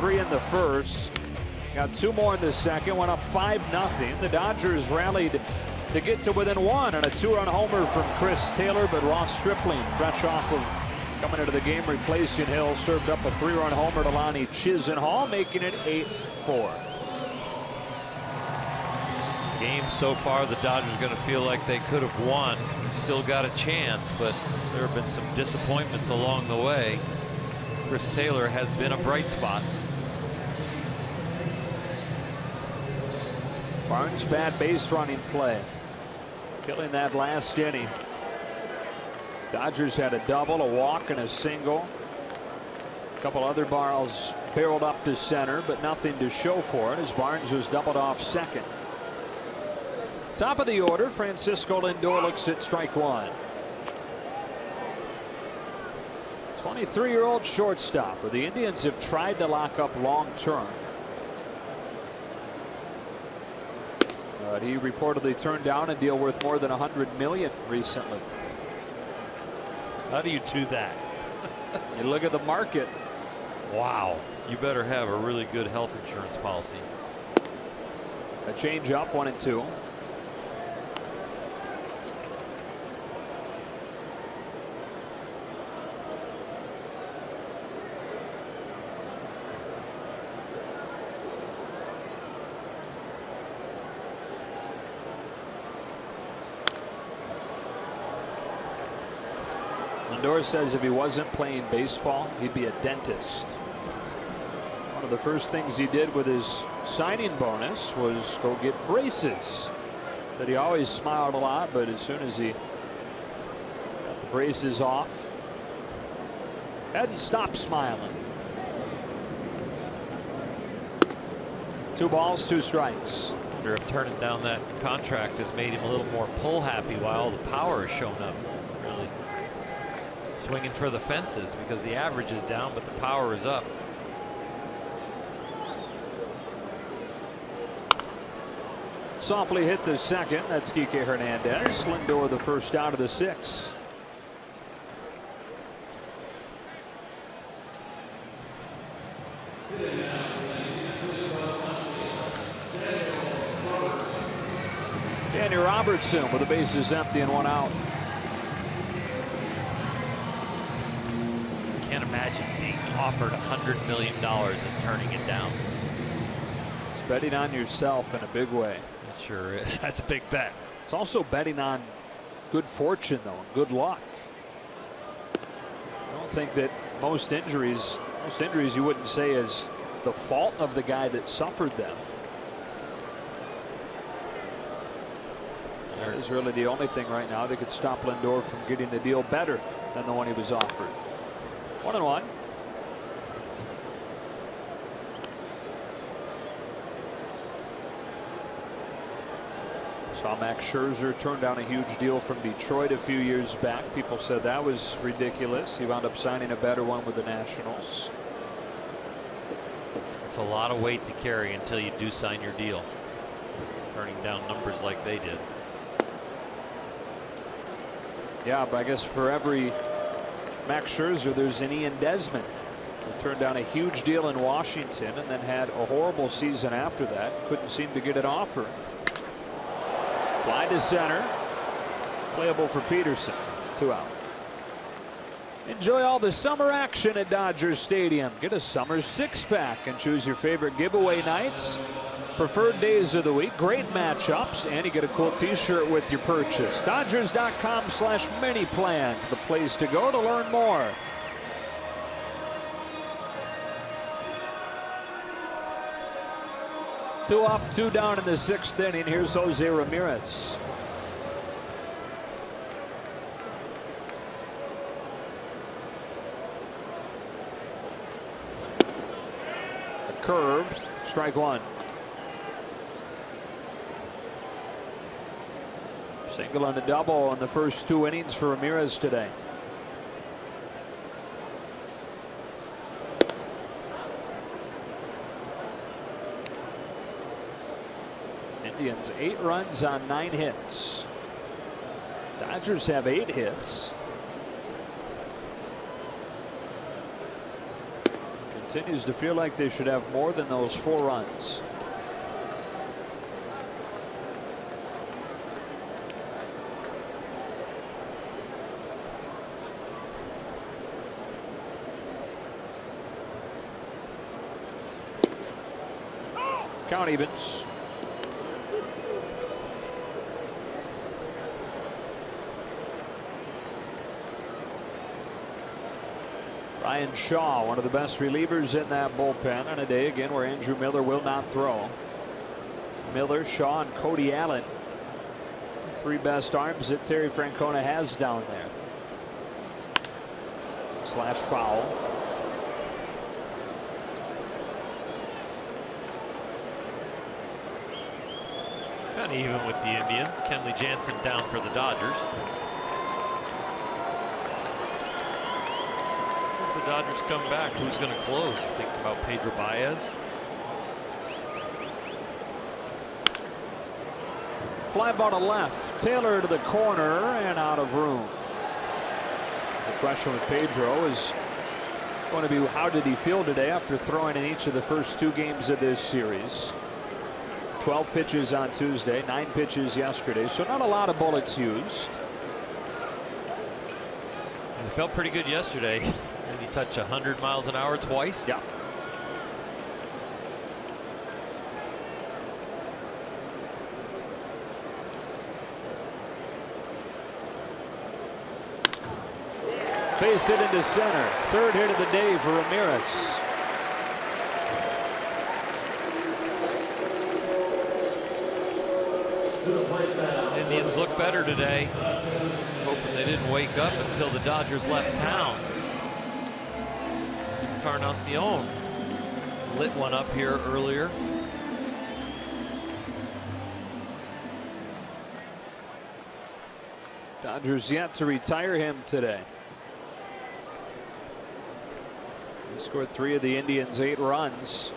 3 in the first. Got 2 more in the second. Went up 5-0. The Dodgers rallied to get to within 1 on a 2-run homer from Chris Taylor, but Ross Stripling, fresh off of coming into the game replacing Hill, served up a 3-run homer to Lonnie Chisenhall, making it 8-4. Game so far, the Dodgers are going to feel like they could have won. Still got a chance, but there have been some disappointments along the way. Chris Taylor has been a bright spot. Barnes' bad base running play, killing that last inning. Dodgers had a double, a walk, and a single. A couple other balls barreled up to center, but nothing to show for it as Barnes was doubled off second. Top of the order, Francisco Lindor looks at strike 1. 23-year-old shortstop, who the Indians have tried to lock up long term. But he reportedly turned down a deal worth more than $100 million recently. How do you do that? You look at the market. Wow. You better have a really good health insurance policy. A change up, 1-2. Lindor says if he wasn't playing baseball, he'd be a dentist. One of the first things he did with his signing bonus was go get braces. That he always smiled a lot, but as soon as he got the braces off, hadn't stopped smiling. 2 balls, 2 strikes. I wonder if turning down that contract has made him a little more pull happy while the power has shown up. Really swinging for the fences because the average is down, but the power is up. Softly hit the second. That's Kike Hernandez. Lindor the first out of the 6. Danny Robertson with the bases empty and 1 out. Can't imagine being offered $100 million and turning it down. It's betting on yourself in a big way. It sure is. That's a big bet. It's also betting on good fortune, though, and good luck. I don't think that most injuries you wouldn't say is the fault of the guy that suffered them. That is really the only thing right now that could stop Lindor from getting a deal better than the one he was offered. 1-1. Saw Max Scherzer turn down a huge deal from Detroit a few years back. People said that was ridiculous. He wound up signing a better one with the Nationals. It's a lot of weight to carry until you do sign your deal. Turning down numbers like they did. Yeah, but I guess for every Max Scherzer, there's an Ian Desmond who turned down a huge deal in Washington and then had a horrible season after that. Couldn't seem to get it offered. Fly to center. Playable for Peterson. 2 out. Enjoy all the summer action at Dodger Stadium. Get a summer 6-pack and choose your favorite giveaway nights, preferred days of the week, great matchups, and you get a cool t-shirt with your purchase. Dodgers.com/mini plans, the place to go to learn more. Two up, 2 down in the 6th inning. Here's Jose Ramirez. A curve, strike 1. Single and a double in the first 2 innings for Ramirez today. Indians 8 runs on 9 hits. Dodgers have 8 hits. Continues to feel like they should have more than those 4 runs. Count evens. Ryan Shaw, one of the best relievers in that bullpen on a day again where Andrew Miller will not throw. Miller, Shaw, and Cody Allen, 3 best arms that Terry Francona has down there. Slash foul. Kind of even with the Indians. Kenley Jansen down for the Dodgers. If the Dodgers come back, who's going to close? Think about Pedro Baez. Fly ball to left. Taylor to the corner and out of room. The question with Pedro is going to be, how did he feel today after throwing in each of the first 2 games of this series? 12 pitches on Tuesday, 9 pitches yesterday, so not a lot of bullets used. He felt pretty good yesterday. Did he touch 100 miles an hour twice? Yeah. Base hit into center. 3rd hit of the day for Ramirez. Indians look better today. Hoping they didn't wake up until the Dodgers left town. Encarnacion lit one up here earlier. Dodgers yet to retire him today. He scored 3 of the Indians' 8 runs.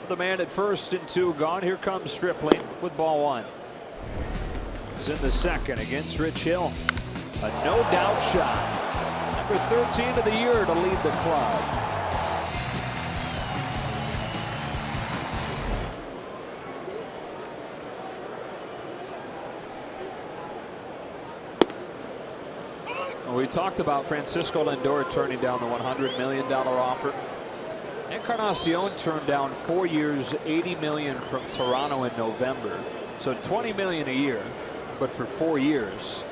The man at first and 2 gone. Here comes Stripling with ball 1. He's in the 2nd against Rich Hill. A no-doubt shot. Number 13 of the year to lead the club. Well, we talked about Francisco Lindor turning down the $100 million offer. Encarnacion turned down 4 years, $80 million from Toronto in November. So $20 million a year, but for 4 years.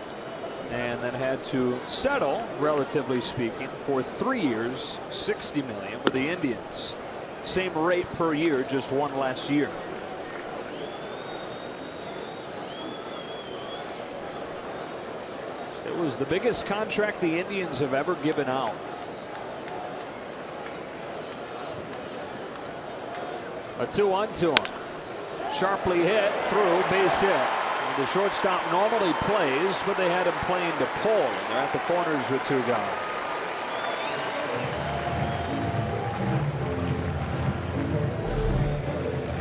And then had to settle, relatively speaking, for 3 years, $60 million with the Indians. Same rate per year, just 1 less year. It was the biggest contract the Indians have ever given out. A 2-1 to him. Sharply hit through, base hit. And the shortstop normally plays, but they had him playing to pull. And they're at the corners with 2 gone.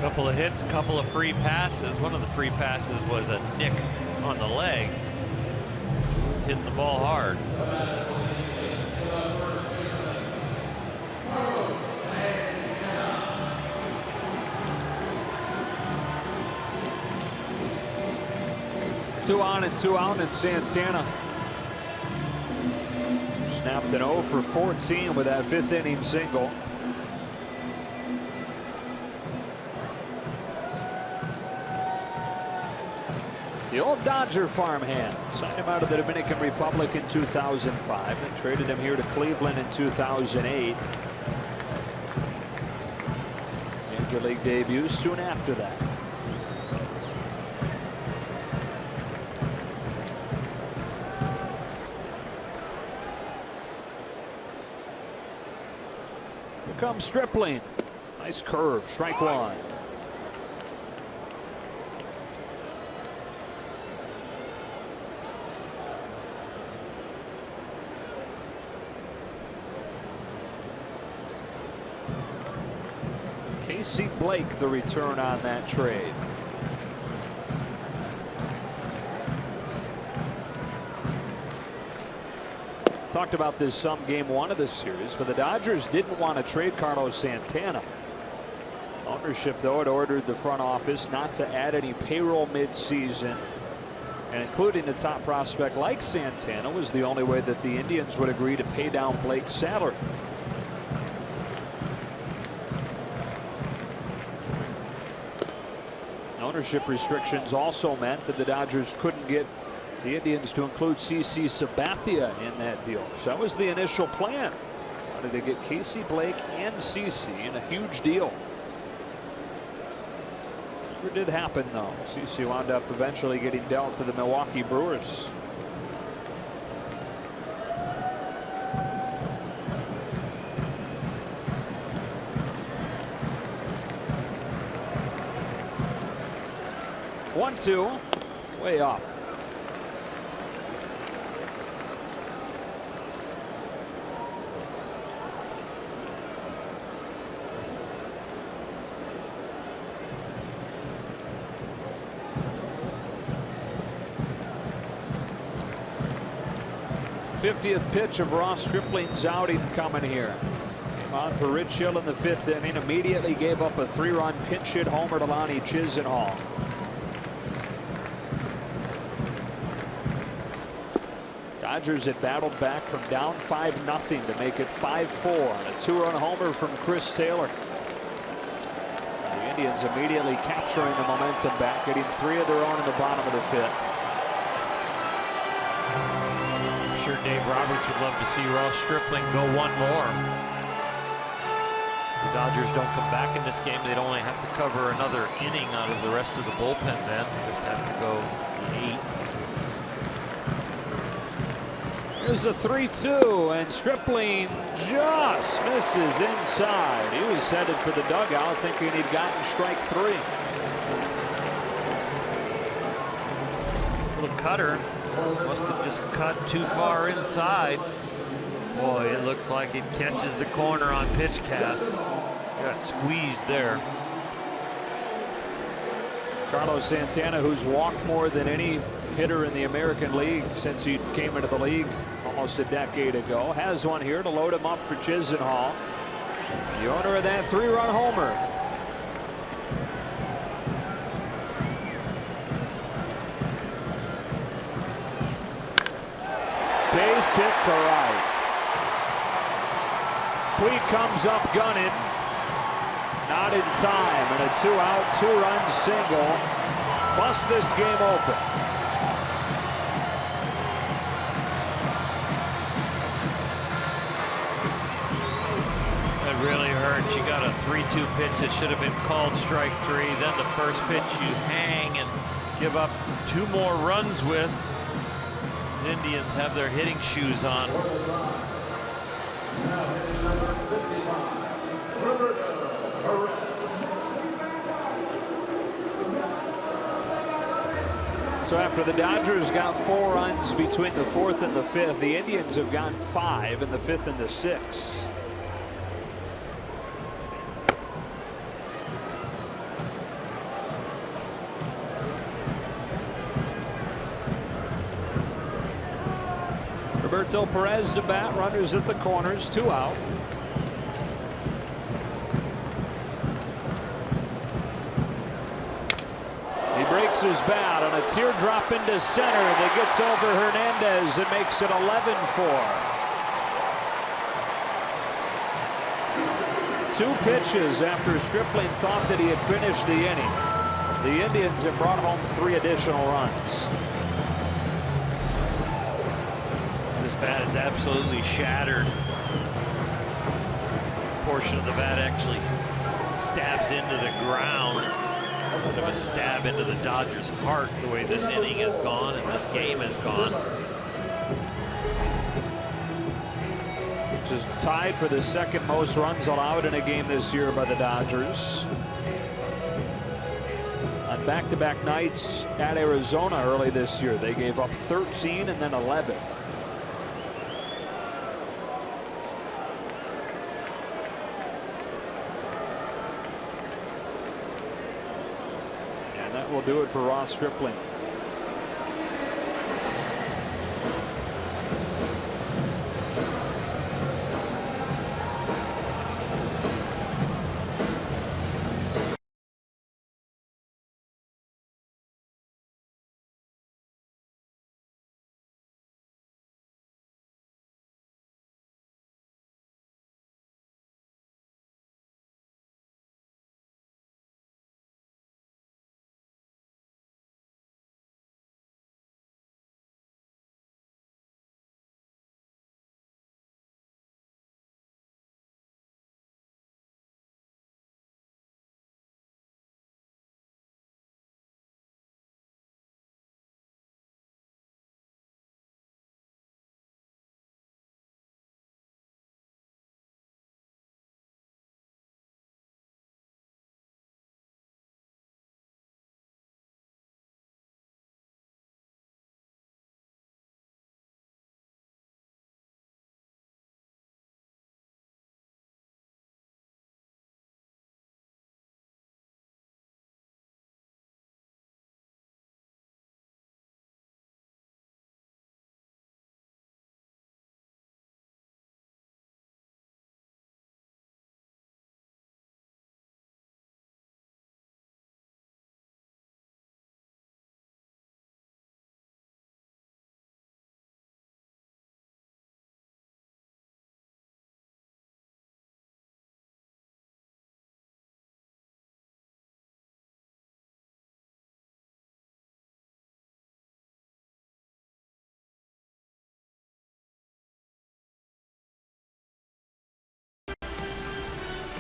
Couple of hits, couple of free passes. One of the free passes was a nick on the leg. He's hitting the ball hard. Two on and 2 out, and Santana snapped an 0 for 14 with that 5th inning single. The old Dodger farmhand. Signed him out of the Dominican Republic in 2005 and traded him here to Cleveland in 2008. Major League debut soon after that. Here comes Stripling. Nice curve. Strike 1. Casey Blake, the return on that trade. talked about this some game one of this series, but the Dodgers didn't want to trade Carlos Santana. Ownership, though, had ordered the front office not to add any payroll mid-season, and including a top prospect like Santana was the only way that the Indians would agree to pay down Blake's salary. Ownership restrictions also meant that the Dodgers couldn't get the Indians to include CC Sabathia in that deal. So that was the initial plan. Wanted to get Casey, Blake, and CC in a huge deal. Never did happen, though. CC wound up eventually getting dealt to the Milwaukee Brewers. One, two, way up. '50th pitch of Ross Stripling's outing coming here. Came on for Rich Hill in the 5th inning. Immediately gave up a 3-run pinch hit homer to Lonnie Chisenhall. Dodgers had battled back from down 5-0 to make it 5-4 on a 2-run homer from Chris Taylor. The Indians immediately capturing the momentum back, getting 3 of their own in the bottom of the 5th. I'm sure Dave Roberts would love to see Ross Stripling go one more. The Dodgers don't come back in this game. They'd only have to cover another inning out of the rest of the bullpen then. Just have to go 8. Here's a 3-2, and Stripling just misses inside. He was headed for the dugout thinking he'd gotten strike 3. Little cutter. Must have just cut too far inside. Boy, it looks like it catches the corner on pitch cast. Got squeezed there. Carlos Santana, who's walked more than any hitter in the American League since he came into the league almost a decade ago, has one here to load him up for Chisenhall. The owner of that 3-run homer. Base hit to right. Puig comes up gunning. Not in time, and a 2-out, 2-run single busts this game open. That really hurt. You got a 3-2 pitch that should have been called strike 3. Then the first pitch you hang and give up 2 more runs with. The Indians have their hitting shoes on. So after the Dodgers got 4 runs between the 4th and the 5th, the Indians have gotten 5 in the 5th and the 6th. Roberto Perez to bat, runners at the corners, 2 out. He breaks his bat on a teardrop into center that gets over Hernandez and makes it 11-4. 2 pitches after Stripling thought that he had finished the inning. The Indians have brought home 3 additional runs. This bat is absolutely shattered. A portion of the bat actually stabs into the ground. Bit of a stab into the Dodgers' heart the way this inning has gone and this game has gone. Which is tied for the 2nd most runs allowed in a game this year by the Dodgers. On back-to-back nights at Arizona early this year, they gave up 13 and then 11. Will do it for Ross Stripling.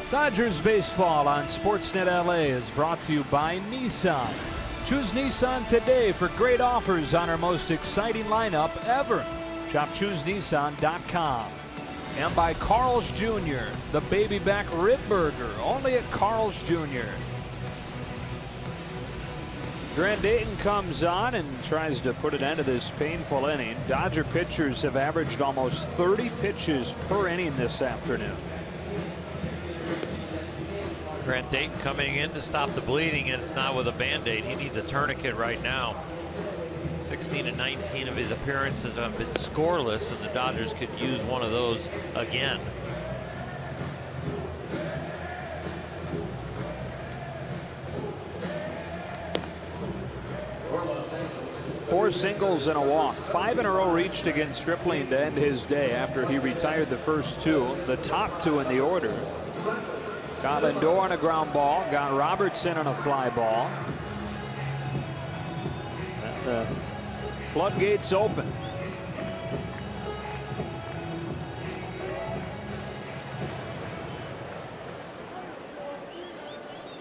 Dodgers baseball on Sportsnet LA is brought to you by Nissan. Choose Nissan today for great offers on our most exciting lineup ever. Shop ChooseNissan.com. And by Carl's Jr., the baby back rib burger, only at Carl's Jr. Grant Dayton comes on and tries to put an end to this painful inning. Dodger pitchers have averaged almost 30 pitches per inning this afternoon. Grant Dayton coming in to stop the bleeding, and it's not with a Band-Aid. He needs a tourniquet right now. 16 and 19 of his appearances have been scoreless, and the Dodgers could use one of those again. Four singles and a walk. 5 in a row reached against Stripling to end his day after he retired the first two, the top two in the order. Got Lindor on a ground ball, got Robertson on a fly ball. And the floodgates open.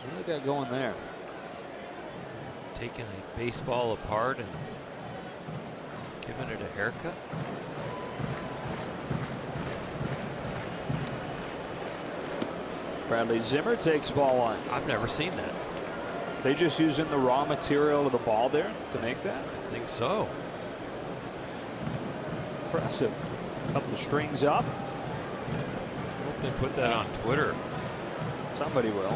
What do we got going there? Taking a baseball apart and giving it a haircut. Bradley Zimmer takes ball one. I've never seen that. They just using the raw material of the ball there to make that? I think so. It's impressive. Cut the strings up. I hope they put that on Twitter. Somebody will.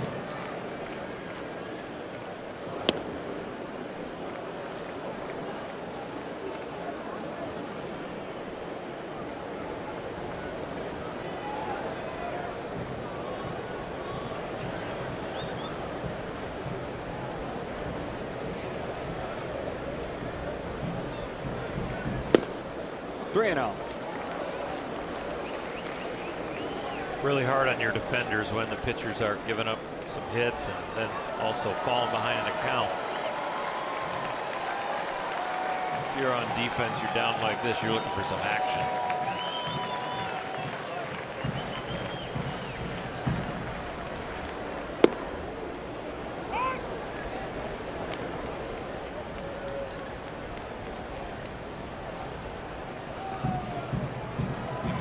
Really hard on your defenders when the pitchers are giving up some hits and then also falling behind in the count. If you're on defense, you're down like this, you're looking for some action.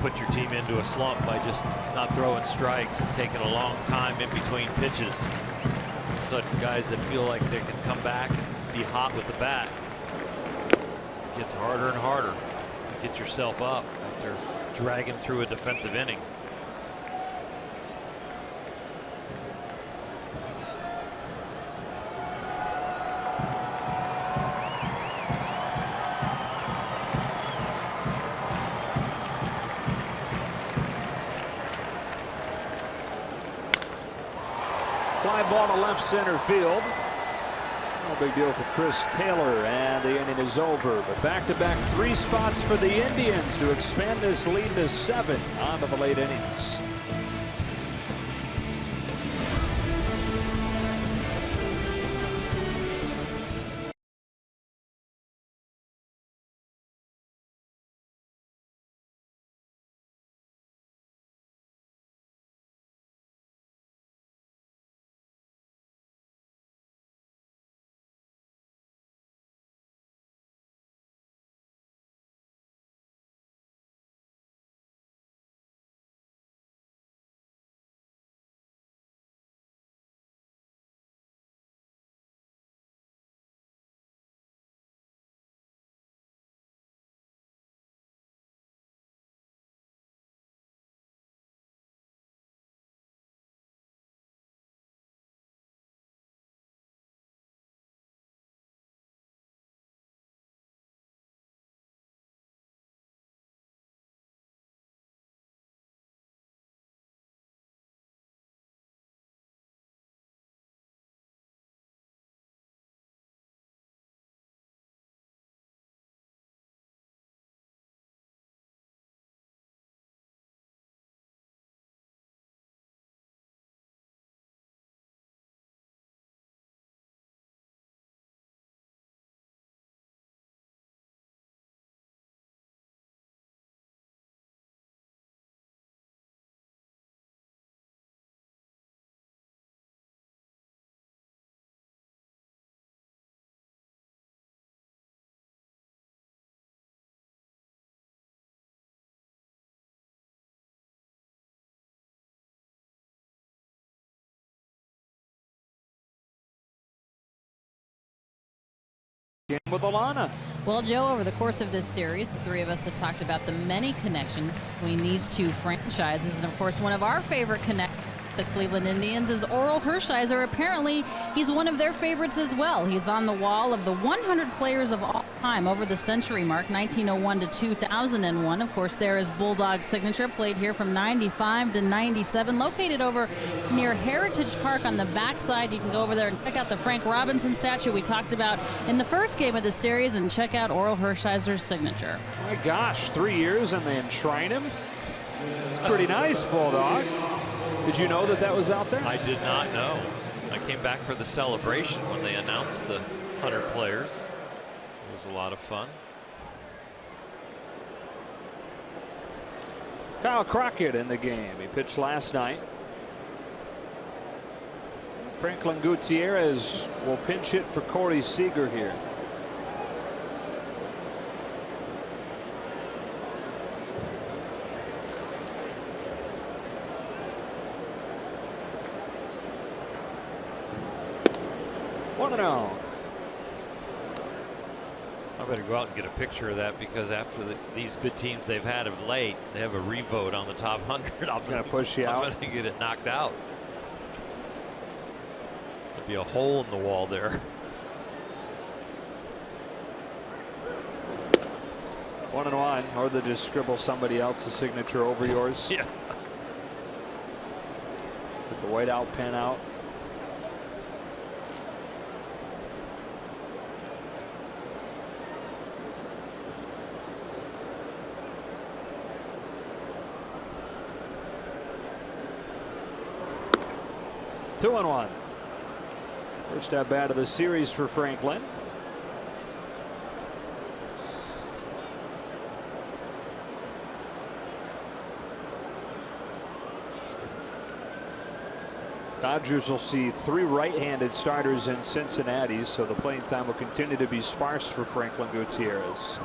Put your team into a slump by just not throwing strikes and taking a long time in between pitches. Such guys that feel like they can come back and be hot with the bat. It gets harder and harder to get yourself up after dragging through a defensive inning. Fly ball to left center field. No big deal for Chris Taylor, and the inning is over. But back-to-back 3 spots for the Indians to expand this lead to 7 on to the late innings. in with Alana. Well, Joe, over the course of this series, the three of us have talked about the many connections between these two franchises. And, of course, one of our favorite connections, the Cleveland Indians, is Orel Hershiser. Apparently, he's one of their favorites as well. He's on the wall of the 100 players of all time over the century mark, 1901 to 2001. Of course, there is Bulldog's signature, played here from 95 to 97, located over near Heritage Park on the backside. You can go over there and check out the Frank Robinson statue we talked about in the first game of the series and check out Orel Hershiser's signature. My gosh, 3 years and they enshrine him? It's pretty nice, Bulldog. Did you know that that was out there? I did not know. I came back for the celebration when they announced the 100 players. It was a lot of fun. Kyle Crockett in the game. He pitched last night. Franklin Gutierrez will pinch hit for Corey Seager here. I better go out and get a picture of that, because after these good teams they've had of late, they have a revote on the top 100. I'm gonna push you out. I'm gonna get it knocked out. There'll be a hole in the wall there. 1-1, or they just scribble somebody else's signature over yours. Yeah. Put the whiteout pen out. Two and one. First at bat of the series for Franklin. Dodgers will see 3 right-handed starters in Cincinnati, so the playing time will continue to be sparse for Franklin Gutierrez.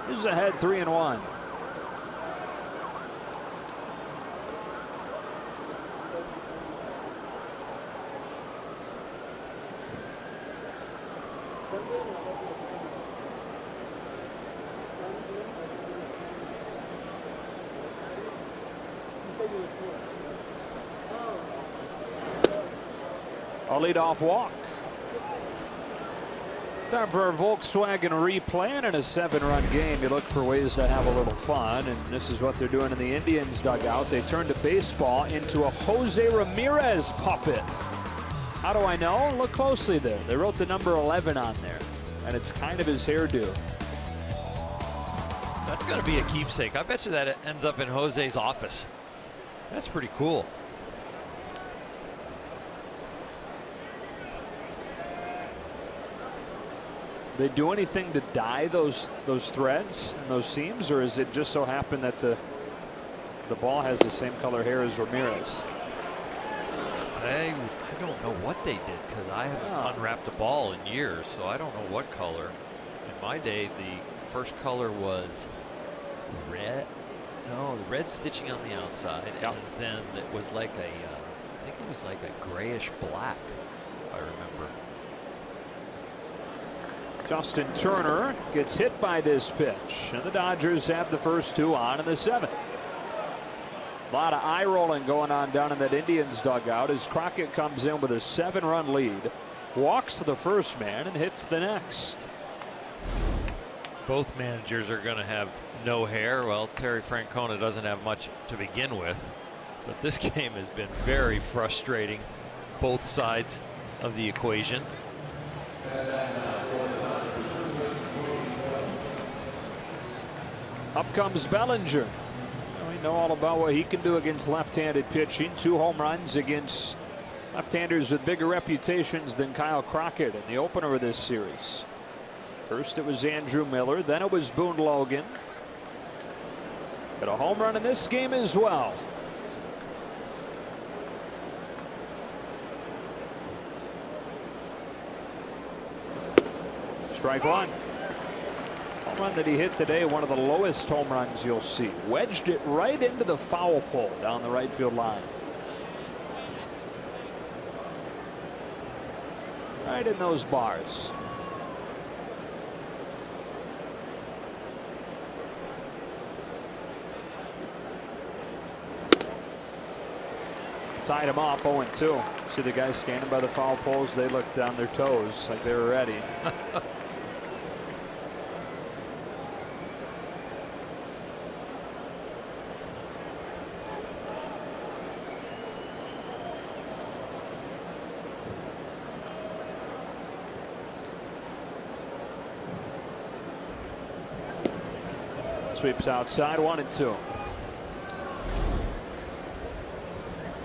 He's ahead 3-1. A leadoff walk. Time for a Volkswagen replay, in a 7-run game. You look for ways to have a little fun, and this is what they're doing in the Indians dugout. They turned a baseball into a Jose Ramirez puppet. How do I know? Look closely there. They wrote the number 11 on there, and it's kind of his hairdo. That's going to be a keepsake. I bet you that it ends up in Jose's office. That's pretty cool. They do anything to dye those threads and those seams, or is it just so happened that the ball has the same color hair as Ramirez? I don't know what they did, because I haven't unwrapped a ball in years, so I don't know what color. In my day, the first color was red. No, the red stitching on the outside, and then it was like a, I think it was like a grayish black, if I remember. Justin Turner gets hit by this pitch, and the Dodgers have the first 2 on in the 7th. A lot of eye rolling going on down in that Indians dugout as Crockett comes in with a 7-run lead, walks the first man and hits the next. Both managers are going to have no hair. Well, Terry Francona doesn't have much to begin with, but this game has been very frustrating, both sides of the equation. Up comes Bellinger. We know all about what he can do against left-handed pitching. 2 home runs against left-handers with bigger reputations than Kyle Crockett in the opener of this series. First it was Andrew Miller, then it was Boone Logan. Got a home run in this game as well. Strike one. Home run that he hit today, one of the lowest home runs you'll see. Wedged it right into the foul pole down the right field line. Right in those bars. tied him up 0-2. See the guys standing by the foul poles, they looked on their toes like they were ready. Sweeps outside, 1-2.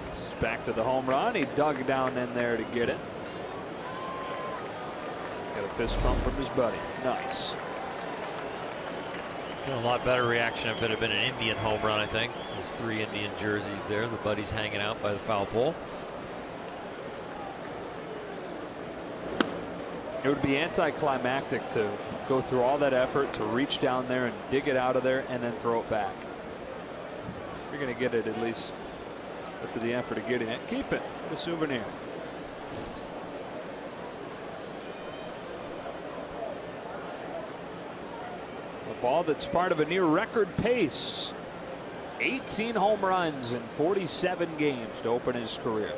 This is back to the home run. He dug down in there to get it. Got a fist pump from his buddy. Nuts. A lot better reaction if it had been an Indian home run, I think. There's 3 Indian jerseys there. The buddies hanging out by the foul pole. It would be anticlimactic to go through all that effort to reach down there and dig it out of there and then throw it back. You're going to get it at least after the effort of getting it. Keep it. A souvenir. A ball that's part of a near record pace. 18 home runs in 47 games to open his career.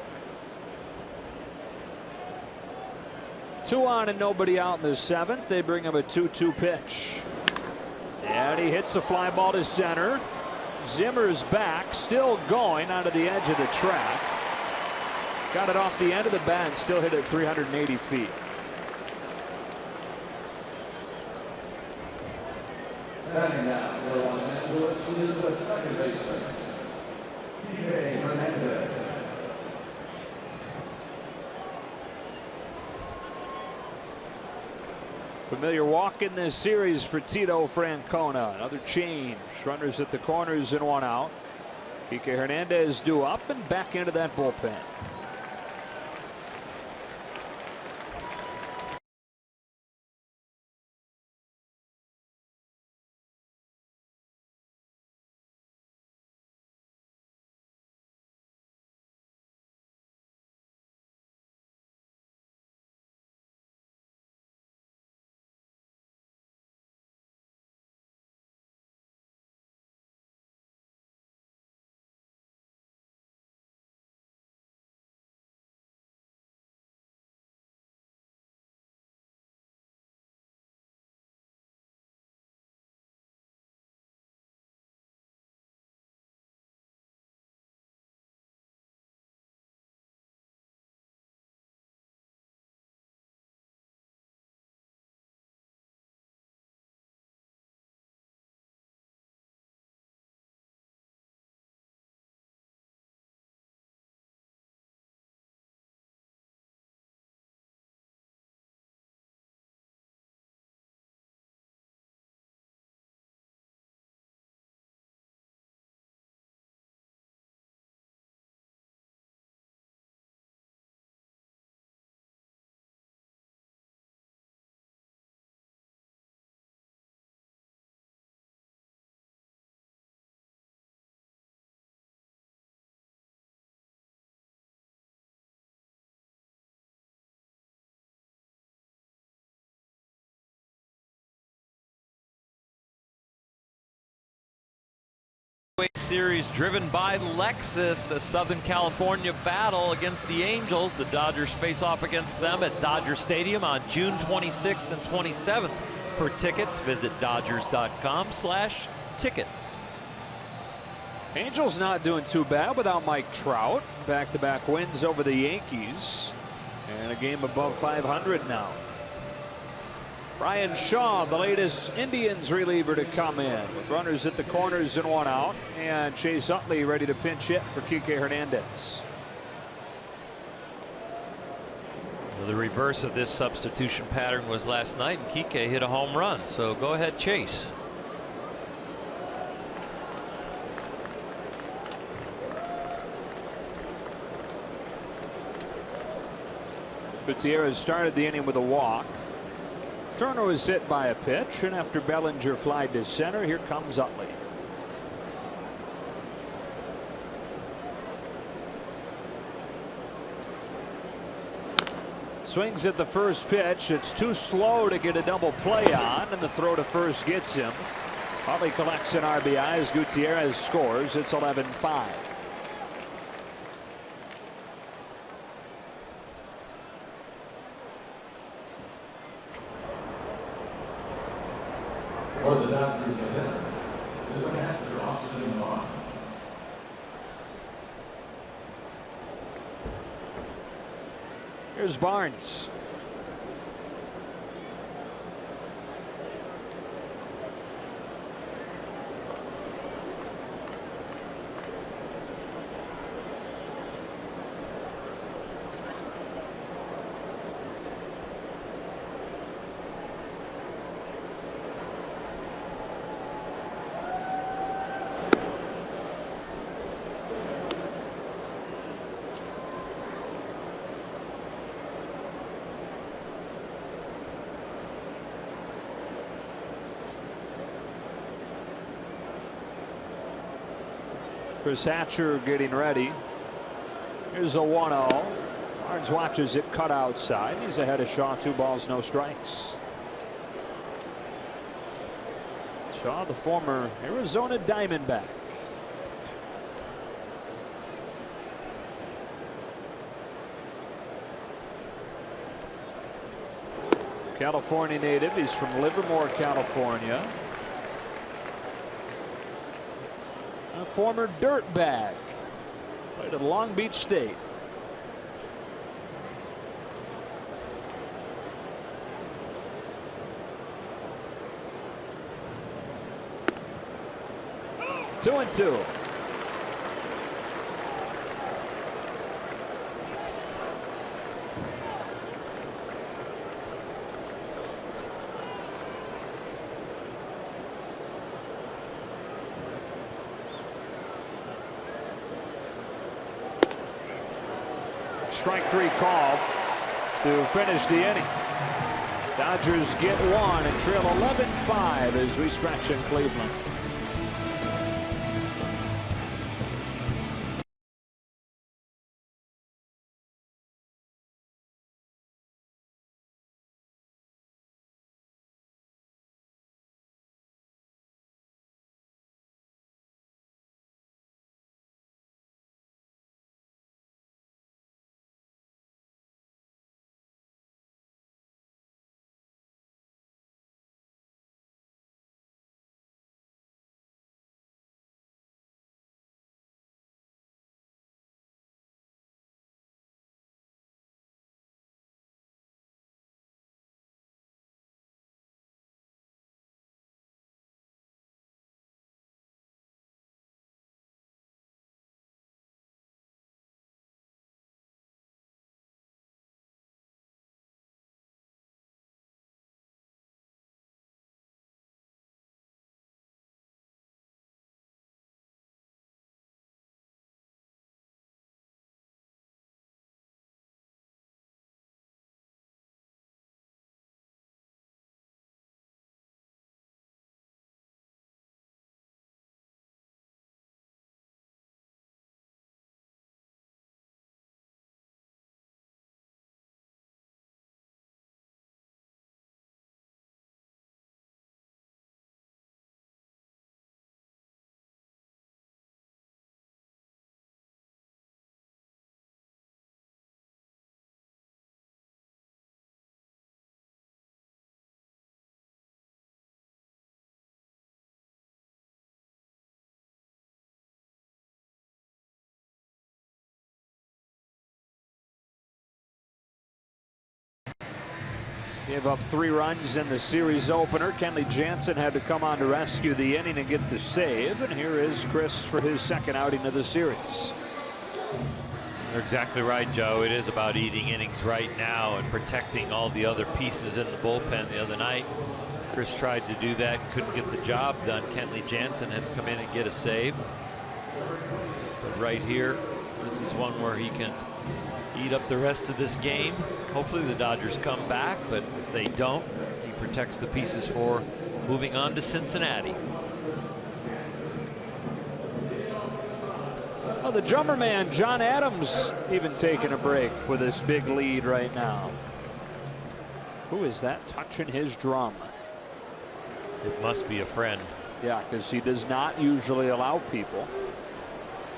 2 on and nobody out in the 7th. They bring him a 2-2 pitch. And he hits a fly ball to center. Zimmer's back, still going onto the edge of the track. Got it off the end of the bat and still hit it 380 feet. Batting now for Los Angeles is the second baseman, Kike Hernandez. Familiar walk in this series for Tito Francona. Another change. Runners at the corners and 1 out. Kike Hernandez due up and back into that bullpen. Series driven by Lexus, the Southern California battle against the Angels. The Dodgers face off against them at Dodger Stadium on June 26th and 27th. For tickets, visit Dodgers.com/tickets. Angels not doing too bad without Mike Trout. Back-to-back wins over the Yankees. And a game above 500 now. Brian Shaw, the latest Indians reliever to come in, with runners at the corners and 1 out, and Chase Utley ready to pinch hit for Kike Hernandez. Well, the reverse of this substitution pattern was last night, and Kike hit a home run. So go ahead, Chase. Gutierrez started the inning with a walk. Turner was hit by a pitch, and after Bellinger flied to center, here comes Utley. Swings at the first pitch. It's too slow to get a double play on, and the throw to first gets him. Utley collects an RBI as Gutierrez scores. It's 11-5. For the Dodgers, is the catcher, Austin Mark. Here's Barnes. Chris Hatcher getting ready. Here's a 1-0. Barnes watches it cut outside. He's ahead of Shaw. 2 balls, no strikes. Shaw, the former Arizona Diamondback. California native. He's from Livermore, California. A former dirtbag. Played at Long Beach State. Two and two. Strike 3 called to finish the inning. Dodgers get 1 and trail 11-5 as we scratch in Cleveland. Gave up 3 runs in the series opener. Kenley Jansen had to come on to rescue the inning and get the save. And here is Chris for his second outing of the series. You're exactly right, Joe. It is about eating innings right now and protecting all the other pieces in the bullpen the other night. Chris tried to do that, couldn't get the job done. Kenley Jansen had to come in and get a save. But right here, this is one where he can eat up the rest of this game. Hopefully the Dodgers come back, but if they don't, he protects the pieces for moving on to Cincinnati. Oh, the drummer man, John Adams, even taking a break with this big lead right now. Who is that touching his drum? It must be a friend. Yeah, because he does not usually allow people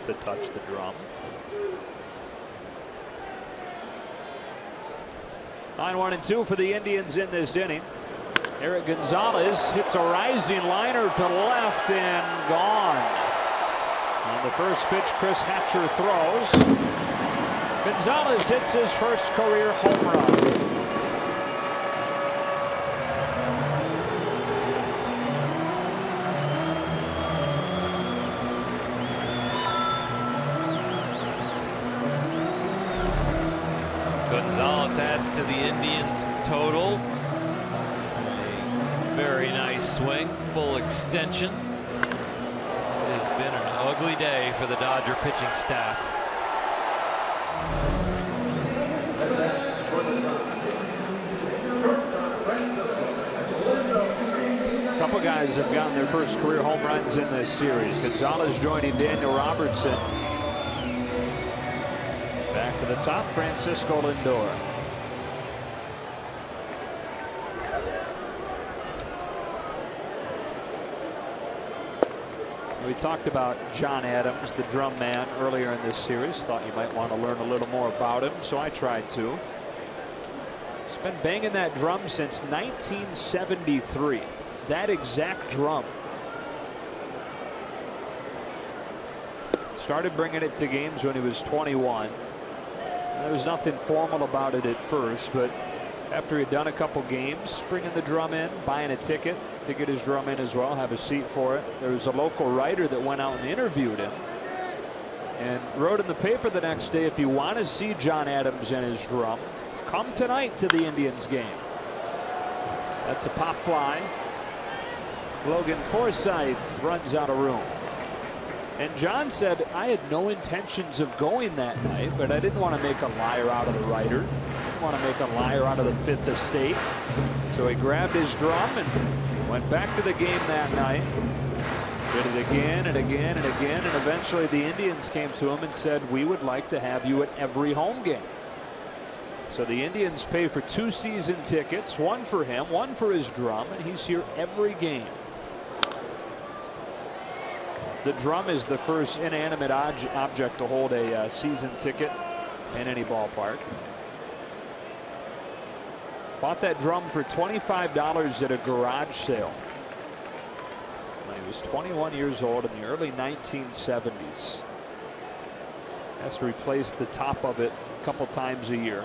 to touch the drum. 9-1-2 for the Indians in this inning. Eric Gonzalez hits a rising liner to left and gone. On the first pitch, Chris Hatcher throws. Gonzalez hits his first career home run. Gonzalez adds to the Indians' total. A very nice swing, full extension. It has been an ugly day for the Dodger pitching staff. A couple guys have gotten their first career home runs in this series. Gonzalez joining Daniel Robertson. Back to the top, Francisco Lindor. We talked about John Adams, the drum man, earlier in this series. Thought you might want to learn a little more about him, so I tried to. He's been banging that drum since 1973. That exact drum. Started bringing it to games when he was 21. There was nothing formal about it at first, but after he'd done a couple games, bringing the drum in, buying a ticket to get his drum in as well, have a seat for it. There was a local writer that went out and interviewed him and wrote in the paper the next day, if you want to see John Adams and his drum, come tonight to the Indians game. That's a pop fly. Logan Forsythe runs out of room. And John said, I had no intentions of going that night, but I didn't want to make a liar out of the writer. Didn't want to make a liar out of the Fifth Estate. So he grabbed his drum and went back to the game that night. Did it again and again and again. And eventually the Indians came to him and said, we would like to have you at every home game. So the Indians pay for 2 season tickets, one for him, one for his drum, and he's here every game. The drum is the first inanimate object to hold a season ticket in any ballpark. Bought that drum for $25 at a garage sale when he was 21 years old in the early 1970s. Has to replace the top of it a couple times a year.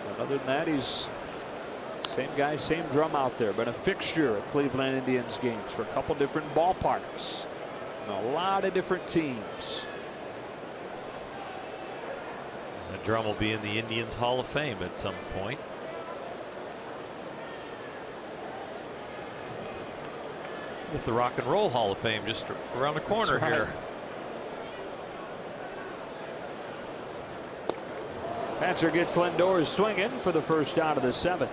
But other than that, he's same guy, same drum out there. Been a fixture at Cleveland Indians games for a couple different ballparks and a lot of different teams. The drum will be in the Indians Hall of Fame at some point. With the Rock and Roll Hall of Fame just around the corner here. Hatcher gets Lindor swinging for the first out of the 7th.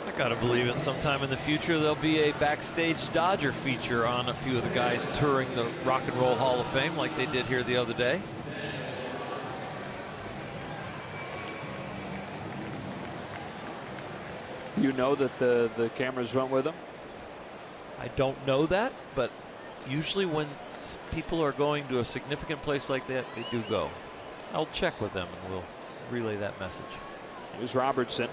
I gotta believe it. Sometime in the future there'll be a backstage Dodger feature on a few of the guys touring the Rock and Roll Hall of Fame like they did here the other day. You know that the cameras went with them? I don't know that, but usually when people are going to a significant place like that, they do go. I'll check with them and we'll relay that message. Here's Robertson.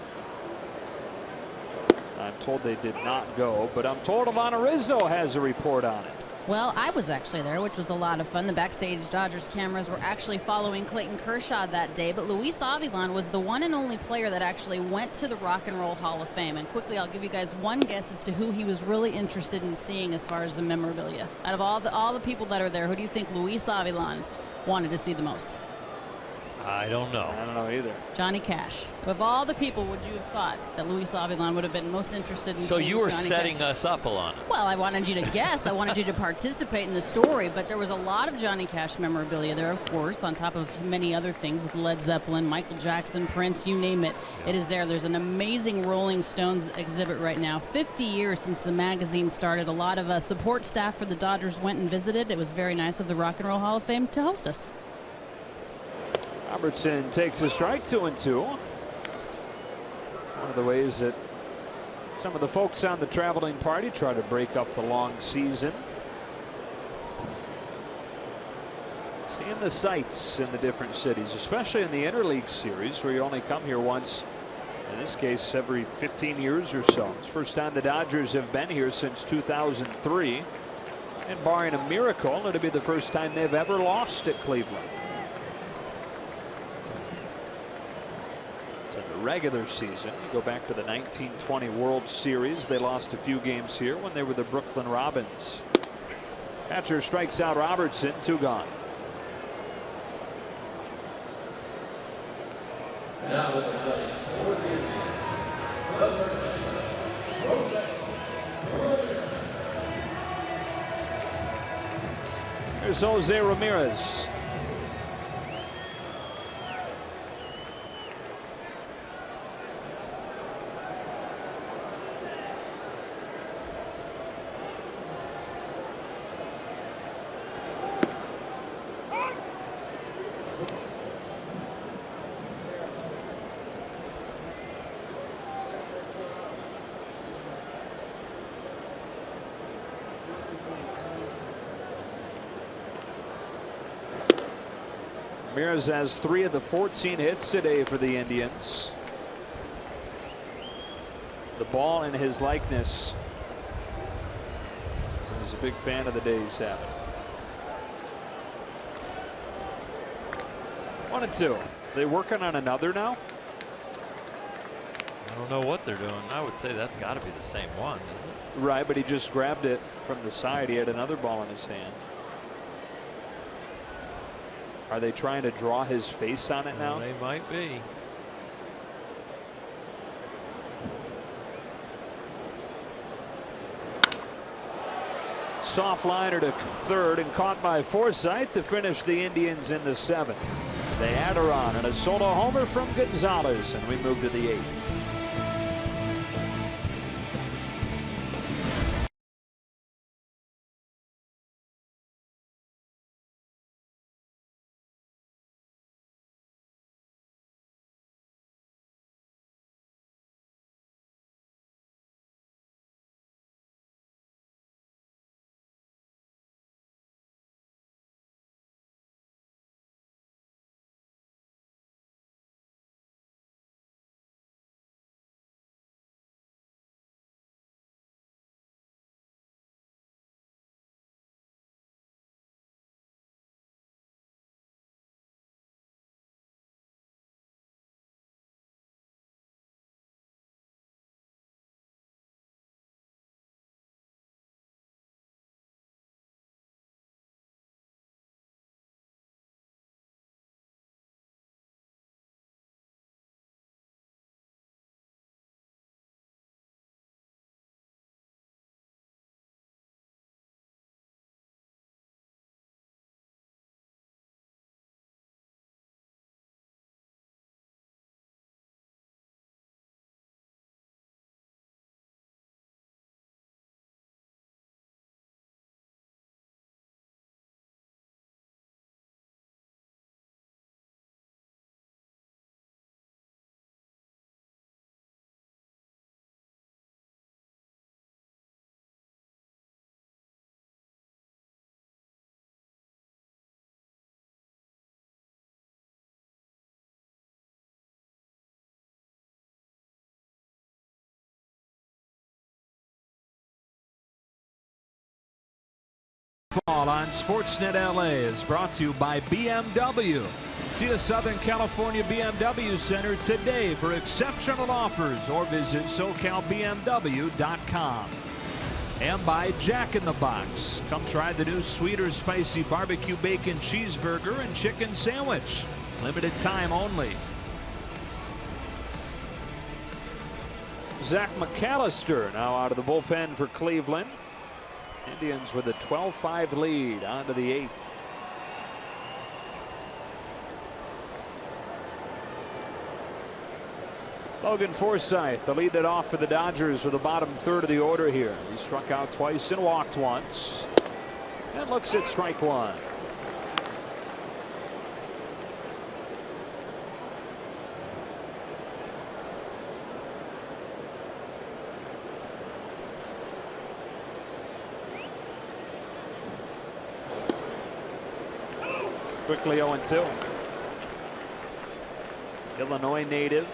I'm told they did not go, but I'm told Ivana Rizzo has a report on it. Well, I was actually there, which was a lot of fun. The backstage Dodgers cameras were actually following Clayton Kershaw that day, but Luis Avilan was the one and only player that actually went to the Rock and Roll Hall of Fame. And quickly, I'll give you guys one guess as to who he was really interested in seeing as far as the memorabilia. Out of all the people that are there, who do you think Luis Avilan wanted to see the most? I don't know. I don't know either. Johnny Cash. Of all the people, would you have thought that Luis Avilan would have been most interested in seeing So you were Johnny setting Cash? us up, Alana. Well, I wanted you to guess. I wanted you to participate in the story, but there was a lot of Johnny Cash memorabilia there, of course, on top of many other things with Led Zeppelin, Michael Jackson, Prince, you name it. It is there. There's an amazing Rolling Stones exhibit right now. 50 years since the magazine started. A lot of support staff for the Dodgers went and visited. It was very nice of the Rock and Roll Hall of Fame to host us. Robertson takes a strike, 2-2. One of the ways that some of the folks on the traveling party try to break up the long season. Seeing the sights in the different cities, especially in the interleague series where you only come here once In this case, every 15 years or so. It's the first time the Dodgers have been here since 2003. And barring a miracle, it'll be the first time they've ever lost at Cleveland. It's in the regular season. You go back to the 1920 World Series. They lost a few games here when they were the Brooklyn Robins. Catcher strikes out Robertson, 2 gone. Here's Jose Ramirez. Ramirez has 3 of the 14 hits today for the Indians. The ball in his likeness. He's a big fan of the days having. 1-2. They working on another now? I don't know what they're doing. I would say that's got to be the same one. Right, but he just grabbed it from the side. He had another ball in his hand. Are they trying to draw his face on it now? They might be. Soft liner to third and caught by Forsythe to finish the Indians in the 7th. They add her on and a solo homer from Gonzalez, and we move to the 8th. On Sportsnet LA is brought to you by BMW. See a Southern California BMW Center today for exceptional offers or visit SoCalBMW.com. And by Jack in the Box. Come try the new sweet or spicy barbecue bacon cheeseburger and chicken sandwich. Limited time only. Zach McAllister now out of the bullpen for Cleveland. Indians with a 12-5 lead on to the 8th. Logan Forsythe, the lead it off for the Dodgers with the bottom third of the order here. He struck out twice and walked once. And looks at strike 1. Quickly 0-2. Illinois native.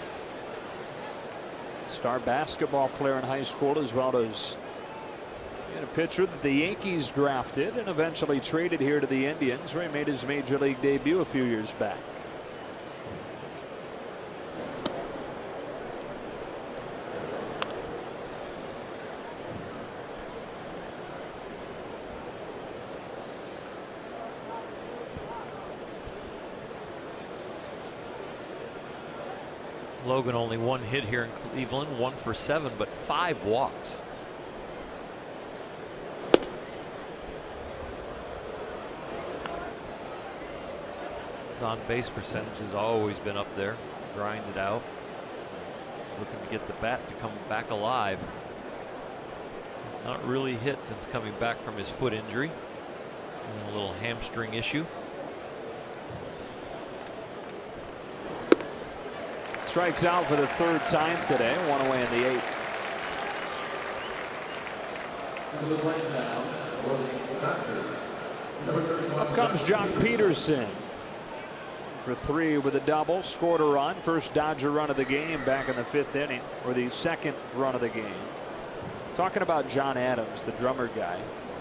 Star basketball player in high school, as well as a pitcher that the Yankees drafted and eventually traded here to the Indians, where he made his major league debut a few years back. Logan only one hit here in Cleveland, 1 for 7, but 5 walks. On base percentage has always been up there. Grind it out. Looking to get the bat to come back alive. Not really hit since coming back from his foot injury. And a little hamstring issue. Strikes out for the 3rd time today. 1 away in the 8th. Up comes Jock Peterson for 3 with a double. Scored a run. First Dodger run of the game back in the 5th inning, or the 2nd run of the game. Talking about John Adams, the drummer guy,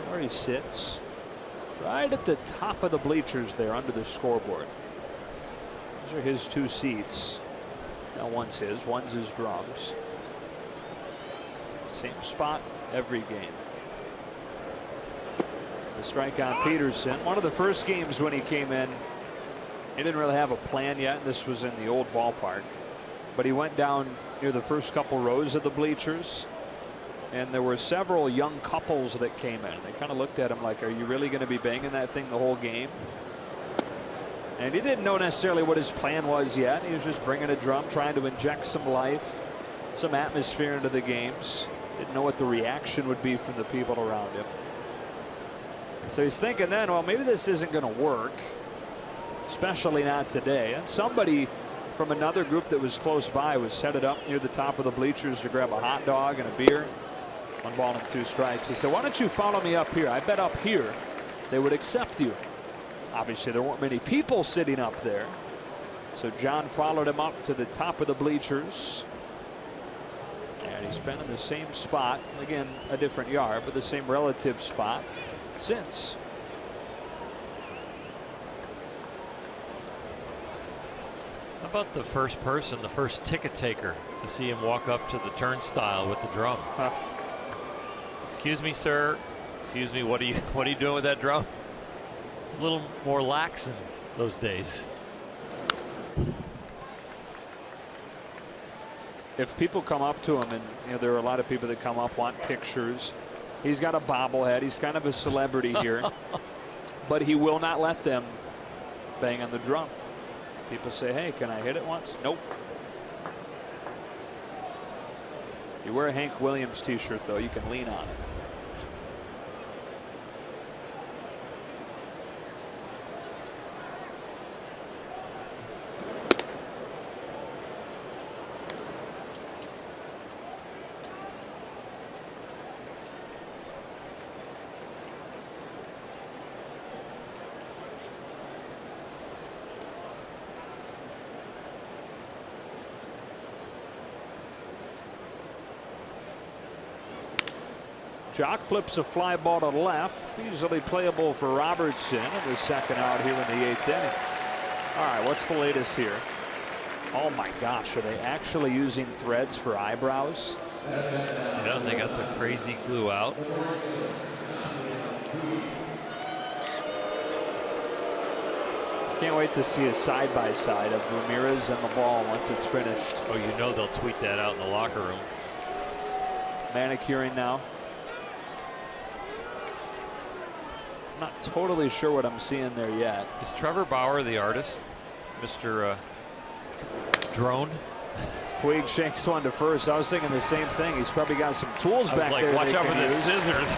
where he sits right at the top of the bleachers there under the scoreboard. Those are his 2 seats. Now one's his, one's his drums. Same spot every game. The strike on Peterson. One of the first games when he came in, he didn't really have a plan yet. This was in the old ballpark, but he went down near the first couple rows of the bleachers, and there were several young couples that came in. They kind of looked at him like, are you really going to be banging that thing the whole game? And he didn't know necessarily what his plan was yet. He was just bringing a drum, trying to inject some life, some atmosphere into the games. Didn't know what the reaction would be from the people around him. So he's thinking then, well, maybe this isn't going to work, especially not today. And somebody from another group that was close by was headed up near the top of the bleachers to grab a hot dog and a beer. 1 ball and 2 strikes. He said, why don't you follow me up here? I bet up here they would accept you. Obviously, there weren't many people sitting up there. So John followed him up to the top of the bleachers. And he's been in the same spot, again, a different yard, but the same relative spot since. How about the first person, the first ticket taker, to see him walk up to the turnstile with the drum? Huh. Excuse me, sir. Excuse me. What are you doing with that drum? It's a little more lax in those days. If people come up to him, and there are a lot of people that come up, want pictures. He's got a bobblehead. He's kind of a celebrity here, but he will not let them bang on the drum. People say, hey, can I hit it once? Nope. You wear a Hank Williams t-shirt, though, you can lean on it. Jock flips a fly ball to left, easily playable for Robertson in the 2nd out here in the 8th inning. All right, what's the latest here? Oh my gosh, are they actually using threads for eyebrows? Yeah, they got the crazy glue out. Can't wait to see a side-by-side of Ramirez and the ball once it's finished. Oh, you know they'll tweet that out in the locker room. Manicuring now. Not totally sure what I'm seeing there yet. Is Trevor Bauer the artist? Mr. Drone? Puig shakes one to first. I was thinking the same thing. He's probably got some tools back there. Watch out for the scissors.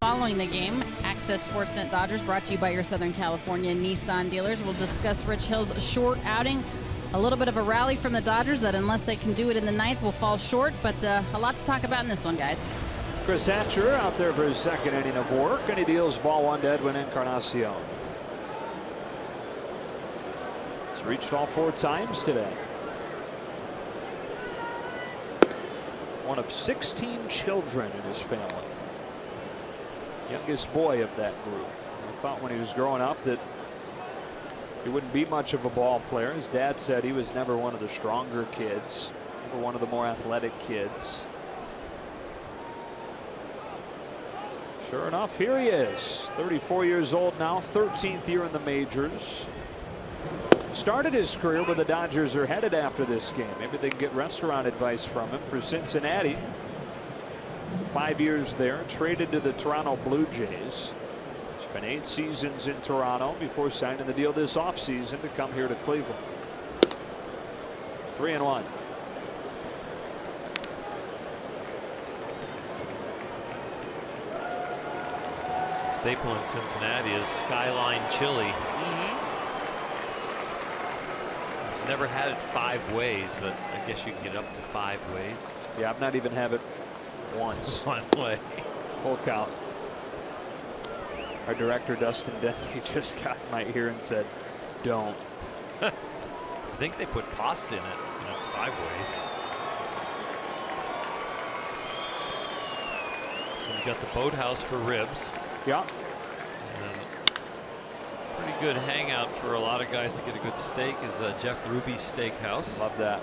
Following the game, Access Sportsnet Dodgers, brought to you by your Southern California Nissan dealers, will discuss Rich Hill's short outing. A little bit of a rally from the Dodgers that, unless they can do it in the ninth, will fall short, but a lot to talk about in this one, guys. Chris Hatcher out there for his second inning of work, and he deals ball one to Edwin Encarnacion. He's reached all 4 times today. One of 16 children in his family. Youngest boy of that group. I thought when he was growing up that he wouldn't be much of a ball player. His dad said he was never one of the stronger kids, never one of the more athletic kids. Sure enough, here he is, 34 years old now, 13th year in the majors. Started his career where the Dodgers are headed after this game. Maybe they can get restaurant advice from him for Cincinnati. 5 years there, traded to the Toronto Blue Jays. Spent 8 seasons in Toronto before signing the deal this offseason to come here to Cleveland. 3-1. Staple in Cincinnati is Skyline Chili. Never had it 5 ways, but I guess you can get up to 5 ways. Yeah, I've not even had it once. One way. Full count. Our director Dustin Denty just got in my ear and said, "Don't." I think they put pasta in it, and it's 5 ways. So you got the boathouse for ribs. Yeah. And pretty good hangout for a lot of guys to get a good steak is Jeff Ruby's Steakhouse. Love that.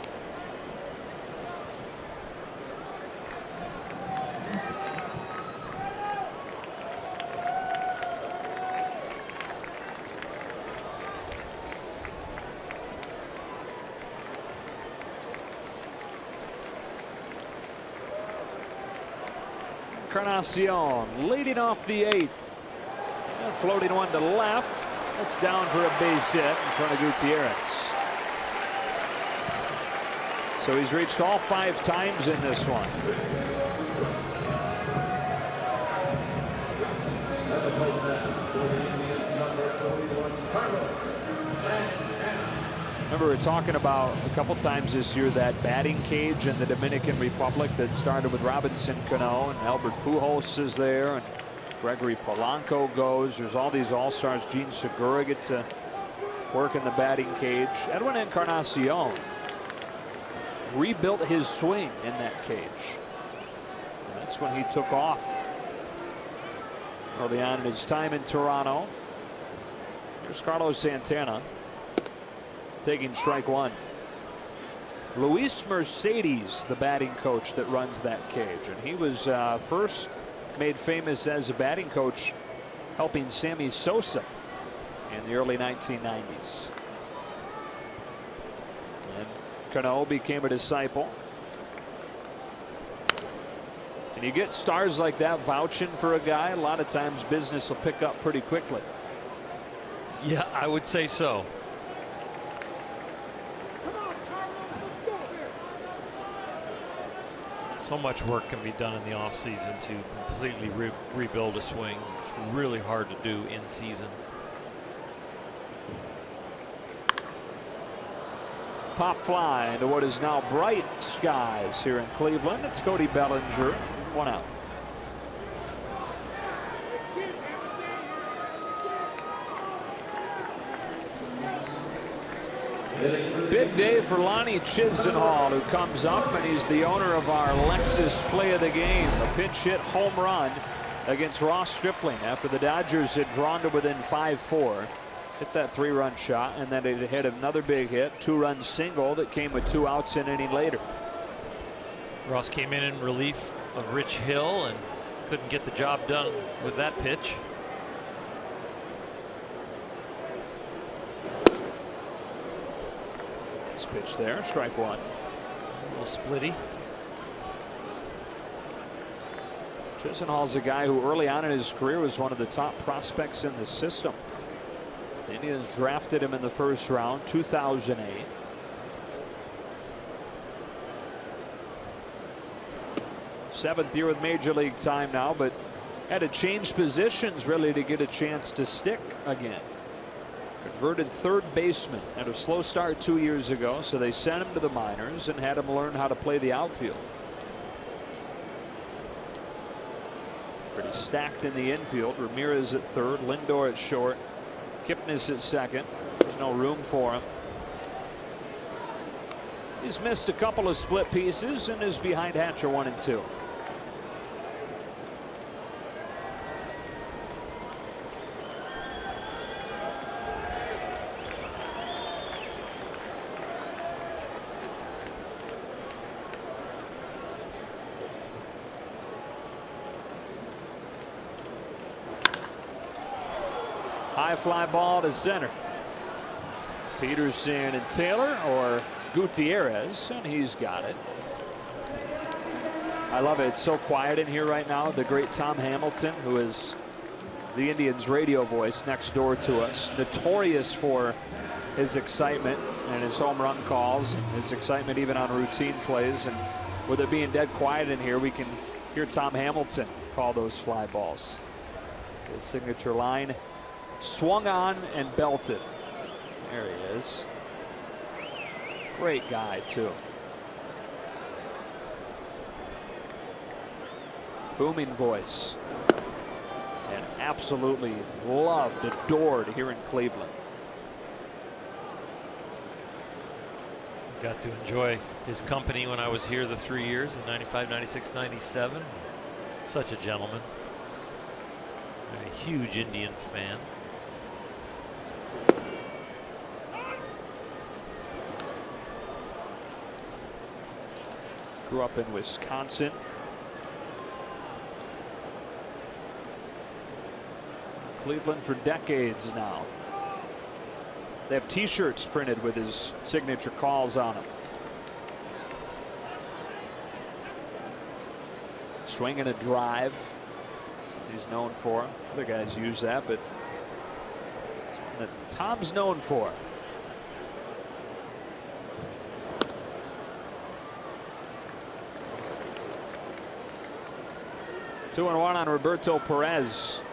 Encarnacion leading off the 8th. And floating one to left. That's down for a base hit in front of Gutierrez. So he's reached all 5 times in this one. Remember, we were talking about a couple times this year that batting cage in the Dominican Republic that started with Robinson Cano, and Albert Pujols is there, and Gregory Polanco goes. There's all these all-stars. Gene Segura gets to work in the batting cage. Edwin Encarnacion rebuilt his swing in that cage. And that's when he took off early on in his time in Toronto. Here's Carlos Santana taking strike 1. Luis Mercedes, the batting coach that runs that cage, and he was first made famous as a batting coach helping Sammy Sosa in the early 1990s. And Cano became a disciple. And you get stars like that vouching for a guy, a lot of times business will pick up pretty quickly. Yeah, I would say so. So much work can be done in the offseason to completely rebuild a swing. It's really hard to do in season. Pop fly into what is now bright skies here in Cleveland. It's Cody Bellinger, 1 out. Big day for Lonnie Chisenhall, who comes up, and he's the owner of our Lexus play of the game. A pinch hit home run against Ross Stripling after the Dodgers had drawn to within 5-4. Hit that 3-run shot, and then it hit another big hit, 2-run single that came with 2 outs an inning later. Ross came in relief of Rich Hill and couldn't get the job done with that pitch. Pitch there, strike 1. A little splitty. Chisenhall's a guy who early on in his career was one of the top prospects in the system. The Indians drafted him in the 1st round, 2008. Seventh year with Major League time now, but Had to change positions really to get a chance to stick again. Converted third baseman. Had a slow start 2 years ago, so they sent him to the minors and had him learn how to play the outfield. Pretty stacked in the infield. Ramirez at third, Lindor at short, Kipnis at second. There's no room for him. He's missed a couple of split pieces and is behind Hatcher 1 and 2. High fly ball to center. Peterson and Taylor, or Gutierrez, and he's got it. I love it. It's so quiet in here right now. The great Tom Hamilton, who is the Indians' radio voice next door to us, notorious for his excitement and his home run calls, and his excitement even on routine plays. And with it being dead quiet in here, we can hear Tom Hamilton call those fly balls. His signature line, swung on and belted. There he is. Great guy, too. Booming voice. And absolutely loved, adored here in Cleveland. Got to enjoy his company when I was here the 3 years in 95, 96, 97. Such a gentleman. A huge Indian fan. Grew up in Wisconsin. Cleveland for decades now. They have t-shirts printed with his signature calls on them. Swing and a drive. That's what he's known for. Other guys use that, but it's what Tom's known for. Two and one on Roberto Perez.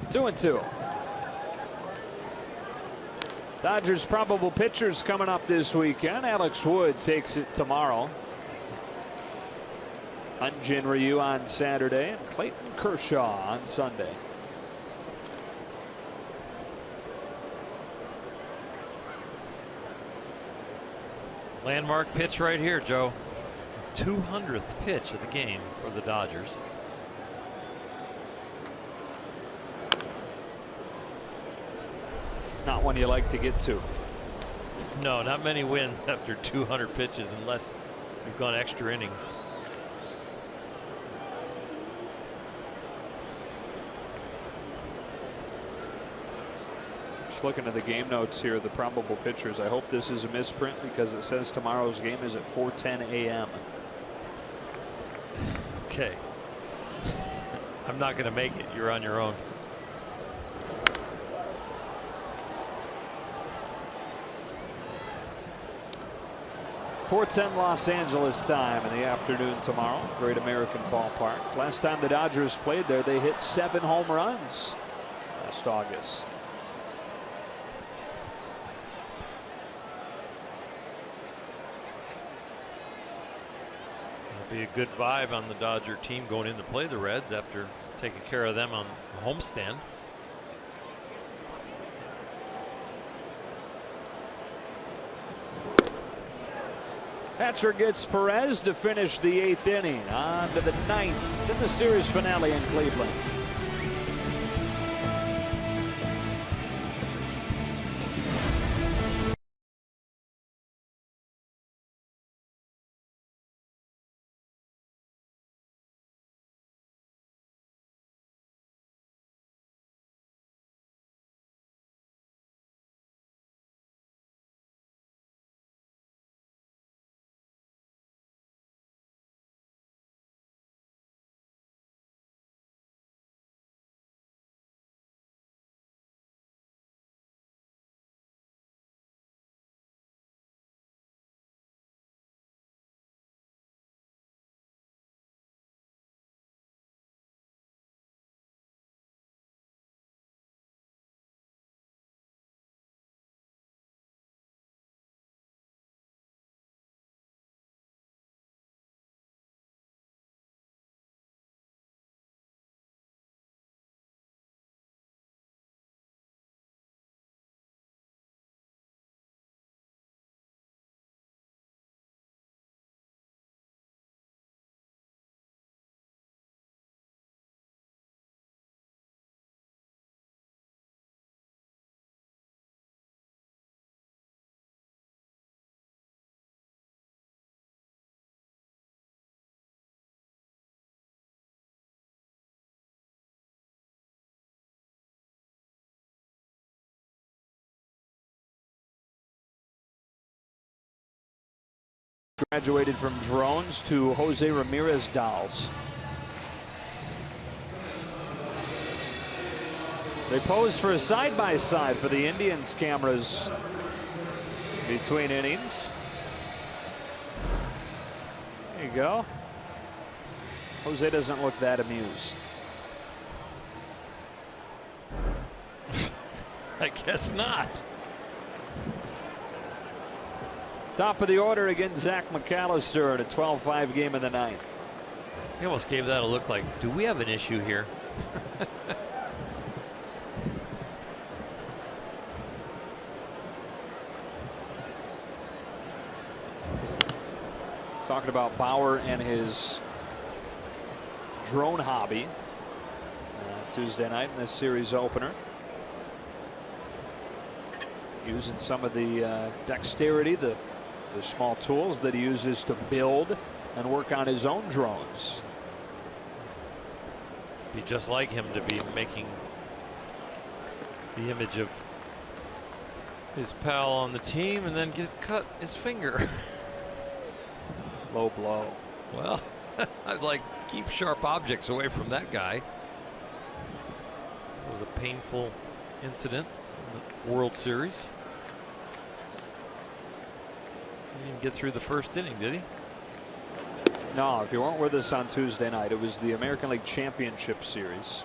Two and two. Dodgers probable pitchers coming up this weekend. Alex Wood takes it tomorrow. Hyun-Jin Ryu on Saturday and Clayton Kershaw on Sunday. Landmark pitch right here, Joe. 200th pitch of the game for the Dodgers. It's not one you like to get to. No, not many wins after 200 pitches unless you've gone extra innings. Just looking at the game notes here, the probable pitchers. I hope this is a misprint because it says tomorrow's game is at 4:10 a.m. Okay. I'm not going to make it. You're on your own. .410 Los Angeles time in the afternoon tomorrow. Great American Ballpark. Last time the Dodgers played there, they hit 7 home runs last August. It'll be a good vibe on the Dodger team going in to play the Reds after taking care of them on the homestand. Hatcher gets Perez to finish the 8th inning. On to the 9th in the series finale in Cleveland. Graduated from drones to Jose Ramirez dolls. They posed for a side-by-side for the Indians cameras between innings. There you go. Jose doesn't look that amused. I guess not. Top of the order again, Zach McAllister in a 12-5 game in the ninth. He almost gave that a look like, do we have an issue here? Talking about Bauer and his drone hobby Tuesday night in this series opener. Using some of the dexterity, the small tools that he uses to build and work on his own drones. Be just like him to be making the image of his pal on the team and then cut his finger. Low blow. Well, I'd like keep sharp objects away from that guy. It was a painful incident in the World Series. He didn't get through the first inning, did he? No, if you weren't with us on Tuesday night, it was the American League Championship Series.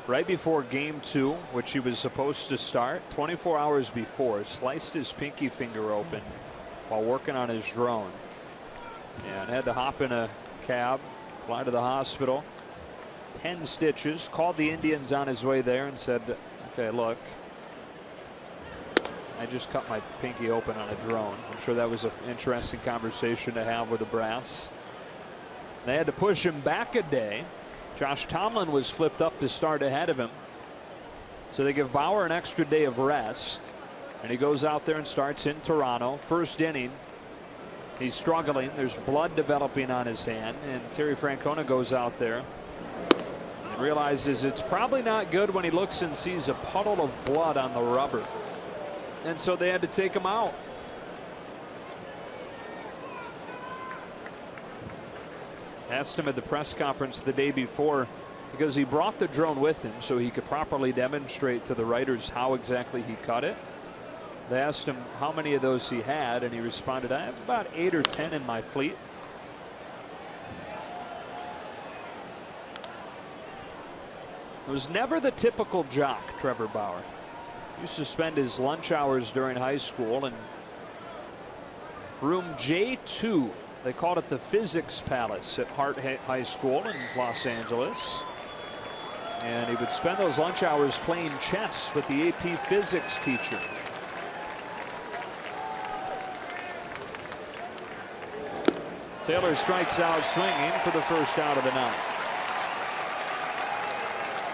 Right before Game 2, which he was supposed to start, 24 hours before, sliced his pinky finger open while working on his drone. And had to hop in a cab, fly to the hospital. 10 stitches. Called the Indians on his way there and said, okay, look, I just cut my pinky open on a drone. I'm sure that was an interesting conversation to have with the brass. They had to push him back a day. Josh Tomlin was flipped up to start ahead of him. So they give Bauer an extra day of rest. And he goes out there and starts in Toronto. First inning. He's struggling. There's blood developing on his hand. And Terry Francona goes out there and realizes it's probably not good when he looks and sees a puddle of blood on the rubber. And so they had to take him out. Asked him at the press conference the day before, because he brought the drone with him so he could properly demonstrate to the writers how exactly he cut it. They asked him how many of those he had, and he responded, I have about 8 or 10 in my fleet. It was never the typical jock, Trevor Bauer. He used to spend his lunch hours during high school in room J2. They called it the Physics Palace at Hart High School in Los Angeles. And he would spend those lunch hours playing chess with the AP physics teacher. Taylor strikes out swinging for the first out of the ninth.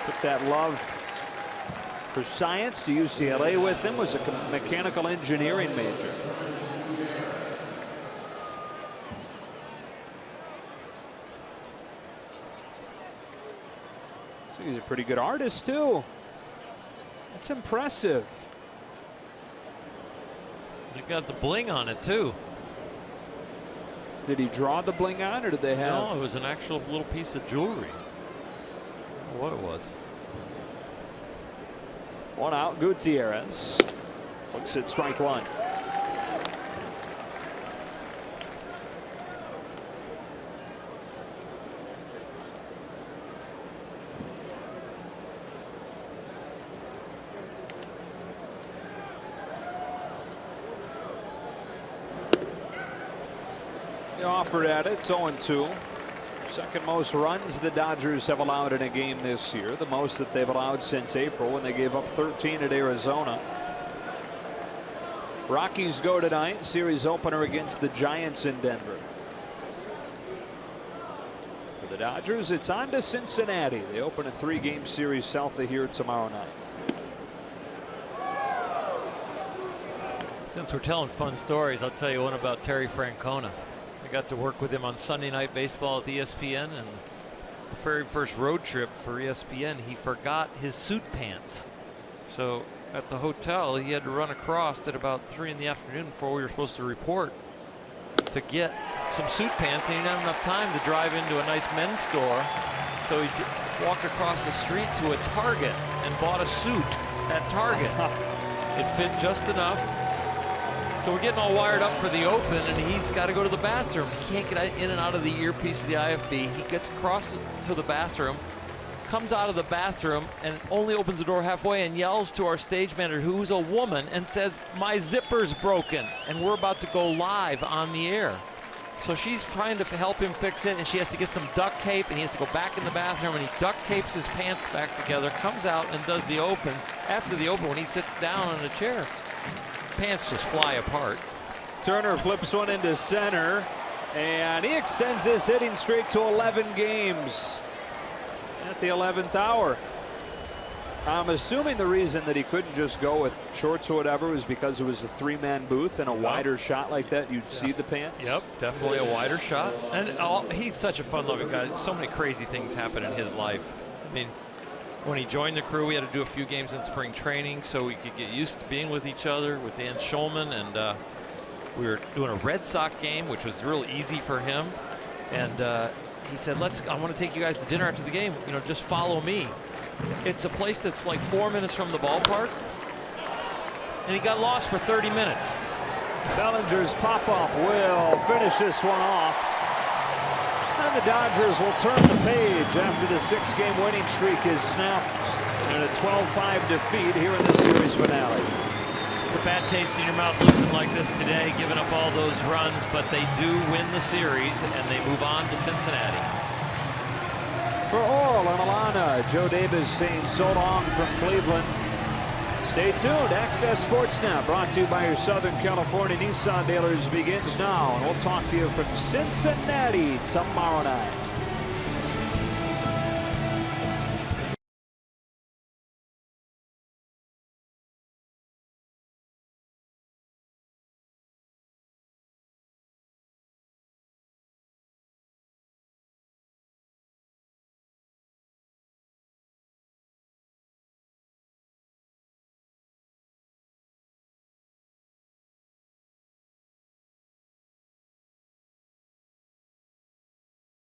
Took that love for science to UCLA with him, was a mechanical engineering major. So he's a pretty good artist too. That's impressive. They got the bling on it too. Did he draw the bling on, or did they have? No, it was an actual little piece of jewelry. I don't know what it was. One out. Gutierrez looks at strike one. Offered at it. It's 0-2. Second most runs the Dodgers have allowed in a game this year. The most that they've allowed since April when they gave up 13 at Arizona. Rockies go tonight. Series opener against the Giants in Denver. For the Dodgers, it's on to Cincinnati. They open a 3-game series south of here tomorrow night. Since we're telling fun stories, I'll tell you one about Terry Francona. I got to work with him on Sunday Night Baseball at ESPN, and the very first road trip for ESPN, he forgot his suit pants. So at the hotel, he had to run across at about 3 in the afternoon before we were supposed to report to get some suit pants, and he didn't have enough time to drive into a nice men's store. So he walked across the street to a Target and bought a suit at Target. It fit just enough. So we're getting all wired up for the Open, and he's got to go to the bathroom. He can't get in and out of the earpiece of the IFB. He gets across to the bathroom, comes out of the bathroom, and only opens the door halfway and yells to our stage manager, who's a woman, and says, "My zipper's broken," and we're about to go live on the air. So she's trying to help him fix it, and she has to get some duct tape, and he has to go back in the bathroom, and he duct tapes his pants back together, comes out and does the Open. After the Open, when he sits down in a chair, pants just fly apart. Turner flips one into center, and he extends his hitting streak to 11 games at the 11th hour. I'm assuming the reason that he couldn't just go with shorts or whatever was because it was a three-man booth, and a wider shot like that, you'd see the pants. Yep, definitely a wider shot. And he's such a fun-loving guy. So many crazy things happen in his life. I mean, when he joined the crew, we had to do a few games in spring training so we could get used to being with each other, with Dan Schulman, and we were doing a Red Sox game, which was real easy for him. And he said, I want to take you guys to dinner after the game. You know, just follow me. It's a place that's like 4 minutes from the ballpark. And he got lost for 30 minutes. Bellinger's pop-up will finish this one off. And the Dodgers will turn the page after the 6-game winning streak is snapped in a 12-5 defeat here in the series finale. It's a bad taste in your mouth losing like this today, giving up all those runs, but they do win the series, and they move on to Cincinnati. For Oral and Alana, Joe Davis saying so long from Cleveland. Stay tuned. Access Sports Now, brought to you by your Southern California Nissan dealers, begins now. And we'll talk to you from Cincinnati tomorrow night.